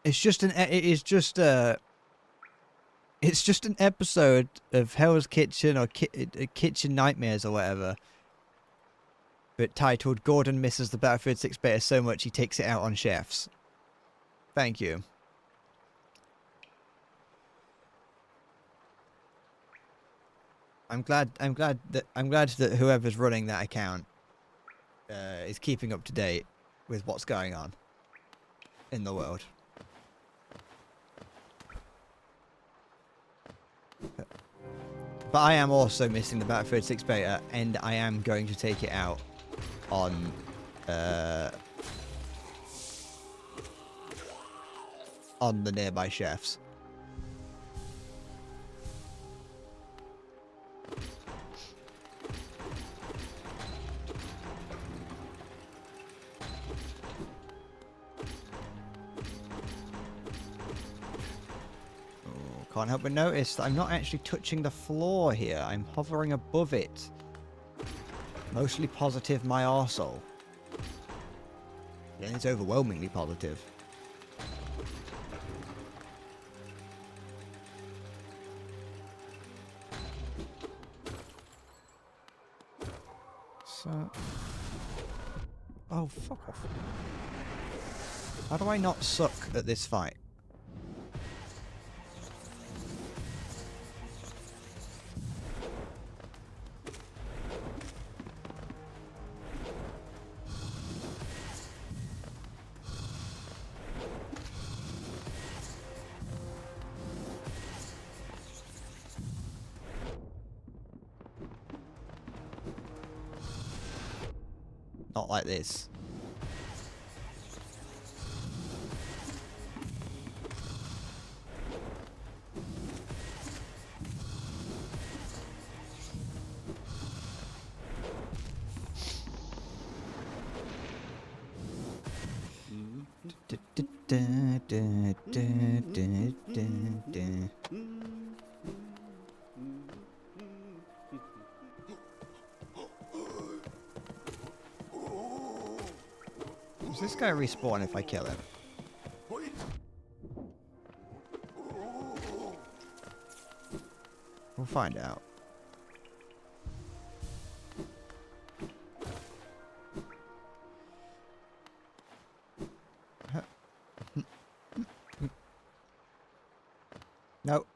It's just an episode of Hell's Kitchen or Kitchen Nightmares or whatever. But titled Gordon misses the Battlefield 6 beta so much he takes it out on chefs. Thank you. I'm glad that whoever's running that account is keeping up to date with what's going on in the world. But I am also missing the Battlefield 6 beta, and I am going to take it out on the nearby chefs. Can't help but notice that I'm not actually touching the floor here. I'm hovering above it. Mostly positive my arsehole. And it's overwhelmingly positive. So... Oh, fuck off. How do I not suck at this fight? Not like this. Does this guy respawn if I kill him? We'll find out. No.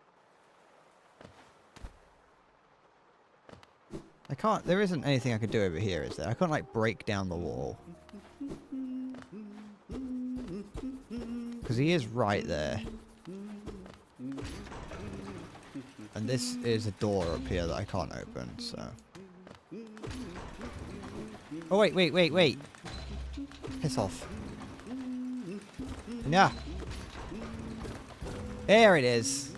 I can't, there isn't anything I could do over here, is there? I can't, like, break down the wall. Because he is right there. And this is a door up here that I can't open, so... Oh, wait. Piss off. Nah. There it is.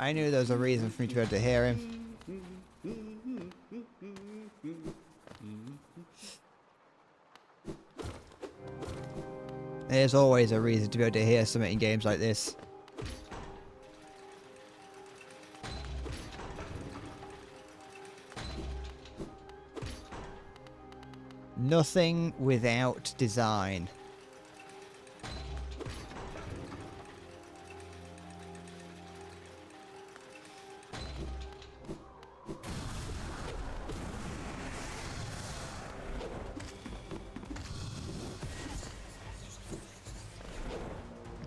I knew there was a reason for me to be able to hear him. There's always a reason to be able to hear something in games like this. Nothing without design.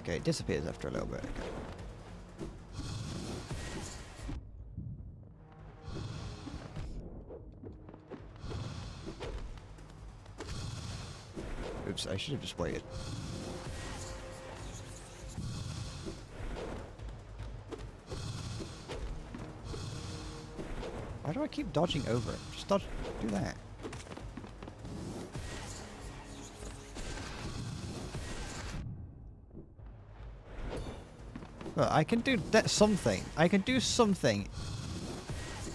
Okay, it disappears after a little bit. Okay. Oops, I should have just waited. Why do I keep dodging over it? Just dodge. Do that. Well, I can do that something. I can do something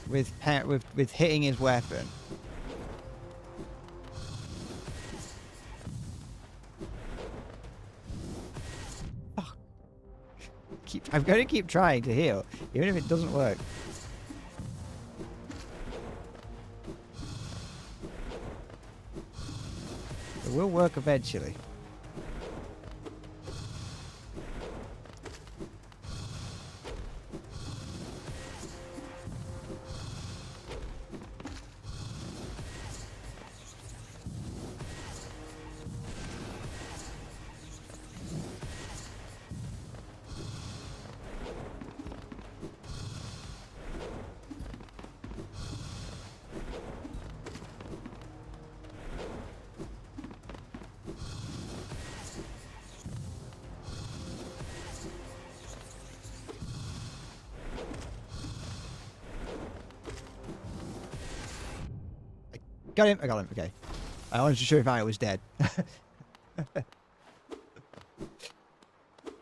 with hitting his weapon. Oh. I'm going to keep trying to heal, even if it doesn't work. It will work eventually. Got him. I got him. Okay. I wasn't sure if I was dead.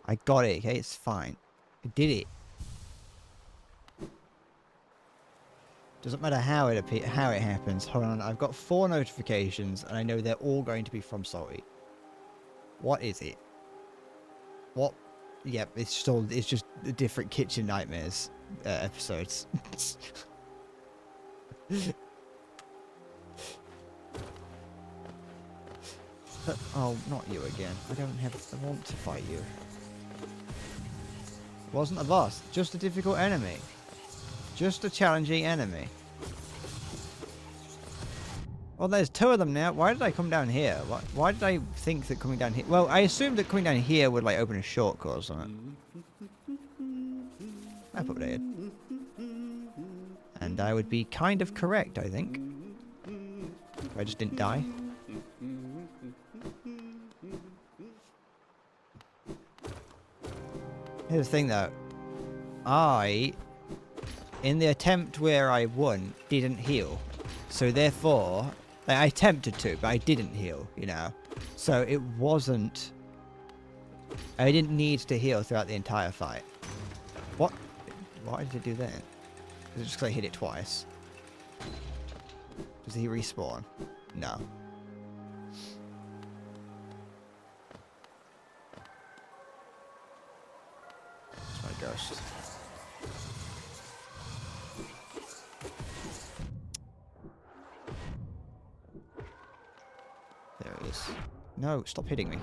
I got it. Okay, it's fine. I did it. Doesn't matter how it happens. Hold on. I've got 4 notifications, and I know they're all going to be from Salty. What is it? What? Yep. It's just the different Kitchen Nightmares episodes. Oh, not you again. I want to fight you. It wasn't a boss, just a difficult enemy. Just a challenging enemy. Well, there's 2 of them now. Why did I come down here? Why did I think that coming down here... Well, I assumed that coming down here would, like, open a shortcut or something. I put it in. And I would be kind of correct, I think. If I just didn't die. Here's the thing, though. In the attempt where I won, didn't heal. So therefore, like, I attempted to, but I didn't heal, you know. So it wasn't... I didn't need to heal throughout the entire fight. What? Why did it do that? Is it just because I hit it twice? Does he respawn? No. It's my ghost. There it is. No, stop hitting me.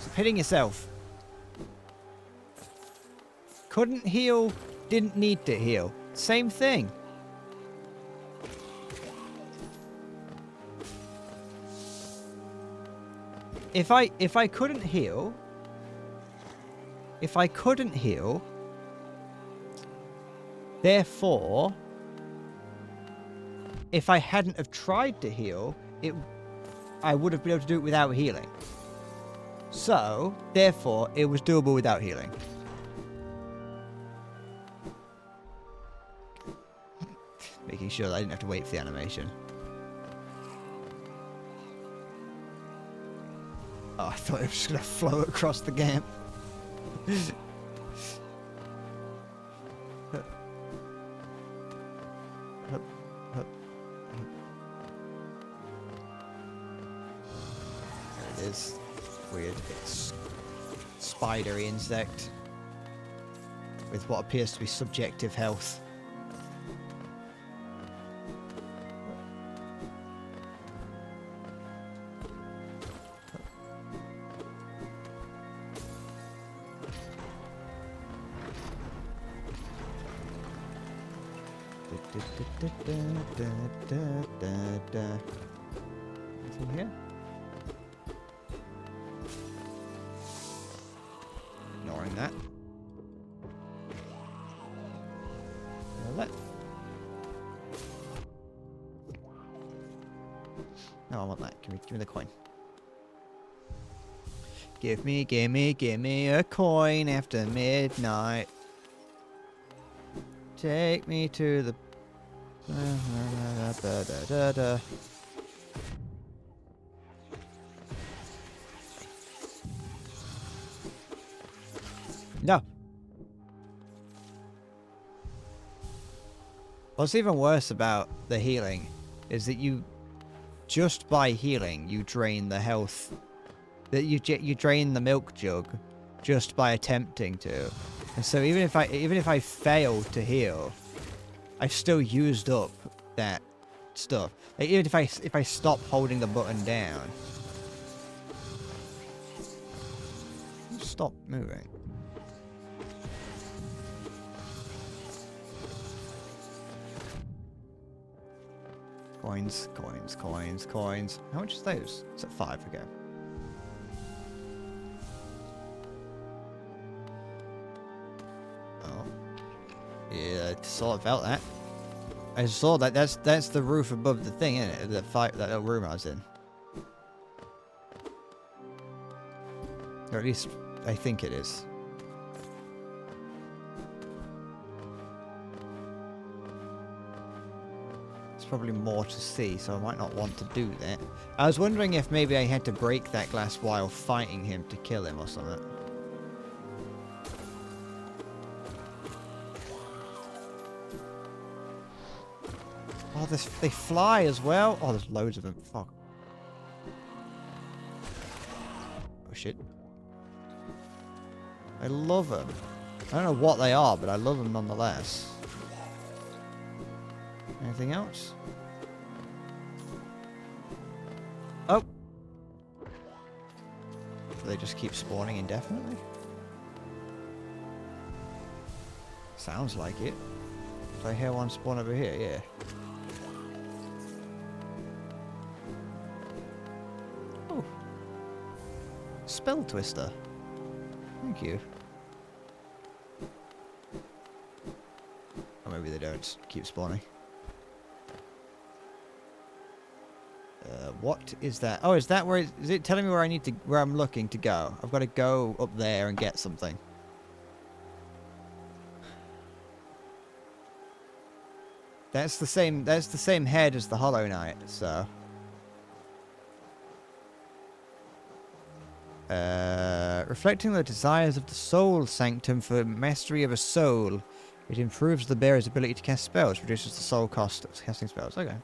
Stop hitting yourself. Couldn't heal, didn't need to heal. Same thing. If I couldn't heal, therefore, if I hadn't have tried to heal, I would have been able to do it without healing. So, therefore, it was doable without healing. Making sure that I didn't have to wait for the animation. Oh, I thought it was just going to float across the game. There it is. Weird. It's spidery insect with what appears to be subjective health. Anything here? ignoring that. Let. No, I want that. Give me the coin. Give me a coin after midnight. Take me to the. No. What's even worse about the healing is that you, just by healing, you drain the health. That you drain the milk jug, just by attempting to. And so even if I fail to heal, I've still used up that stuff. Like even if I stop holding the button down, stop moving. Coins, coins, coins, coins. How much is those? It's at 5 again. Oh. Yeah, I sort of felt that. I saw that. That's the roof above the thing, isn't it? That little room I was in. Or at least I think it is. Probably more to see, so I might not want to do that. I was wondering if maybe I had to break that glass while fighting him to kill him or something. Oh, they fly as well. Oh, there's loads of them. Fuck. Oh shit. I love them. I don't know what they are, but I love them nonetheless. Anything else? Oh! Do they just keep spawning indefinitely? Sounds like it. Do I hear one spawn over here? Yeah. Oh. Spell Twister. Thank you. Or maybe they don't keep spawning. What is that? Oh, is that where? Is it telling me where I need to? Where I'm looking to go? I've got to go up there and get something. That's the same. That's the same head as the Hollow Knight. So. Reflecting the desires of the Soul Sanctum for mastery of a soul, it improves the bearer's ability to cast spells, reduces the soul cost of casting spells. Okay.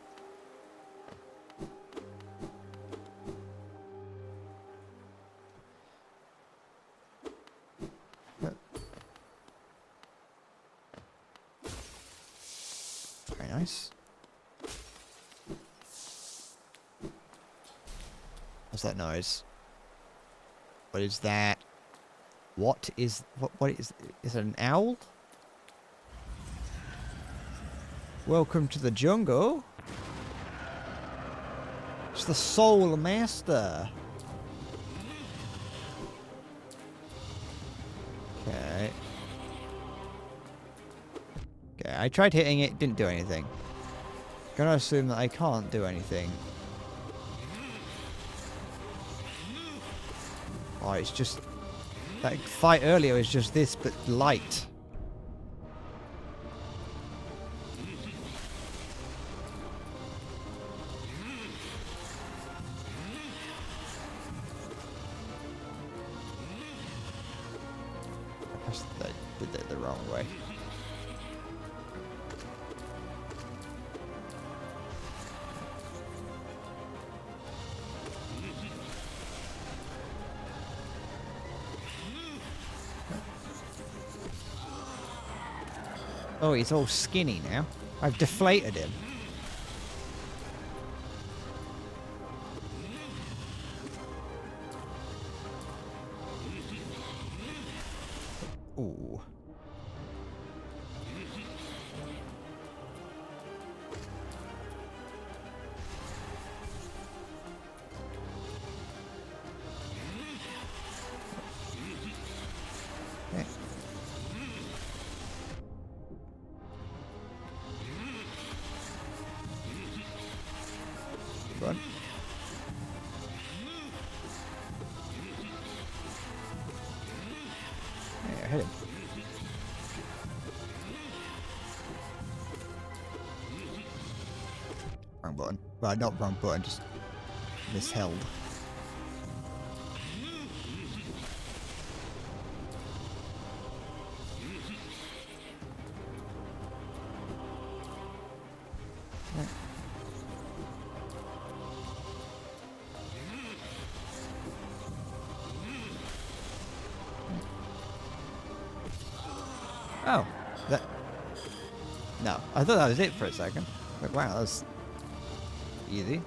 Nice. What's that noise? What is that? What is is it an owl? Welcome to the jungle. It's the Soul Master. Okay. Okay, I tried hitting it, didn't do anything. Gonna assume that I can't do anything. Oh, it's just... That fight earlier was just this, but light. I did that the wrong way. Oh, he's all skinny now. I've deflated him. Ooh. bud. Yeah, hit him. Wrong button. Well, not wrong button, just misheld. Oh, that. No, I thought that was it for a second. Like, wow, that was easy.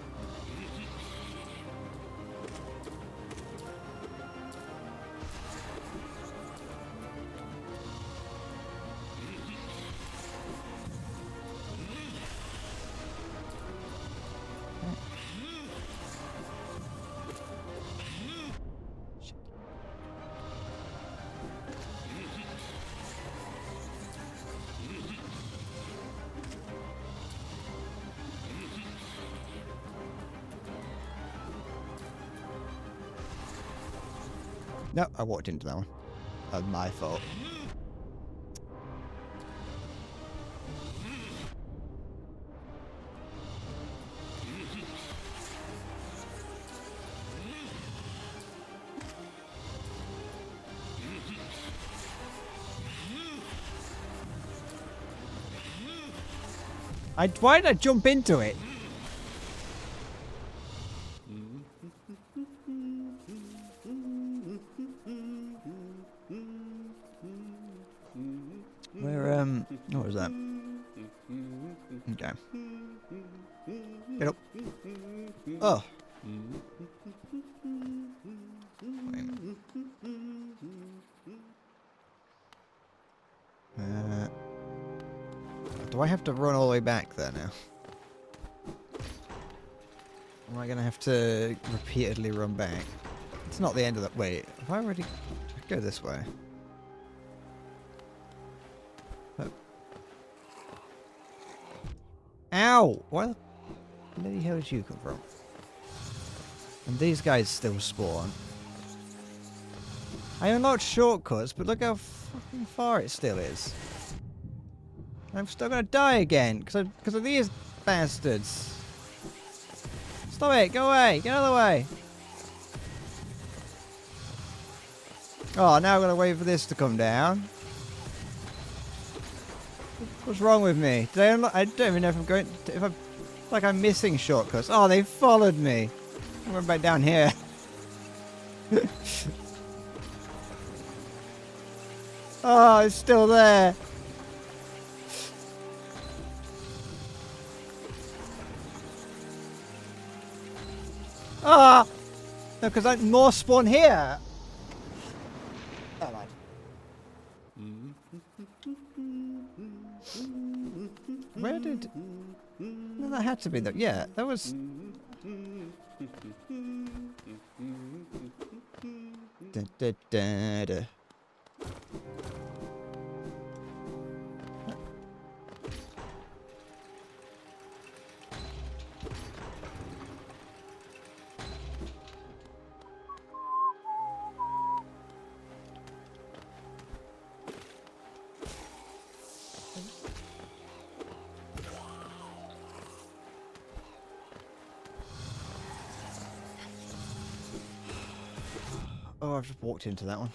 No, I walked into that one. That was my fault. Why did I jump into it? What was that? Okay. Get up. Oh. Wait a minute. Do I have to run all the way back there now? Am I going to have to repeatedly run back? It's not the end of the... Wait, have I already... I go this way. Oh. Ow! Where the bloody hell did you come from? And these guys still spawn. I unlocked shortcuts, but look how fucking far it still is. I'm still gonna die again because of these bastards. Stop it! Go away! Get out of the way! Oh, now I'm gonna wait for this to come down. What's wrong with me? Did I unlock? I don't even know if I'm going. If I'm like I'm missing shortcuts. Oh, they followed me. I'm going back down here. Oh, it's still there. Ah! No, because I more spawn here. Oh, mind. Where did... No, that had to be... Yeah, that was... Da, da, da, da. Oh, I've just walked into that one.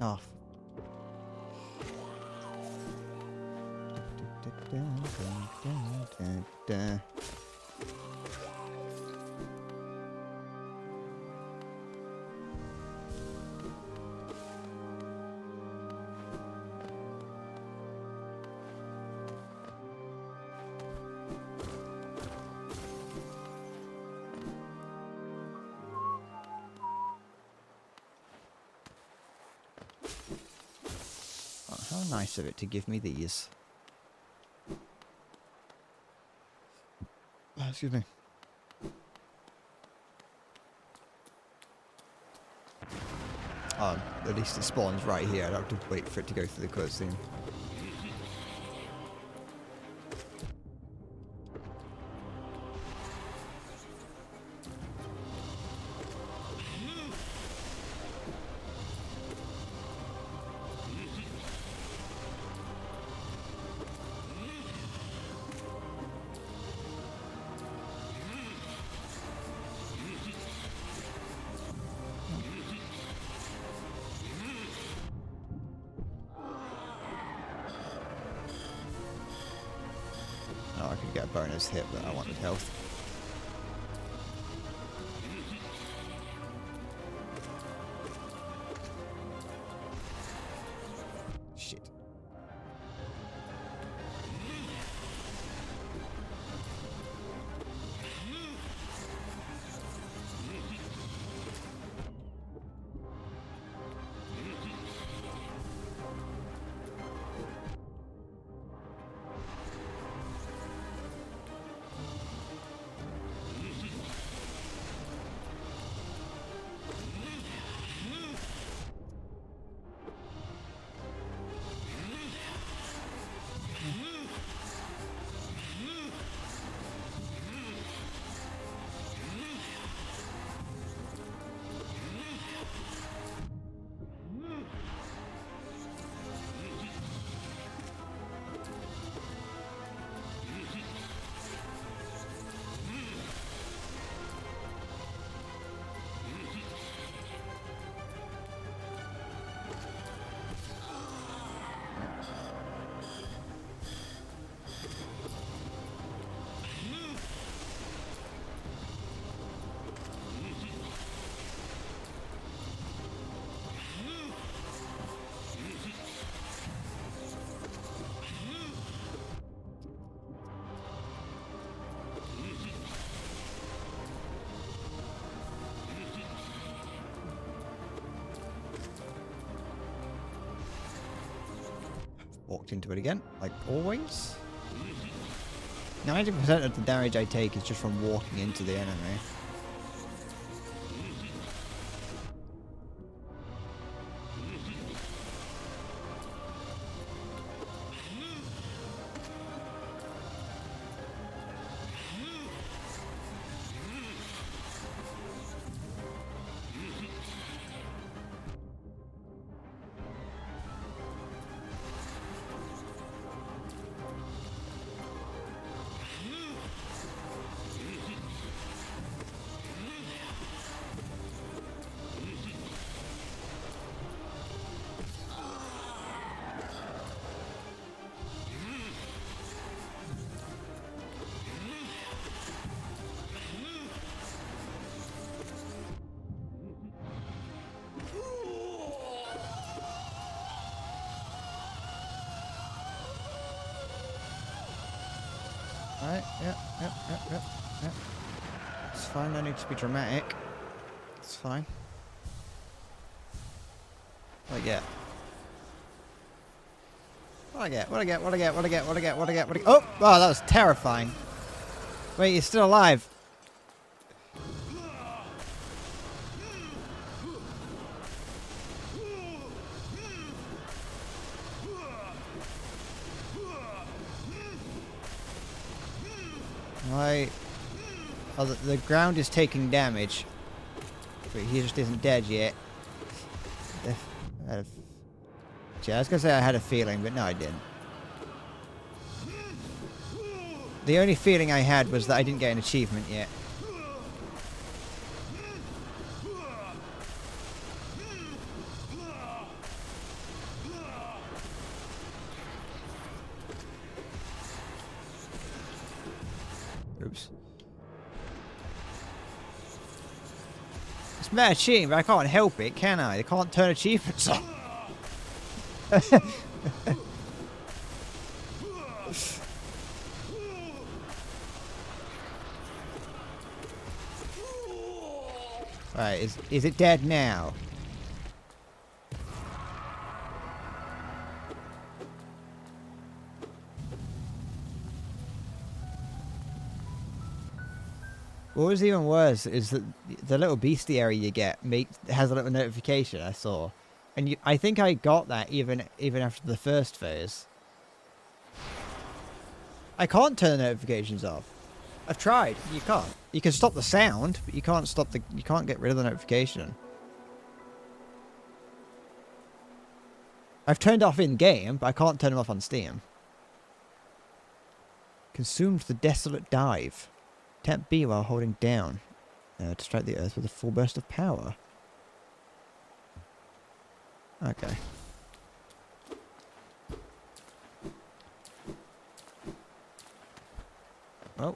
Oh. How nice of it to give me these. Oh, excuse me. At least it spawns right here. I don't have to wait for it to go through the cutscene. Oh, I could get a bonus hit, but I wanted health. Shit. Walked into it again, like always. 90% of the damage I take is just from walking into the enemy. Alright, yep. It's fine, no need to be dramatic. It's fine. What I get? What I get? Oh! Oh, that was terrifying. Wait, you're still alive. Why? Oh, the ground is taking damage. But he just isn't dead yet. Yeah, I was gonna say I had a feeling, but no, I didn't. The only feeling I had was that I didn't get an achievement yet. Oops. It's mad cheating, but I can't help it, can I? I can't turn achievements on. Right, is it dead now? What was even worse is that the little bestiary you get has a little notification I saw. And I think I got that even after the first phase. I can't turn the notifications off. I've tried. You can't. You can stop the sound, but you can't you can't get rid of the notification. I've turned off in game, but I can't turn them off on Steam. Consumed the desolate dive. Tap B while holding down to strike the earth with a full burst of power. Okay. Oh.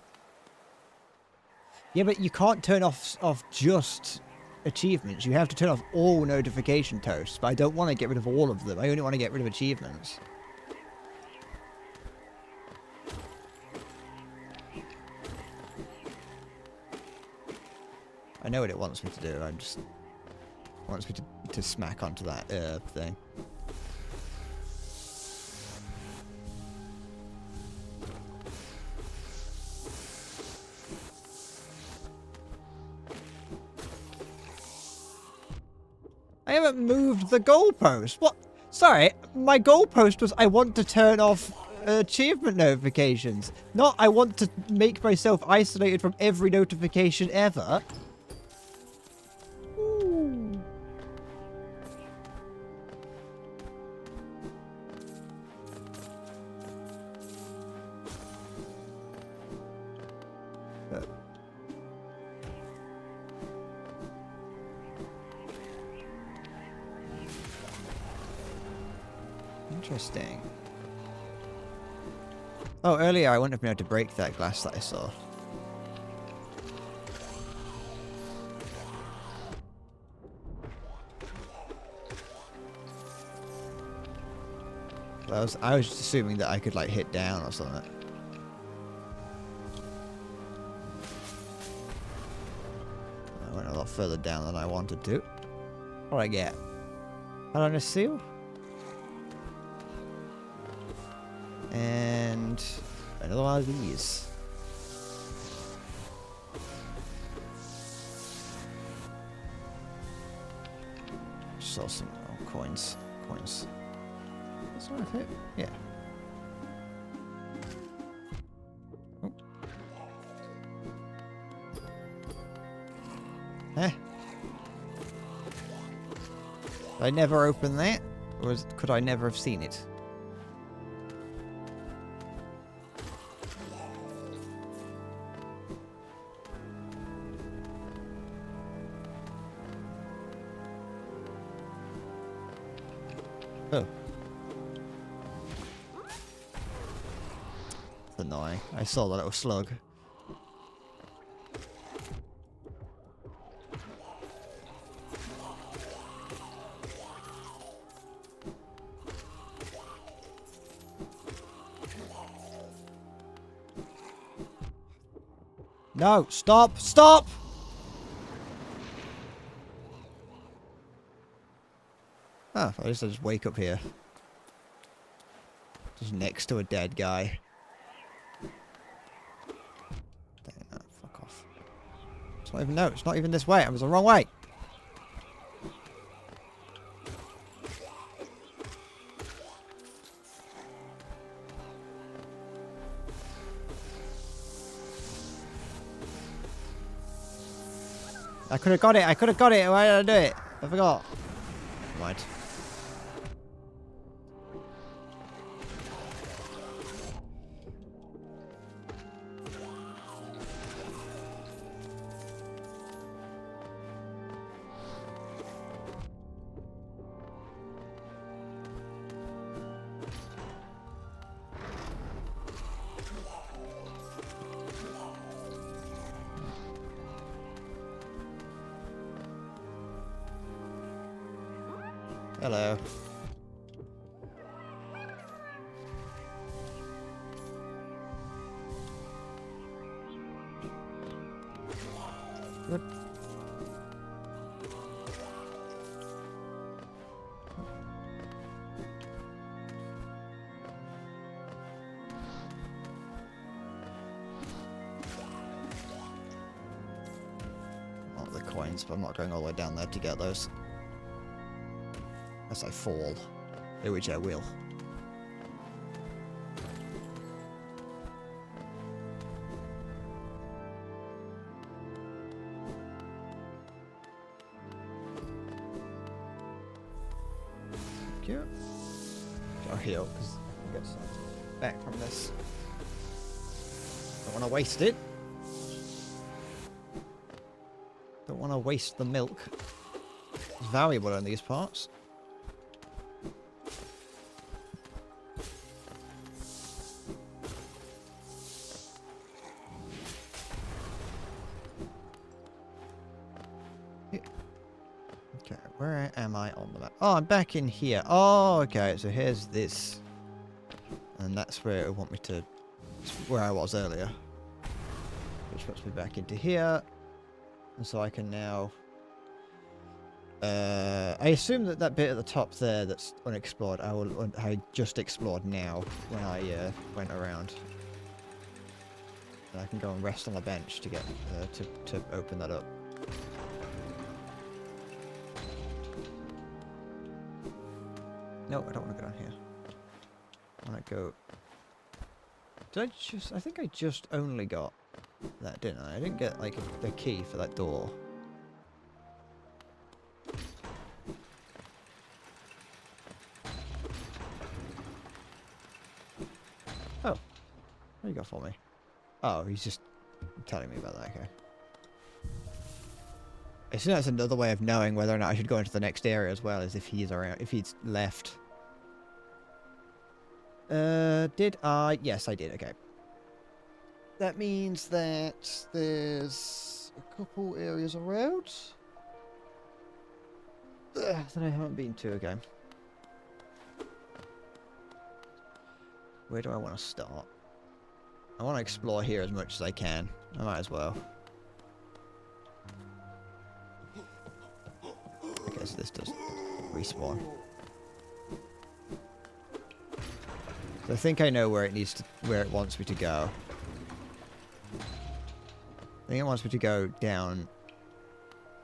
Yeah, but you can't turn off just achievements. You have to turn off all notification toasts, but I don't want to get rid of all of them. I only want to get rid of achievements. I know what it wants me to do. It wants me to smack onto that thing. I haven't moved the goalpost. What? Sorry, my goalpost was I want to turn off achievement notifications. Not I want to make myself isolated from every notification ever. Ooh. Interesting. Oh, earlier I wouldn't have been able to break that glass that I saw. I was just assuming that I could like hit down or something. I went a lot further down than I wanted to. What do I get? Hello, seal? And another one of these. Saw some coins. That's not it. Yeah. Oh. Eh. Did I never open that? Or could I never have seen it? Oh. It's annoying. I saw the little slug. No, stop! Stop! Ah, I just wake up here. Just next to a dead guy. Dang, no, fuck off. It's not even, no, it's not even this way. I was the wrong way. I could have got it. I could have got it. Why did I do it? I forgot. Right. Hello. Good. want the coins, but I'm not going all the way down there to get those. Unless I fall, which I will. Thank you. I'll heal because I get some back from this. Don't want to waste it. Don't want to waste the milk. It's valuable in these parts. Okay, where am I on the map? Oh, I'm back in here. Oh, okay, so here's this. And that's where it want me to... where I was earlier. Which puts me back into here. And so I can now... I assume that that bit at the top there that's unexplored, I just explored now when I went around. And I can go and rest on the bench to get to open that up. No, I don't want to go down here. I want to go... I think I just only got that, didn't I? I didn't get, like, the key for that door. Oh. What do you got for me? Oh, he's just telling me about that, okay. I assume that's another way of knowing whether or not I should go into the next area as well, as if he's around, if he's left. Did I? Yes, I did, okay. That means that there's a couple areas around that I haven't been to, okay. Where do I want to start? I want to explore here as much as I can. I might as well. Okay, so this does respawn. So I think I know where it wants me to go. I think it wants me to go down.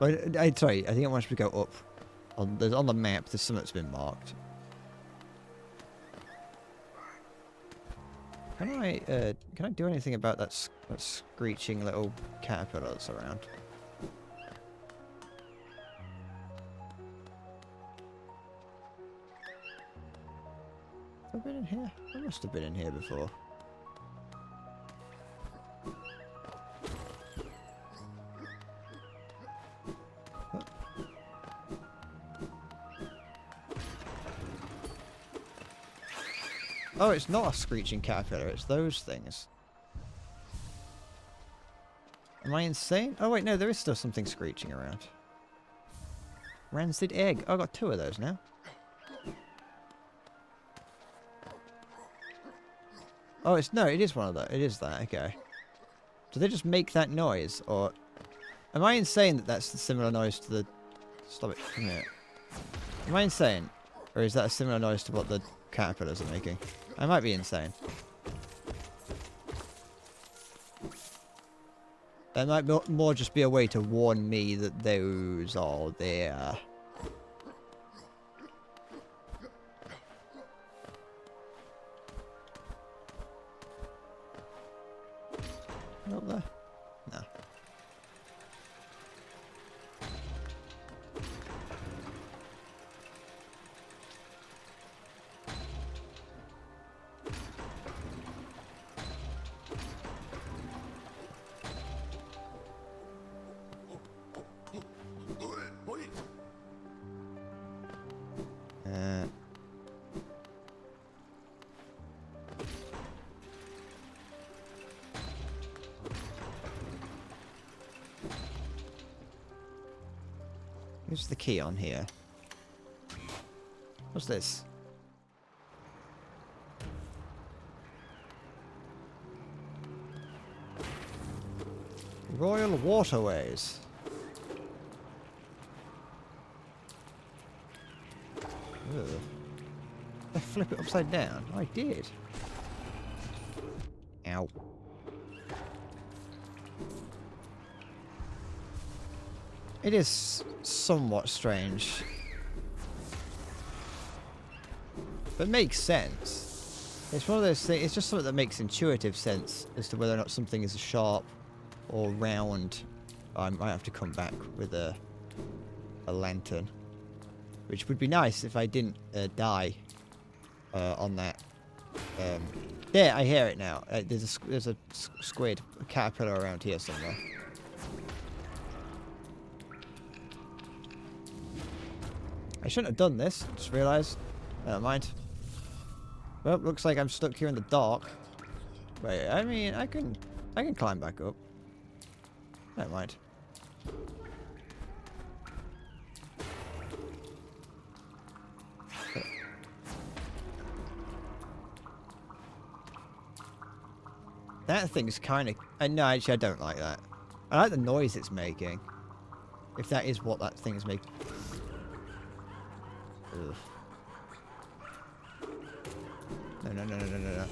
Sorry, I think it wants me to go up. On the map, there's something that's been marked. Can I do anything about that screeching little caterpillar that's around? Have I been in here? I must have been in here before. Oh, it's not a screeching caterpillar, it's those things. Am I insane? Oh wait, no, there is still something screeching around. Rancid egg. Oh, I got 2 of those now. Oh, it is one of those. It is that, okay. Do they just make that noise, or... Am I insane that that's a similar noise to the... Stop it, come here. Am I insane? Or is that a similar noise to what the caterpillars are making? I might be insane. That might more just be a way to warn me that those are there. Not there? No. Where's the key on here? What's this? Royal Waterways. Ugh. I flip it upside down. I did. Ow. It is somewhat strange. But makes sense. It's one of those things, it's just something that makes intuitive sense as to whether or not something is sharp or round. I might have to come back with a lantern. Which would be nice if I didn't die on that. There, I hear it now. There's a squid, a caterpillar around here somewhere. I shouldn't have done this. Just realised. Never mind. Well, looks like I'm stuck here in the dark. Wait, I mean, I can climb back up. Never mind. That thing's kind of... no, actually, I don't like that. I like the noise it's making. If that is what that thing's making. Ugh. No.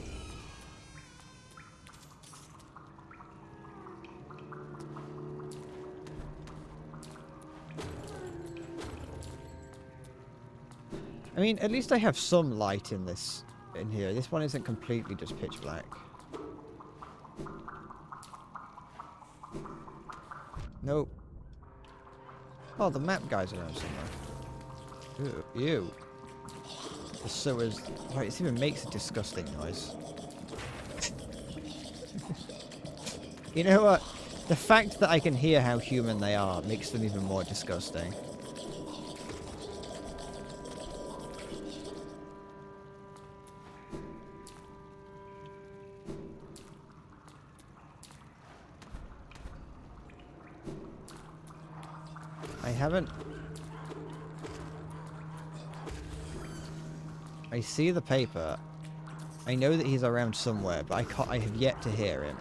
I mean, at least I have some light in this, in here. This one isn't completely just pitch black. Nope. Oh, the map guy's around somewhere. Ew. Ew. The sewers. Right, it even makes a disgusting noise. You know what? The fact that I can hear how human they are makes them even more disgusting. I see the paper. I know that he's around somewhere, but I have yet to hear him.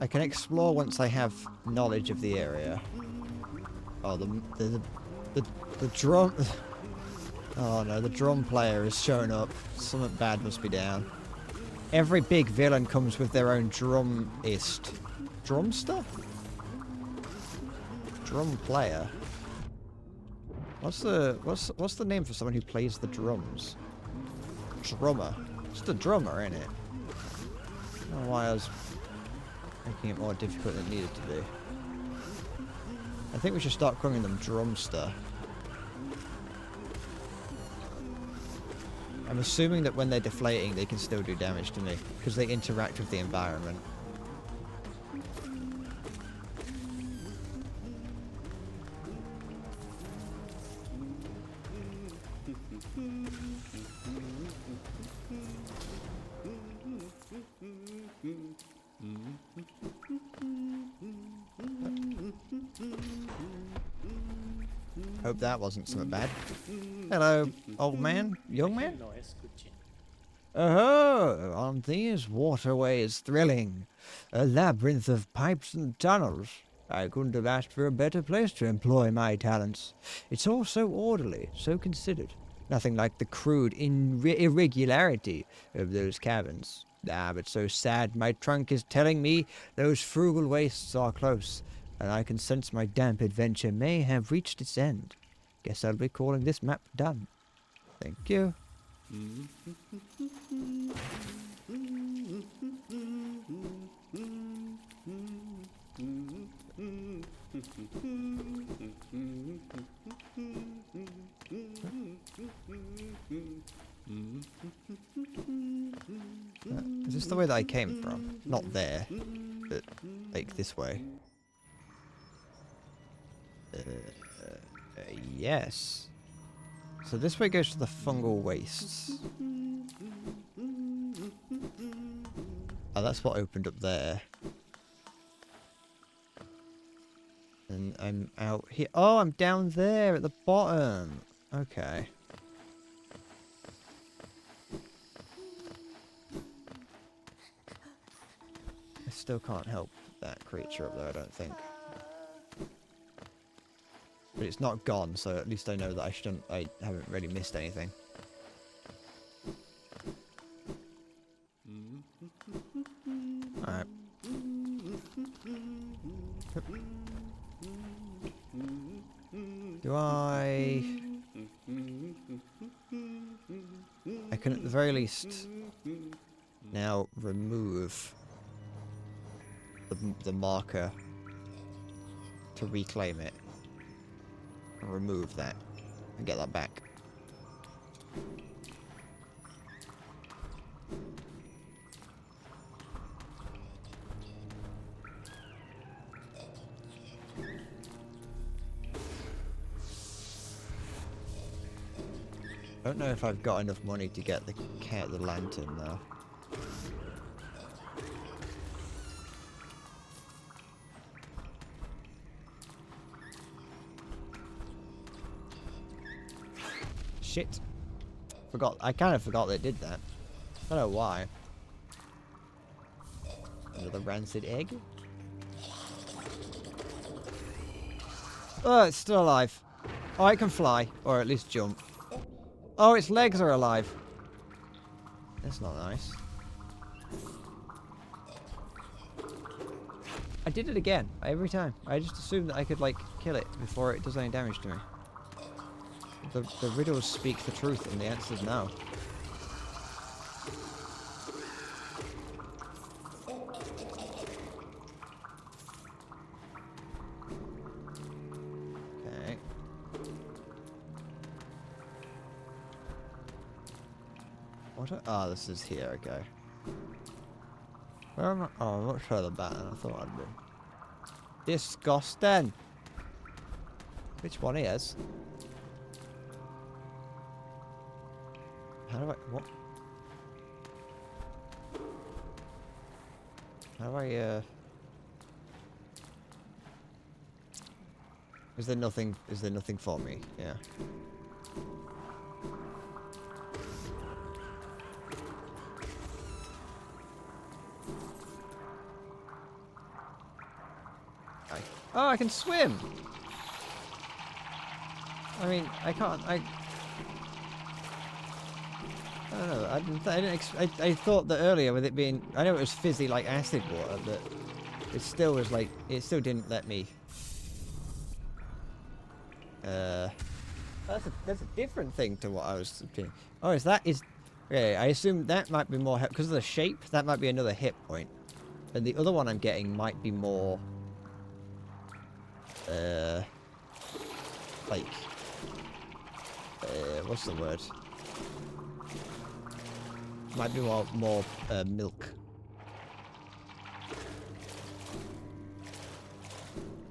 I can explore once I have knowledge of the area. Oh, the drum... Oh no, the drum player has shown up. Something bad must be down. Every big villain comes with their own drumist. Drumster? Drum player? What's the name for someone who plays the drums? Drummer. It's the drummer, ain't it? I don't know why I was making it more difficult than it needed to be. I think we should start calling them Drumster. I'm assuming that when they're deflating they can still do damage to me, because they interact with the environment. Hope that wasn't something bad. Hello, old man, young man. Oh, aren't these waterways thrilling? A labyrinth of pipes and tunnels. I couldn't have asked for a better place to employ my talents. It's all so orderly, so considered. Nothing like the crude irregularity of those caverns. Ah, but so sad. My trunk is telling me those frugal wastes are close, and I can sense my damp adventure may have reached its end. Guess I'll be calling this map done. Thank you. Is this the way that I came from? Not there, but like this way. Yes. So this way goes to the fungal wastes. Oh, that's what opened up there. And I'm out here. Oh, I'm down there at the bottom. Okay. still can't help that creature up there, I don't think. But it's not gone, so at least I know that I haven't really missed anything. Alright. Do I can at the very least now remove the marker to reclaim it. And remove that and get that back. I don't know if I've got enough money to get the lantern though. Shit. I kind of forgot they did that. I don't know why. Another rancid egg. Oh, it's still alive. Oh, it can fly. Or at least jump. Oh, its legs are alive. That's not nice. I did it again. Every time. I just assumed that I could, like, kill it before it does any damage to me. The riddles speak the truth, and the answer's no. Okay. Ah, this is here, okay. Where am I? Oh, I'm much further back than I thought I'd be. Disgusting! Which one is? How do I... What? How do I, Is there nothing for me? Yeah. Oh, I can swim! I mean, I can't... I don't know. I thought that earlier with it being... I know it was fizzy like acid water, but it still was like... It still didn't let me... That's a different thing to what I was thinking. Oh, okay, I assume that might be more... Because of the shape, that might be another hit point. And the other one I'm getting might be more... like... what's the word? Might be more milk.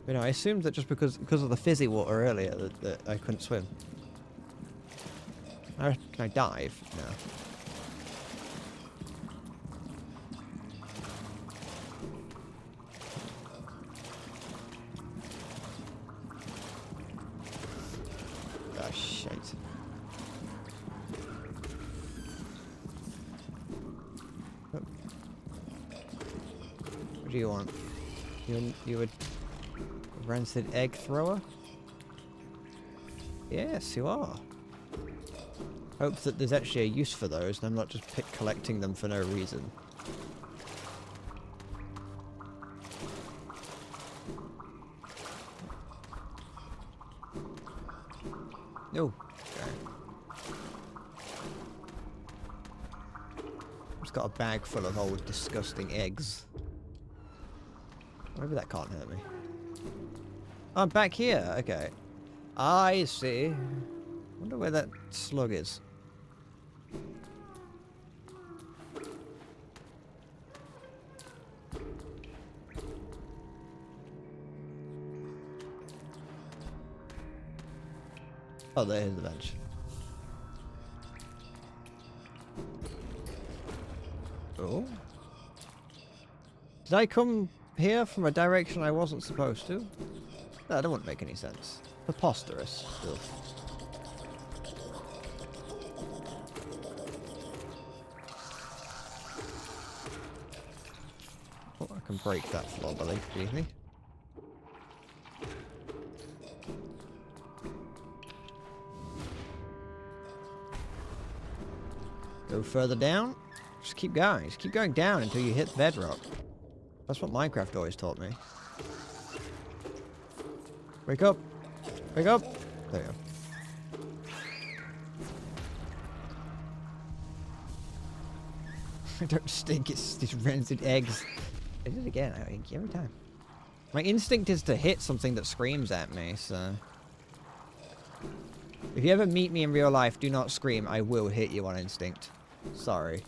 You know, I assumed that just because of the fizzy water earlier that I couldn't swim. Can I dive? No. Oh shit. What do you want? You would rancid egg thrower? Yes, you are. Hope that there's actually a use for those and I'm not just collecting them for no reason. No. Okay. Just got a bag full of old disgusting eggs. Maybe that can't hurt me. Oh, I'm back here. Okay. I see. Wonder where that slug is. Oh, there's the bench. Oh. Did I come here from a direction I wasn't supposed to? No, that wouldn't make any sense. Preposterous. Ugh. Oh, can break that floor, believe me. Go further down. Just keep going. Just keep going down until you hit bedrock. That's what Minecraft always taught me. Wake up. Wake up. There you go. I don't stink, it's these rancid eggs. I did it again, I think, every time. My instinct is to hit something that screams at me, so... If you ever meet me in real life, do not scream. I will hit you on instinct. Sorry.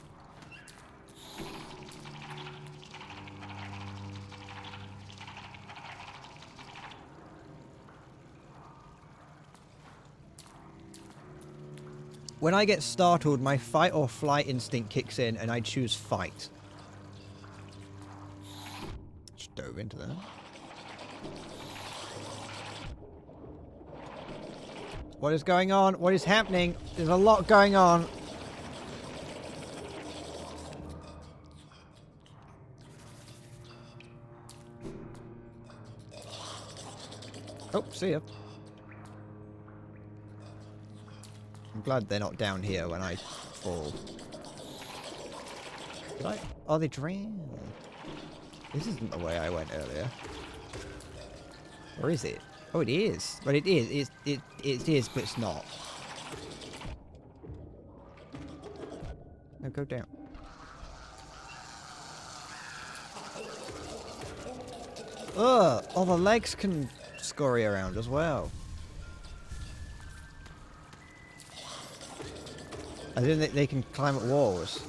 When I get startled, my fight or flight instinct kicks in and I choose fight. Just dove into that. What is going on? What is happening? There's a lot going on. Oh, see ya. I'm glad they're not down here when I fall. Did I? Oh, they drowned. This isn't the way I went earlier. Or is it? Oh, it is. But it is. It is, but it's not. No, go down. Ugh! Oh, the legs can scurry around as well. I didn't think they can climb up walls.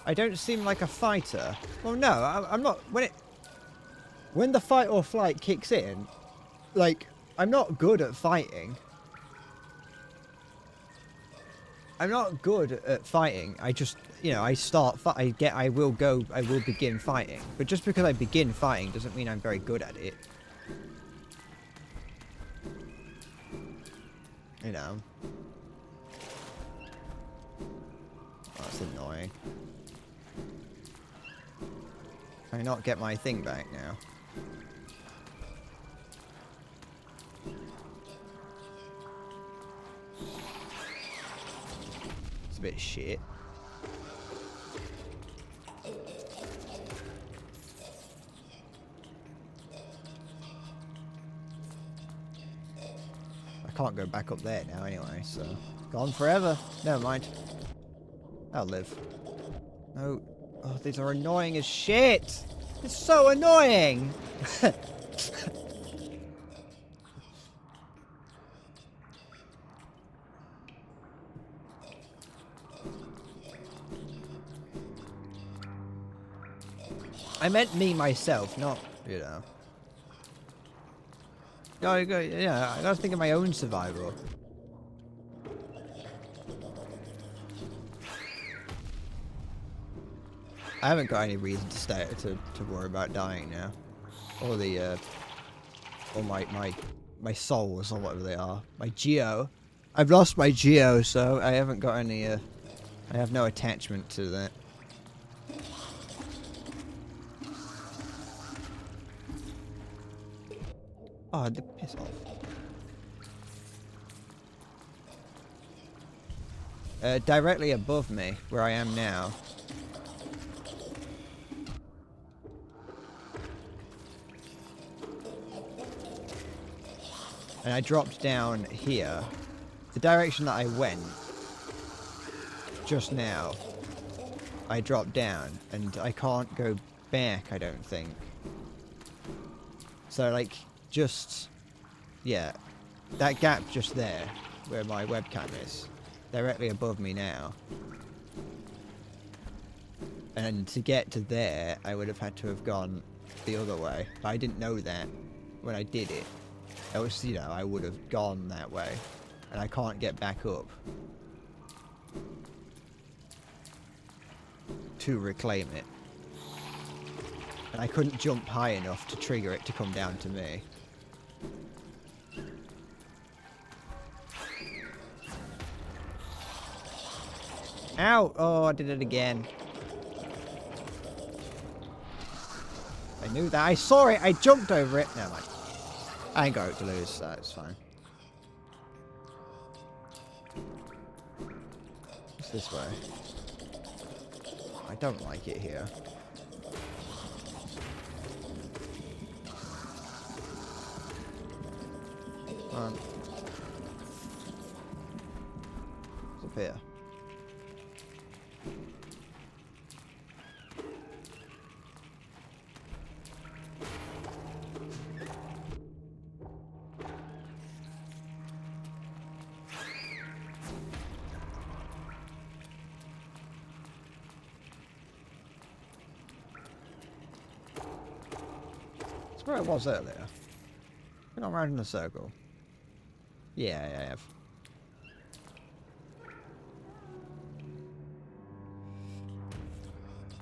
I don't seem like a fighter. Well, no, I'm not. When the fight or flight kicks in, like, I'm not good at fighting. I'm not good at fighting. I just, you know, I will begin fighting. But just because I begin fighting doesn't mean I'm very good at it. You know. Oh, that's annoying. Can I not get my thing back now? It's a bit shit. I can't go back up there now anyway, so... Gone forever. Never mind. I'll live. No. Oh, these are annoying as shit! It's so annoying! I meant me, myself, not, you know. Yeah, I gotta think of my own survival. I haven't got any reason to stay to worry about dying now, or or my souls or whatever they are. My geo, I've lost my geo, so I haven't got any. I have no attachment to that. Oh, piss off. Directly above me, where I am now. And I dropped down here. The direction that I went just now, I dropped down, and I can't go back, I don't think. So, like, just, yeah, that gap just there, where my webcam is, directly above me now. And to get to there, I would have had to have gone the other way. But I didn't know that when I did it. I was, you know, I would have gone that way. And I can't get back up to reclaim it. And I couldn't jump high enough to trigger it to come down to me. Ow! Oh, I did it again. I knew that. I saw it. I jumped over it. Never mind. I ain't got it to lose, so it's fine. It's this way. I don't like it here. Come on. What's up here? Where I was earlier. Been around in a circle. Yeah, I have.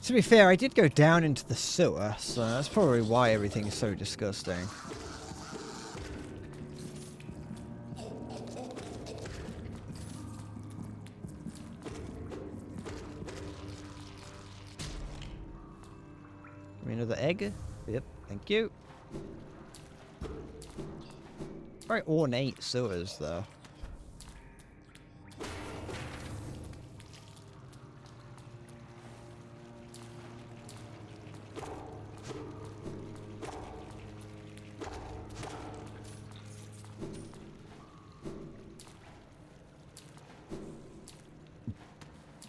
To be fair, I did go down into the sewer, so that's probably why everything's so disgusting. Give me another egg. Yep, thank you. Very ornate sewers, though.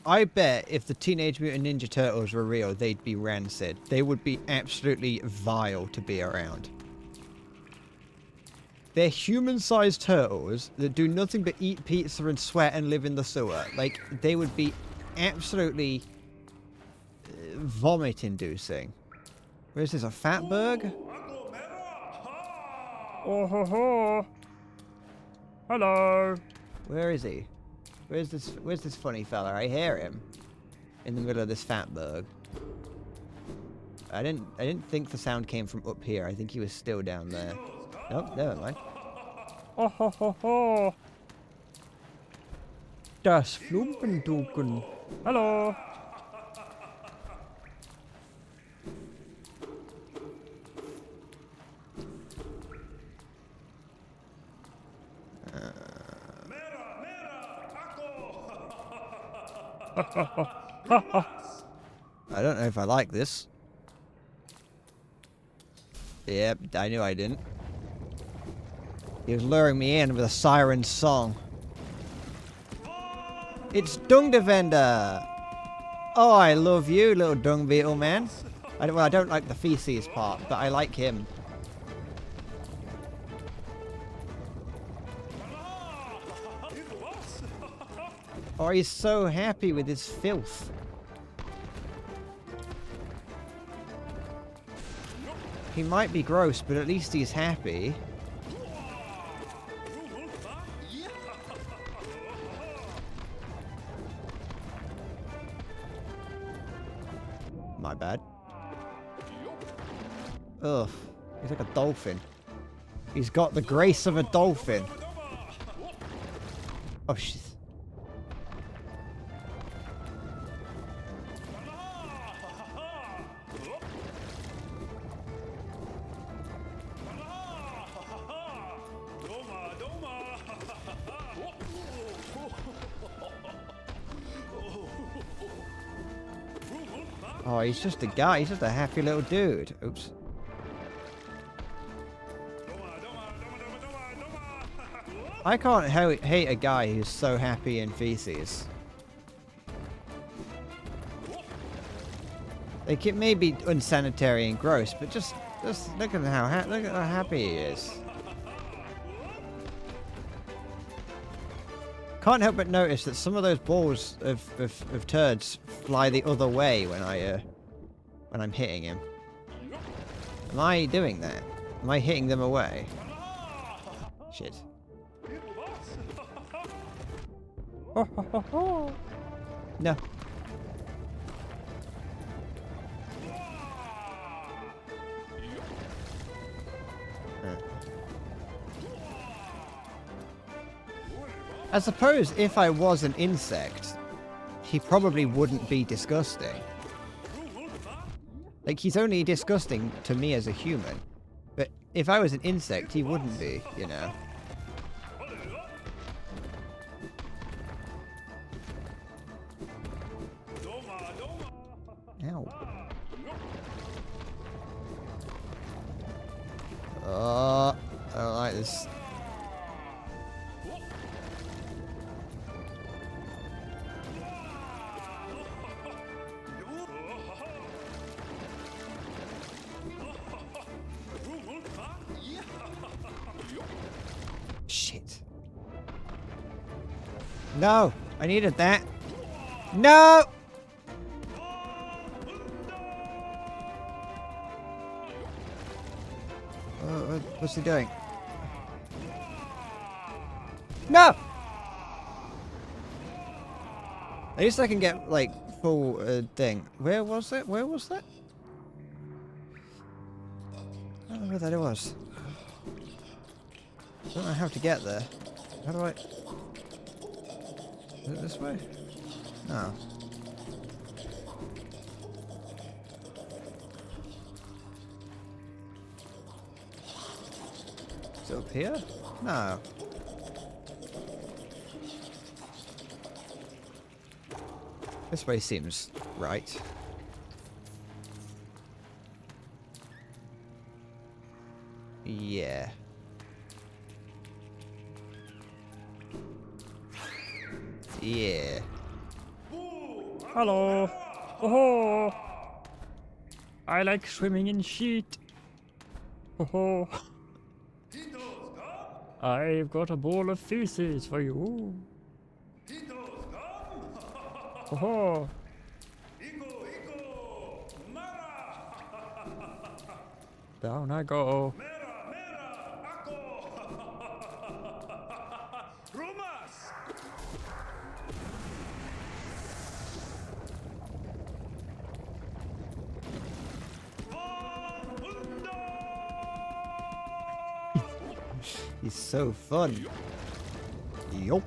I bet if the Teenage Mutant Ninja Turtles were real, they'd be rancid. They would be absolutely vile to be around. They're human-sized turtles that do nothing but eat pizza and sweat and live in the sewer. Like, they would be absolutely vomit-inducing. Where's this, a Fatberg? Oh ho ho! Hello! Where is he? Where's this funny fella? I hear him in the middle of this Fatberg. I didn't think the sound came from up here. I think he was still down there. Nope, never mind. Oh ho ho ho! Das Flumpenduken. Hello! I don't know if I like this. Yep, I knew I didn't. He was luring me in with a siren song. It's Dung Defender! Oh, I love you, little dung beetle man. Well, I don't like the feces part, but I like him. Oh, he's so happy with his filth. He might be gross, but at least he's happy. My bad. Ugh. He's like a dolphin. He's got the grace of a dolphin. Oh, shit. Oh, he's just a guy. He's just a happy little dude. Oops. I can't hate a guy who's so happy in feces. Like, it may be unsanitary and gross, but just look at how happy he is. Can't help but notice that some of those balls of turds fly the other way when I'm hitting him. Am I doing that? Am I hitting them away? Shit. Oh No. I suppose if I was an insect, he probably wouldn't be disgusting. Like, he's only disgusting to me as a human. But if I was an insect, he wouldn't be, you know. Ow. Oh, I don't like this. Shit. No, I needed that. No! What's he doing? No! At least I can get, like, full thing. Where was it? Where was that? I don't know where that was. I don't know how to get there. How do I... Is it this way? No. Is it up here? No. This way seems right. Yeah. Yeah. Hello. Oh. I like swimming in sheet. Oh. I've got a bowl of feces for you. Oh. Down I go. He's so fun. Yup.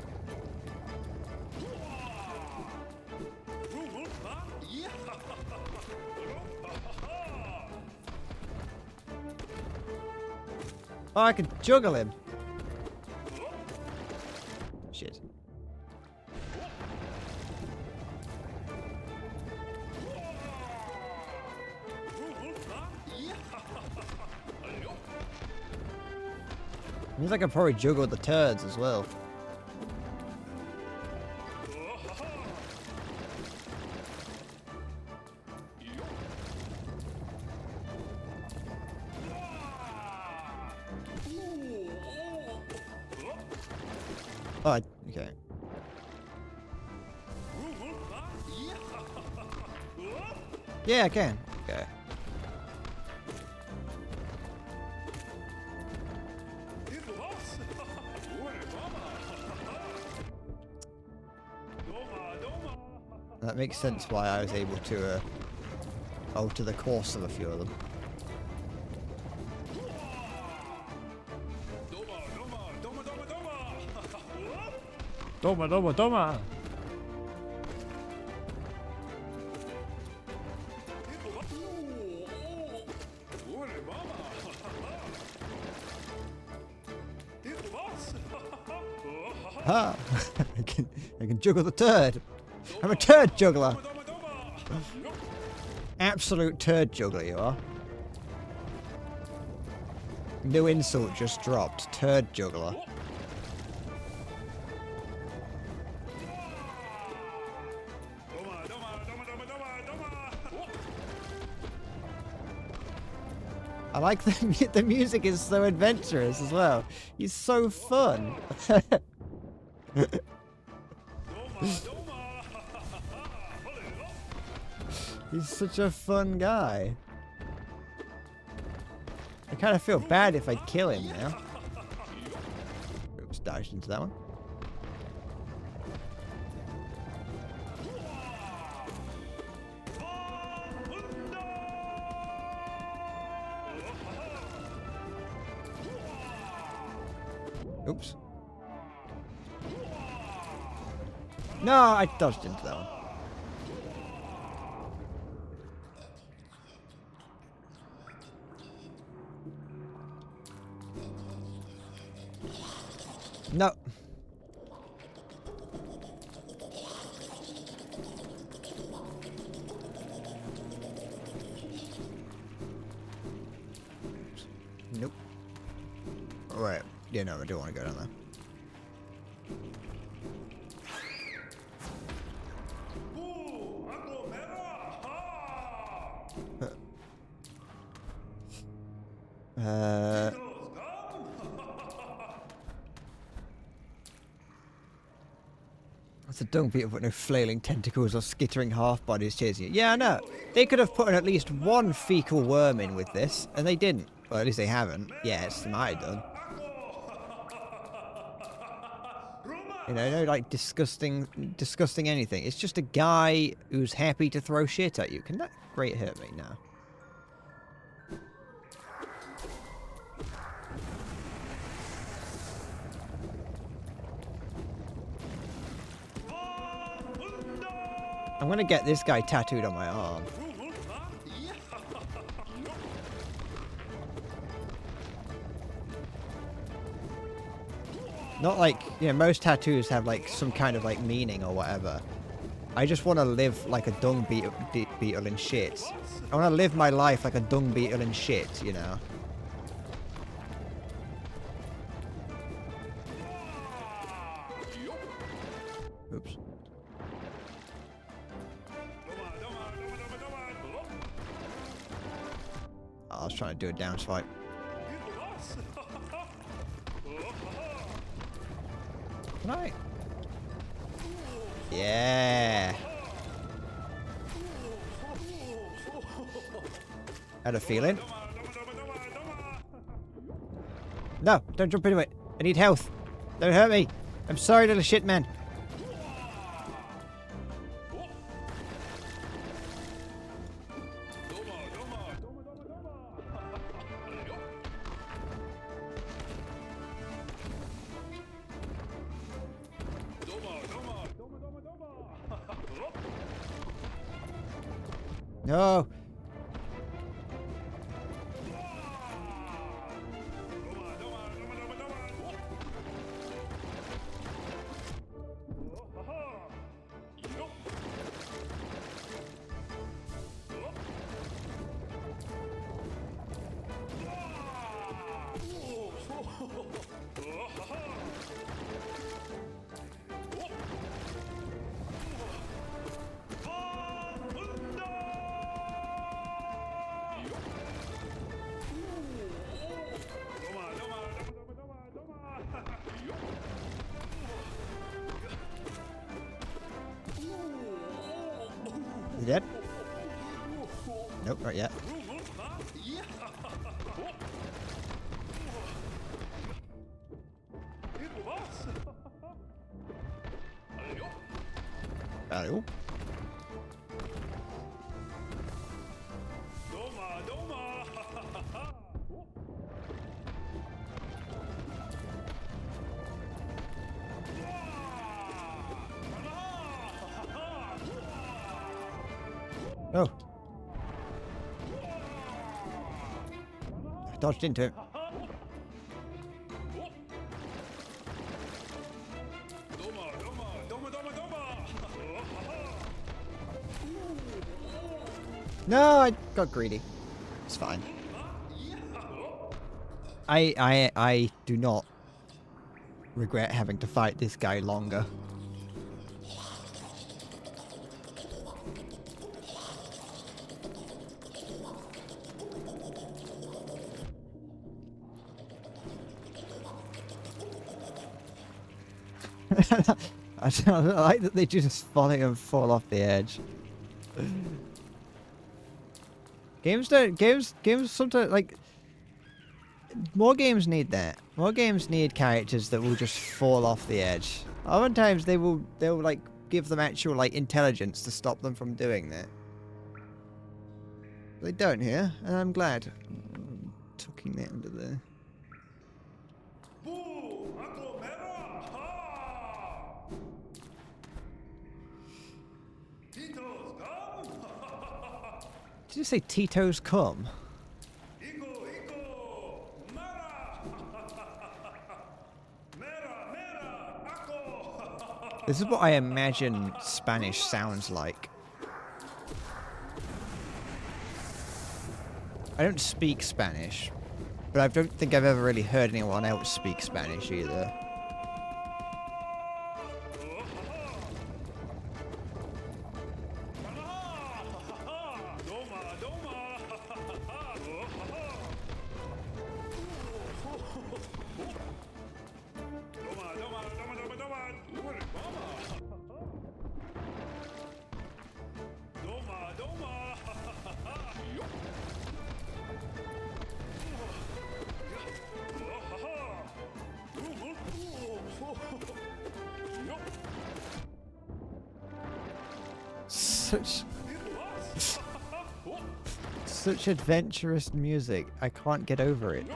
Oh, I can juggle him. Shit. Means I can probably juggle the turds as well. Oh, okay. Yeah, I can. Okay. That makes sense why I was able to alter the course of a few of them. Toma, toma, toma. Ha! I can juggle the turd. I'm a turd juggler. Absolute turd juggler you are. No insult just dropped. Turd juggler. I like the music is so adventurous as well. He's so fun. He's such a fun guy. I kind of feel bad if I kill him now. Oops, dodged into that one. Oops. No, I dodged into that one. No. Nope. Alright. Yeah, no, I do want to go down there. That's a dung beetle with no flailing tentacles or skittering half-bodies chasing you. Yeah, I know. They could have put in at least one fecal worm in with this, and they didn't. Well, at least they haven't. Yeah, it's might have done. You know, no, like, disgusting anything. It's just a guy who's happy to throw shit at you. Can that great hurt me now? I'm gonna get this guy tattooed on my arm. Not like, you know, most tattoos have like some kind of like meaning or whatever. I just want to live like a dung beetle in shit. I want to live my life like a dung beetle in shit, you know. Oops. I was trying to do a down swipe. Can I? Yeah. Had a feeling. No, don't jump into it. I need health. Don't hurt me. I'm sorry, little shit man. No. You dead? Nope, not yet. Hello. Oh. I dodged into it. No, I got greedy. It's fine. I do not regret having to fight this guy longer. I don't like that they just follow and fall off the edge. Games sometimes, like, more games need that. More games need characters that will just fall off the edge. Other times they'll like give them actual like intelligence to stop them from doing that. They don't here, and I'm glad. I'm tucking that under there. you say Tito's come? This is what I imagine Spanish sounds like. I don't speak Spanish, but I don't think I've ever really heard anyone else speak Spanish either. Such adventurous music. I can't get over it.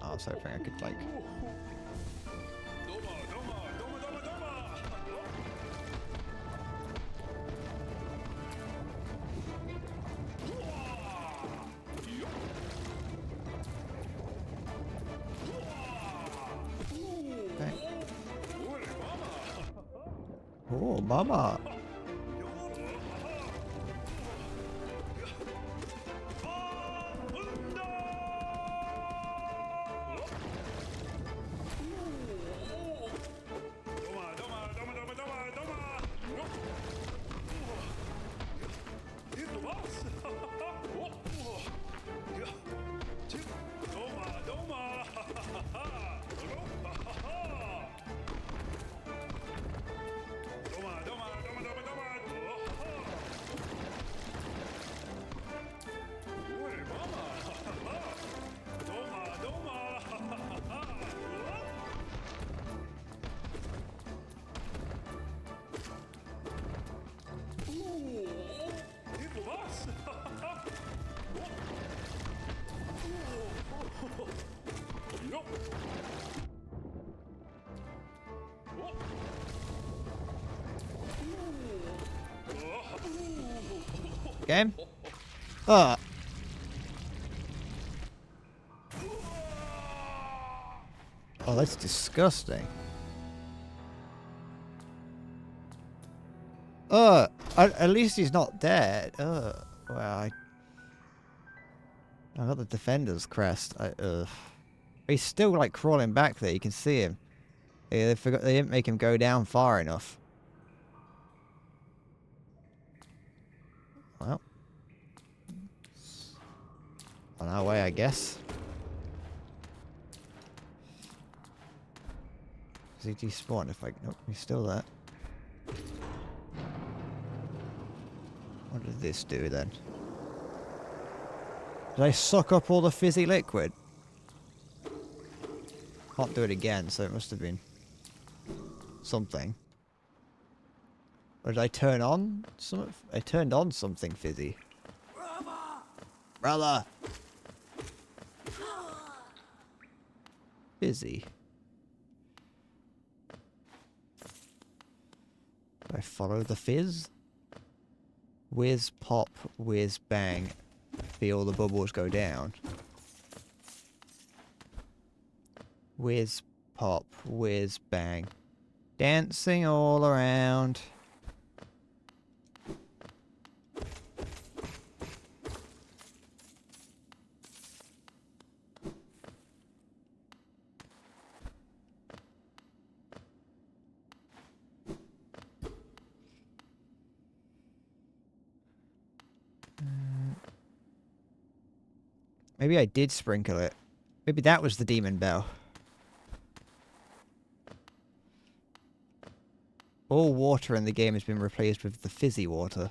I was hoping I could like. Oh, mama. Game? Oh, that's disgusting. At least he's not dead. Well, I got the defender's crest. He's still like crawling back there. You can see him. They forgot they didn't make him go down far enough. Well, on our way, I guess. Does he despawn if I... Nope, he's still there. What did this do then? Did I suck up all the fizzy liquid? Can't do it again, so it must have been something. Or did I turn on some? I turned on something fizzy. Brother! Fizzy. Do I follow the fizz? Whiz, pop, whiz, bang. Feel the bubbles go down. Whiz, pop, whiz, bang. Dancing all around. Maybe I did sprinkle it. Maybe that was the demon bell. All water in the game has been replaced with the fizzy water.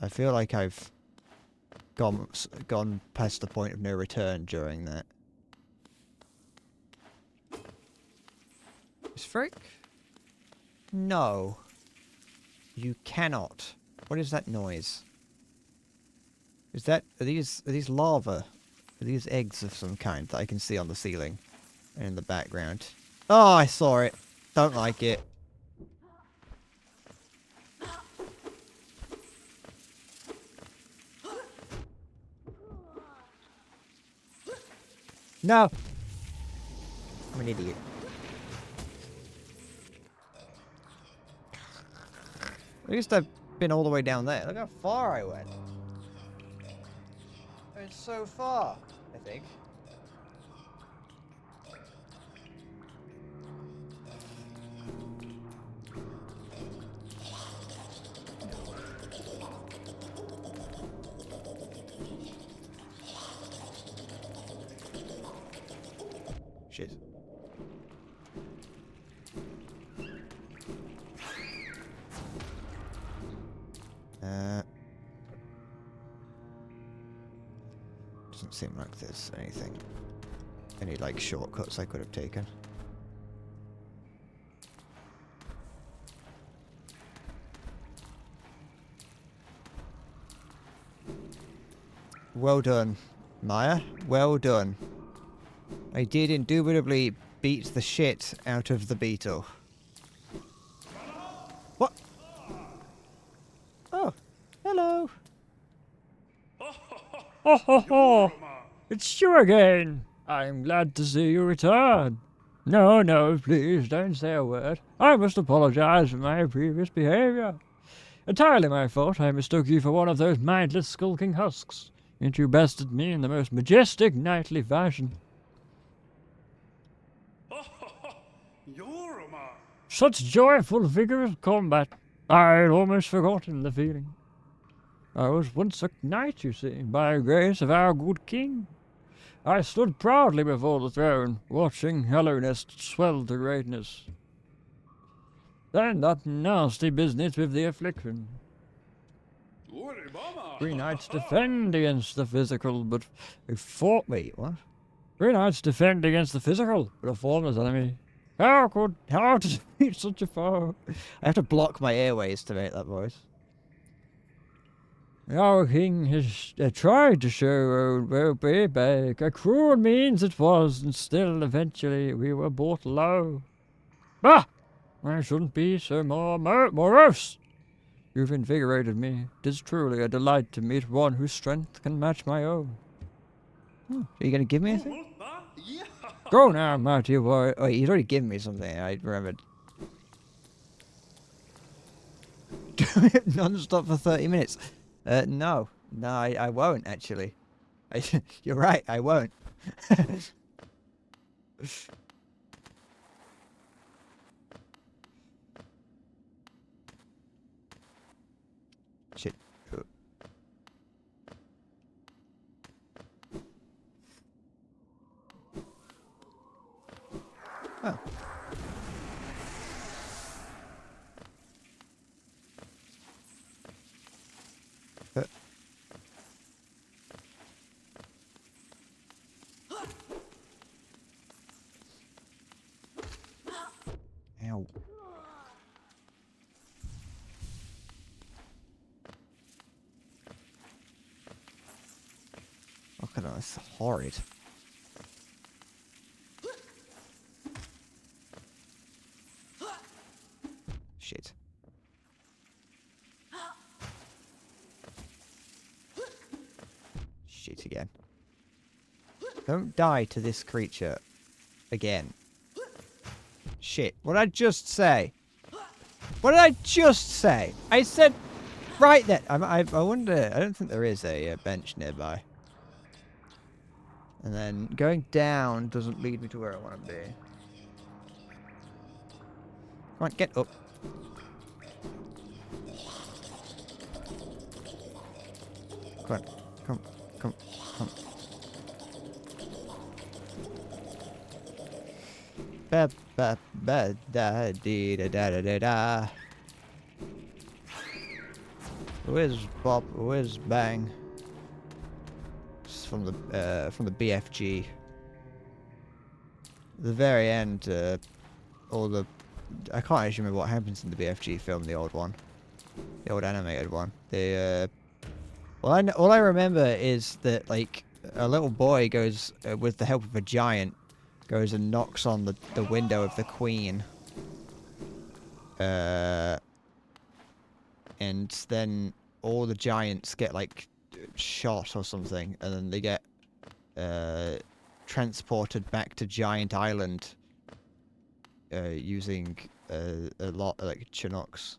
I feel like I've gone past the point of no return during that. Is Frick? No. You cannot. What is that noise? Is that... Are these lava? Are these eggs of some kind that I can see on the ceiling? And in the background? Oh, I saw it. Don't like it. No! I'm an idiot. At least I've been all the way down there. Look how far I went. It's so far, I think. Shit. Doesn't seem like there's anything, any like shortcuts I could have taken. Well done, Maya. Well done. I did indubitably beat the shit out of the beetle. What? Oh, hello. Ho ho ho! It's you again! I'm glad to see you return. No, no, please don't say a word. I must apologize for my previous behavior. Entirely my fault. I mistook you for one of those mindless skulking husks, and you bested me in the most majestic knightly fashion. Such joyful, vigorous combat. I had almost forgotten the feeling. I was once a knight, you see, by grace of our good king. I stood proudly before the throne, watching Hallownest swell to greatness. Then that nasty business with the affliction. Three knights defend against the physical, but a fought. Wait, what? Three knights defend against the physical, but a formless enemy. How to defeat such a foe? I have to block my airways to make that voice. Our king has tried to show old back. A cruel means it was, and still eventually we were brought low. Bah! I shouldn't be so morose. You've invigorated me. 'Tis truly a delight to meet one whose strength can match my own. Are you going to give me anything? Go now, mighty warrior. Oh, he's already given me something. I remembered. Non-stop for 30 minutes. No. No, I won't, actually. You're right, I won't. Shit. Oh. Ow. Look at that, that's horrid. Shit. Shit again. Don't die to this creature again. Shit. What did I just say? What did I just say? I said right there. I wonder. I don't think there is a bench nearby. And then going down doesn't lead me to where I want to be. Come on, get up. Come on. Come. Ba ba ba da dee da da da da da. Whiz bop, whiz bang. It's from the BFG. The very end, all the I can't actually remember what happens in the BFG film, the old one. The old animated one. All I remember is that, like, a little boy goes, with the help of a giant, goes and knocks on the window of the queen. And then all the giants get, like, shot or something, and then they get transported back to Giant Island using a lot like Chinooks.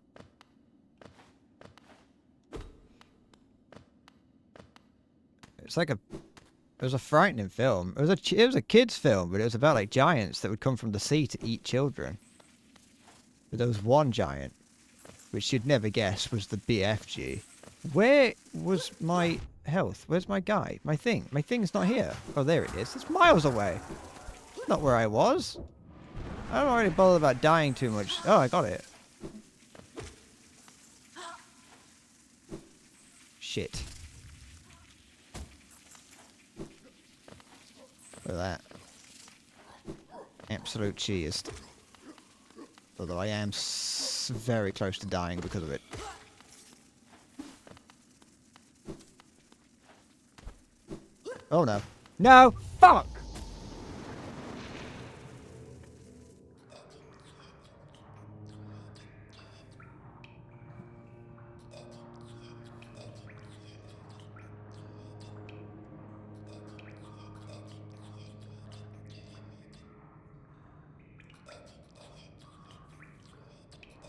It's like it was a frightening film. It was a kids film, but it was about like giants that would come from the sea to eat children. But there was one giant, which you'd never guess was the BFG. Where was my health? Where's my guy? My thing? My thing's not here. Oh, there it is. It's miles away. Not where I was. I don't really bother about dying too much. Oh, I got it. Shit. Look at that. Absolute cheese. Although I am very close to dying because of it. Oh no. No! Fuck!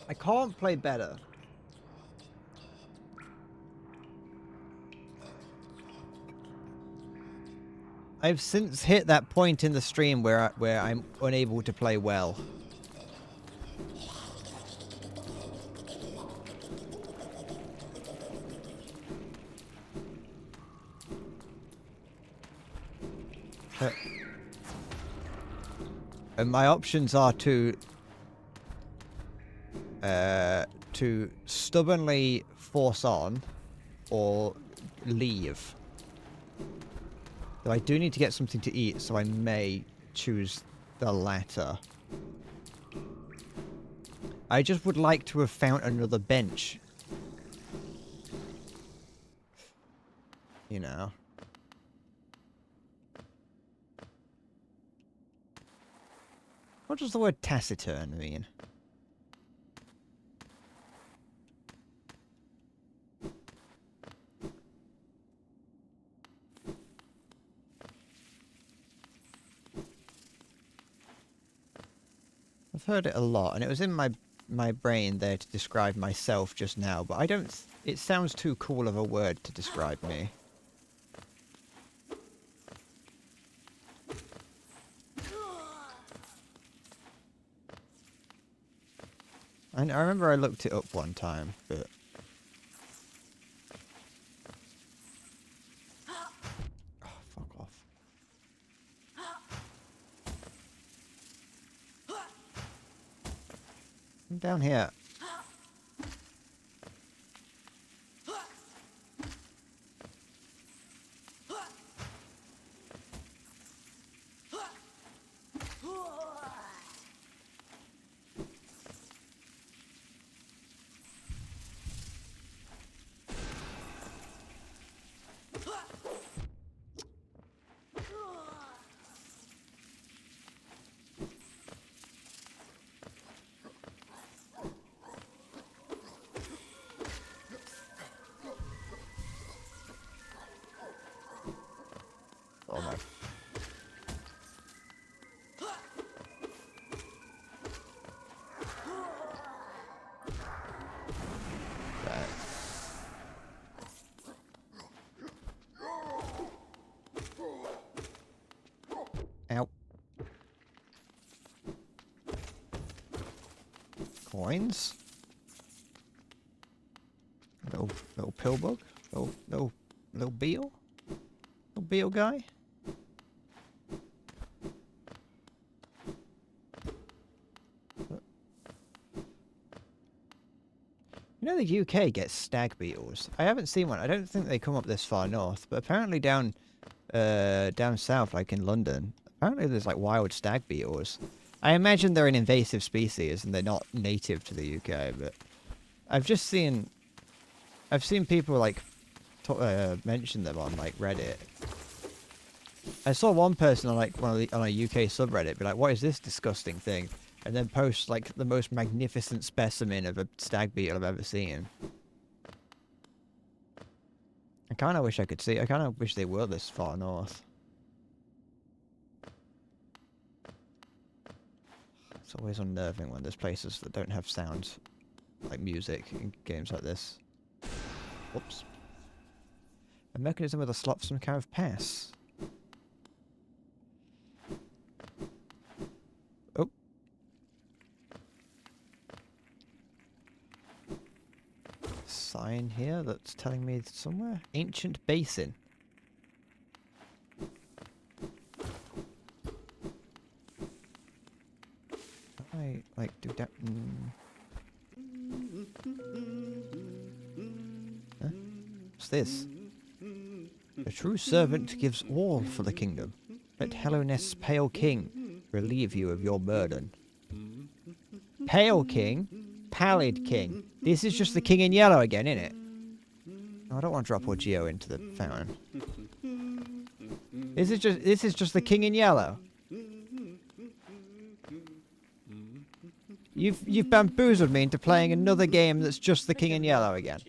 I can't play better. I've since hit that point in the stream where I'm unable to play well. And my options are to stubbornly force on or leave. Though I do need to get something to eat, so I may choose the latter. I just would like to have found another bench. You know. What does the word taciturn mean? I've heard it a lot, and it was in my brain there to describe myself just now, but I don't... It sounds too cool of a word to describe me. I remember I looked it up one time, but... Oh, fuck off. I'm down here. Oh my. That. Ow. Coins. Little pill bug. Little beetle. Little beetle guy. You know the UK gets stag beetles. I haven't seen one. I don't think they come up this far north, but apparently down south, like in London, apparently there's like wild stag beetles. I imagine they're an invasive species and they're not native to the UK, but I've seen people like mention them on like Reddit. I saw one person on like on a UK subreddit be like, "What is this disgusting thing?" and then post like the most magnificent specimen of a stag beetle I've ever seen. I kind of wish I could see. I kind of wish they were this far north. It's always unnerving when there's places that don't have sound, like music, in games like this. Whoops. A mechanism with a slot for some kind of pass. Oh. Sign here that's telling me somewhere. Ancient Basin. I like do that. Huh? What's this? A true servant gives all for the kingdom. Let Hallownest's Pale King relieve you of your burden. Pale King? Pallid King. This is just the King in Yellow again, isn't it? Oh, I don't want to drop Orgio into the fountain. This is just the King in Yellow. You've bamboozled me into playing another game that's just the King in Yellow again.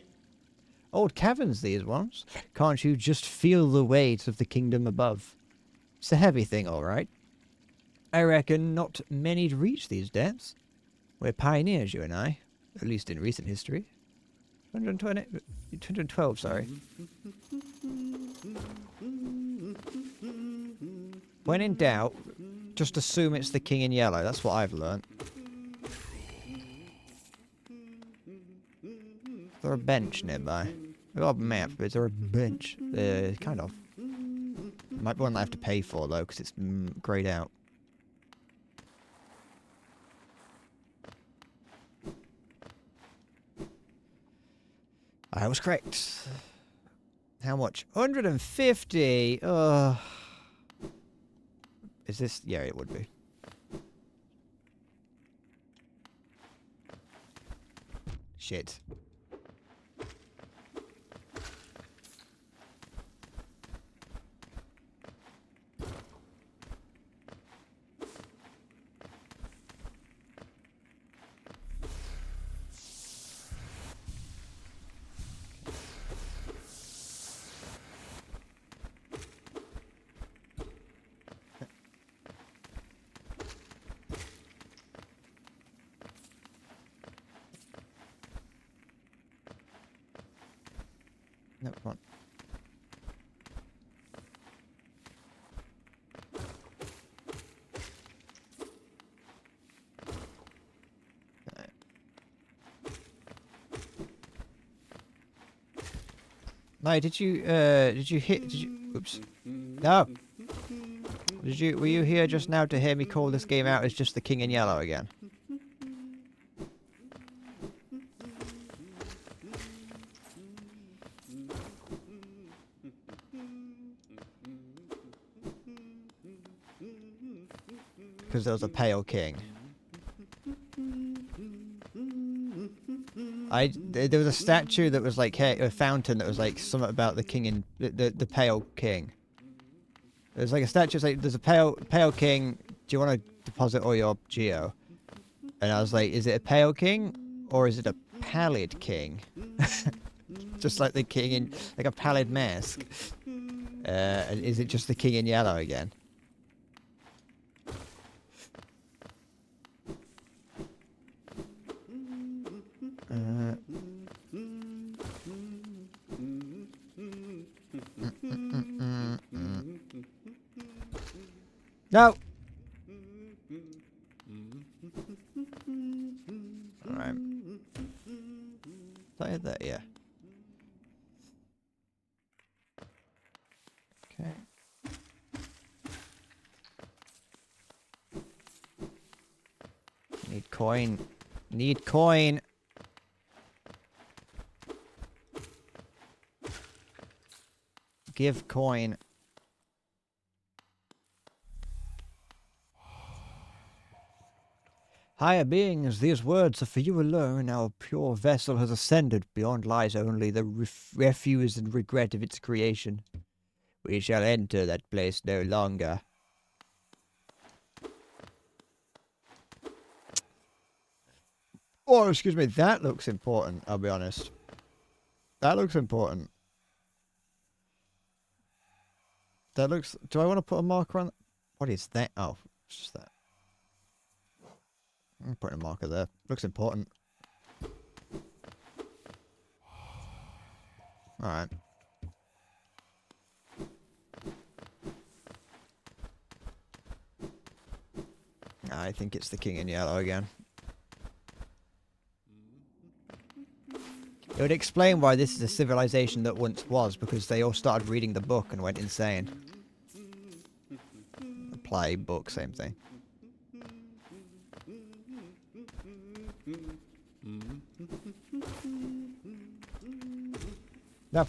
Old caverns, these ones. Can't you just feel the weight of the kingdom above? It's a heavy thing, all right. I reckon not many'd reach these depths. We're pioneers, you and I. At least in recent history. 212, sorry. When in doubt, just assume it's the King in Yellow. That's what I've learnt. Is there a bench nearby? We've got a map, but is there a bench? Kind of. Might be one that I have to pay for, though, because it's greyed out. I was correct. How much? 150! Is this? Yeah, it would be. Shit. No, come on. No, did you hit, oops. No! Were you here just now to hear me call this game out as just the King in Yellow again? Because there was a Pale King. There was a statue that was like a fountain that was like something about the king in the Pale King. There's like a statue. It's like there's a pale king. Do you want to deposit all your geo? And I was like, is it a Pale King or is it a Pallid King? Just like the king in like a pallid mask. And is it just the King in Yellow again? No. Alright. Is that it there? Yeah. Okay. Need coin. Need coin. Give coin. Higher beings, these words are for you alone. Our pure vessel has ascended. Beyond lies only the refuse and regret of its creation. We shall enter that place no longer. Oh, excuse me, that looks important, I'll be honest. That looks important. That looks... Do I want to put a marker on... What is that? Oh, it's just that. I'm putting a marker there. Looks important. Alright. I think it's the king in yellow again. It would explain why this is a civilization that once was, because they all started reading the book and went insane. Play, book, same thing. No.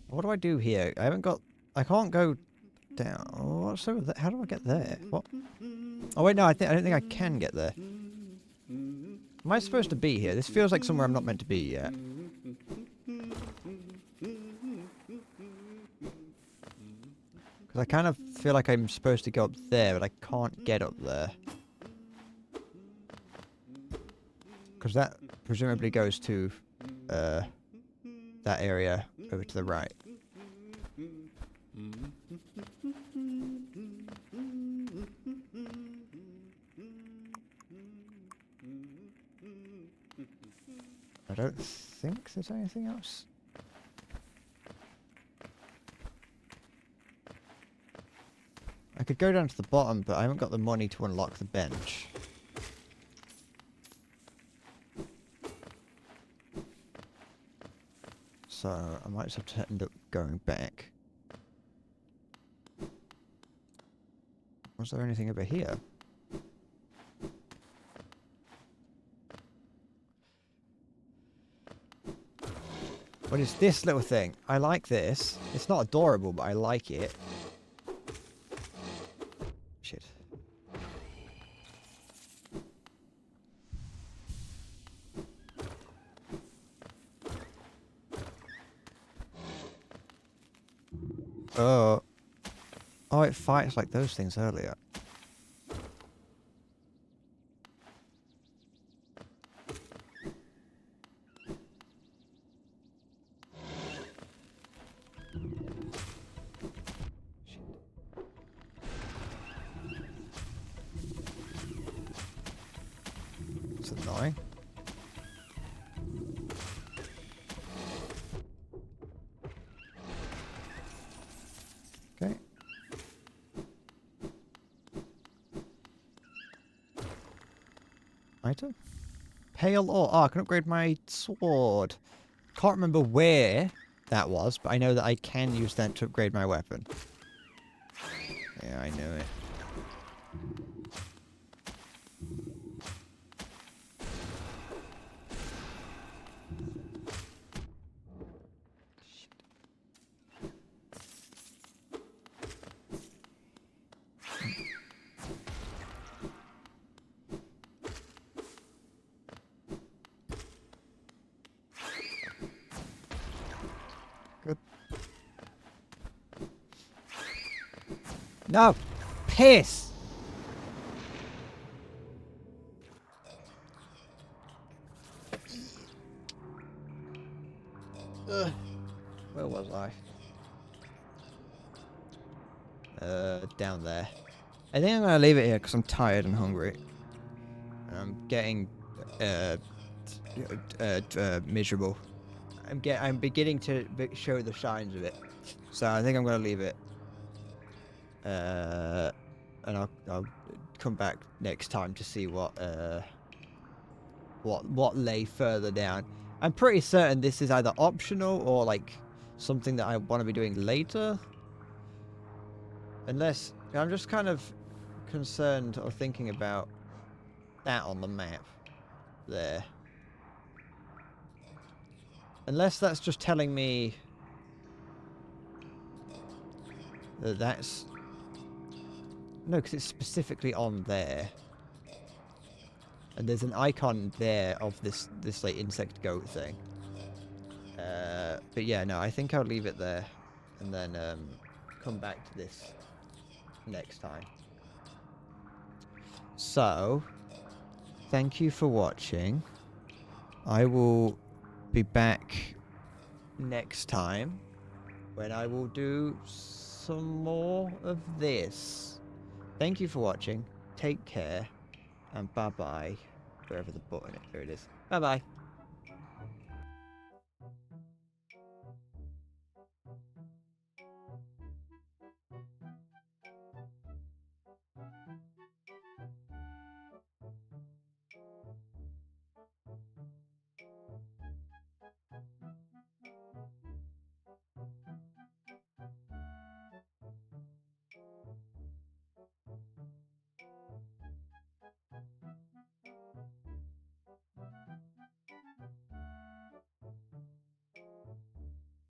What do I do here? I haven't got... I can't go down. Oh, what's over there? How do I get there? What? Oh wait, no, I don't think I can get there. Am I supposed to be here? This feels like somewhere I'm not meant to be yet. Because I kind of feel like I'm supposed to go up there, but I can't get up there. Because that presumably goes to that area over to the right. I don't think there's anything else. I could go down to the bottom, but I haven't got the money to unlock the bench. So I might just have to end up going back. Was there anything over here? What is this little thing? I like this. It's not adorable, but I like it. Shit. Oh. Oh, it fights like those things earlier. It's annoying. Okay. Item? Pale ore. Oh, I can upgrade my sword. Can't remember where that was, but I know that I can use that to upgrade my weapon. Yeah, I knew it. Good. No! Piss! Where was I? Down there. I think I'm gonna leave it here because I'm tired and hungry. And I'm getting, miserable. I'm beginning to show the signs of it. So I think I'm gonna leave it. And I'll come back next time to see what lay further down. I'm pretty certain this is either optional or like something that I want to be doing later. Unless I'm just kind of concerned or thinking about that on the map there. Unless that's just telling me That's... No, because it's specifically on there. And there's an icon there of this like insect goat thing. But yeah, no, I think I'll leave it there. And then come back to this next time. So, thank you for watching. I will be back next time when I will do some more of this. Thank you for watching. Take care. And bye-bye. Wherever the button is. There it is. Bye-bye.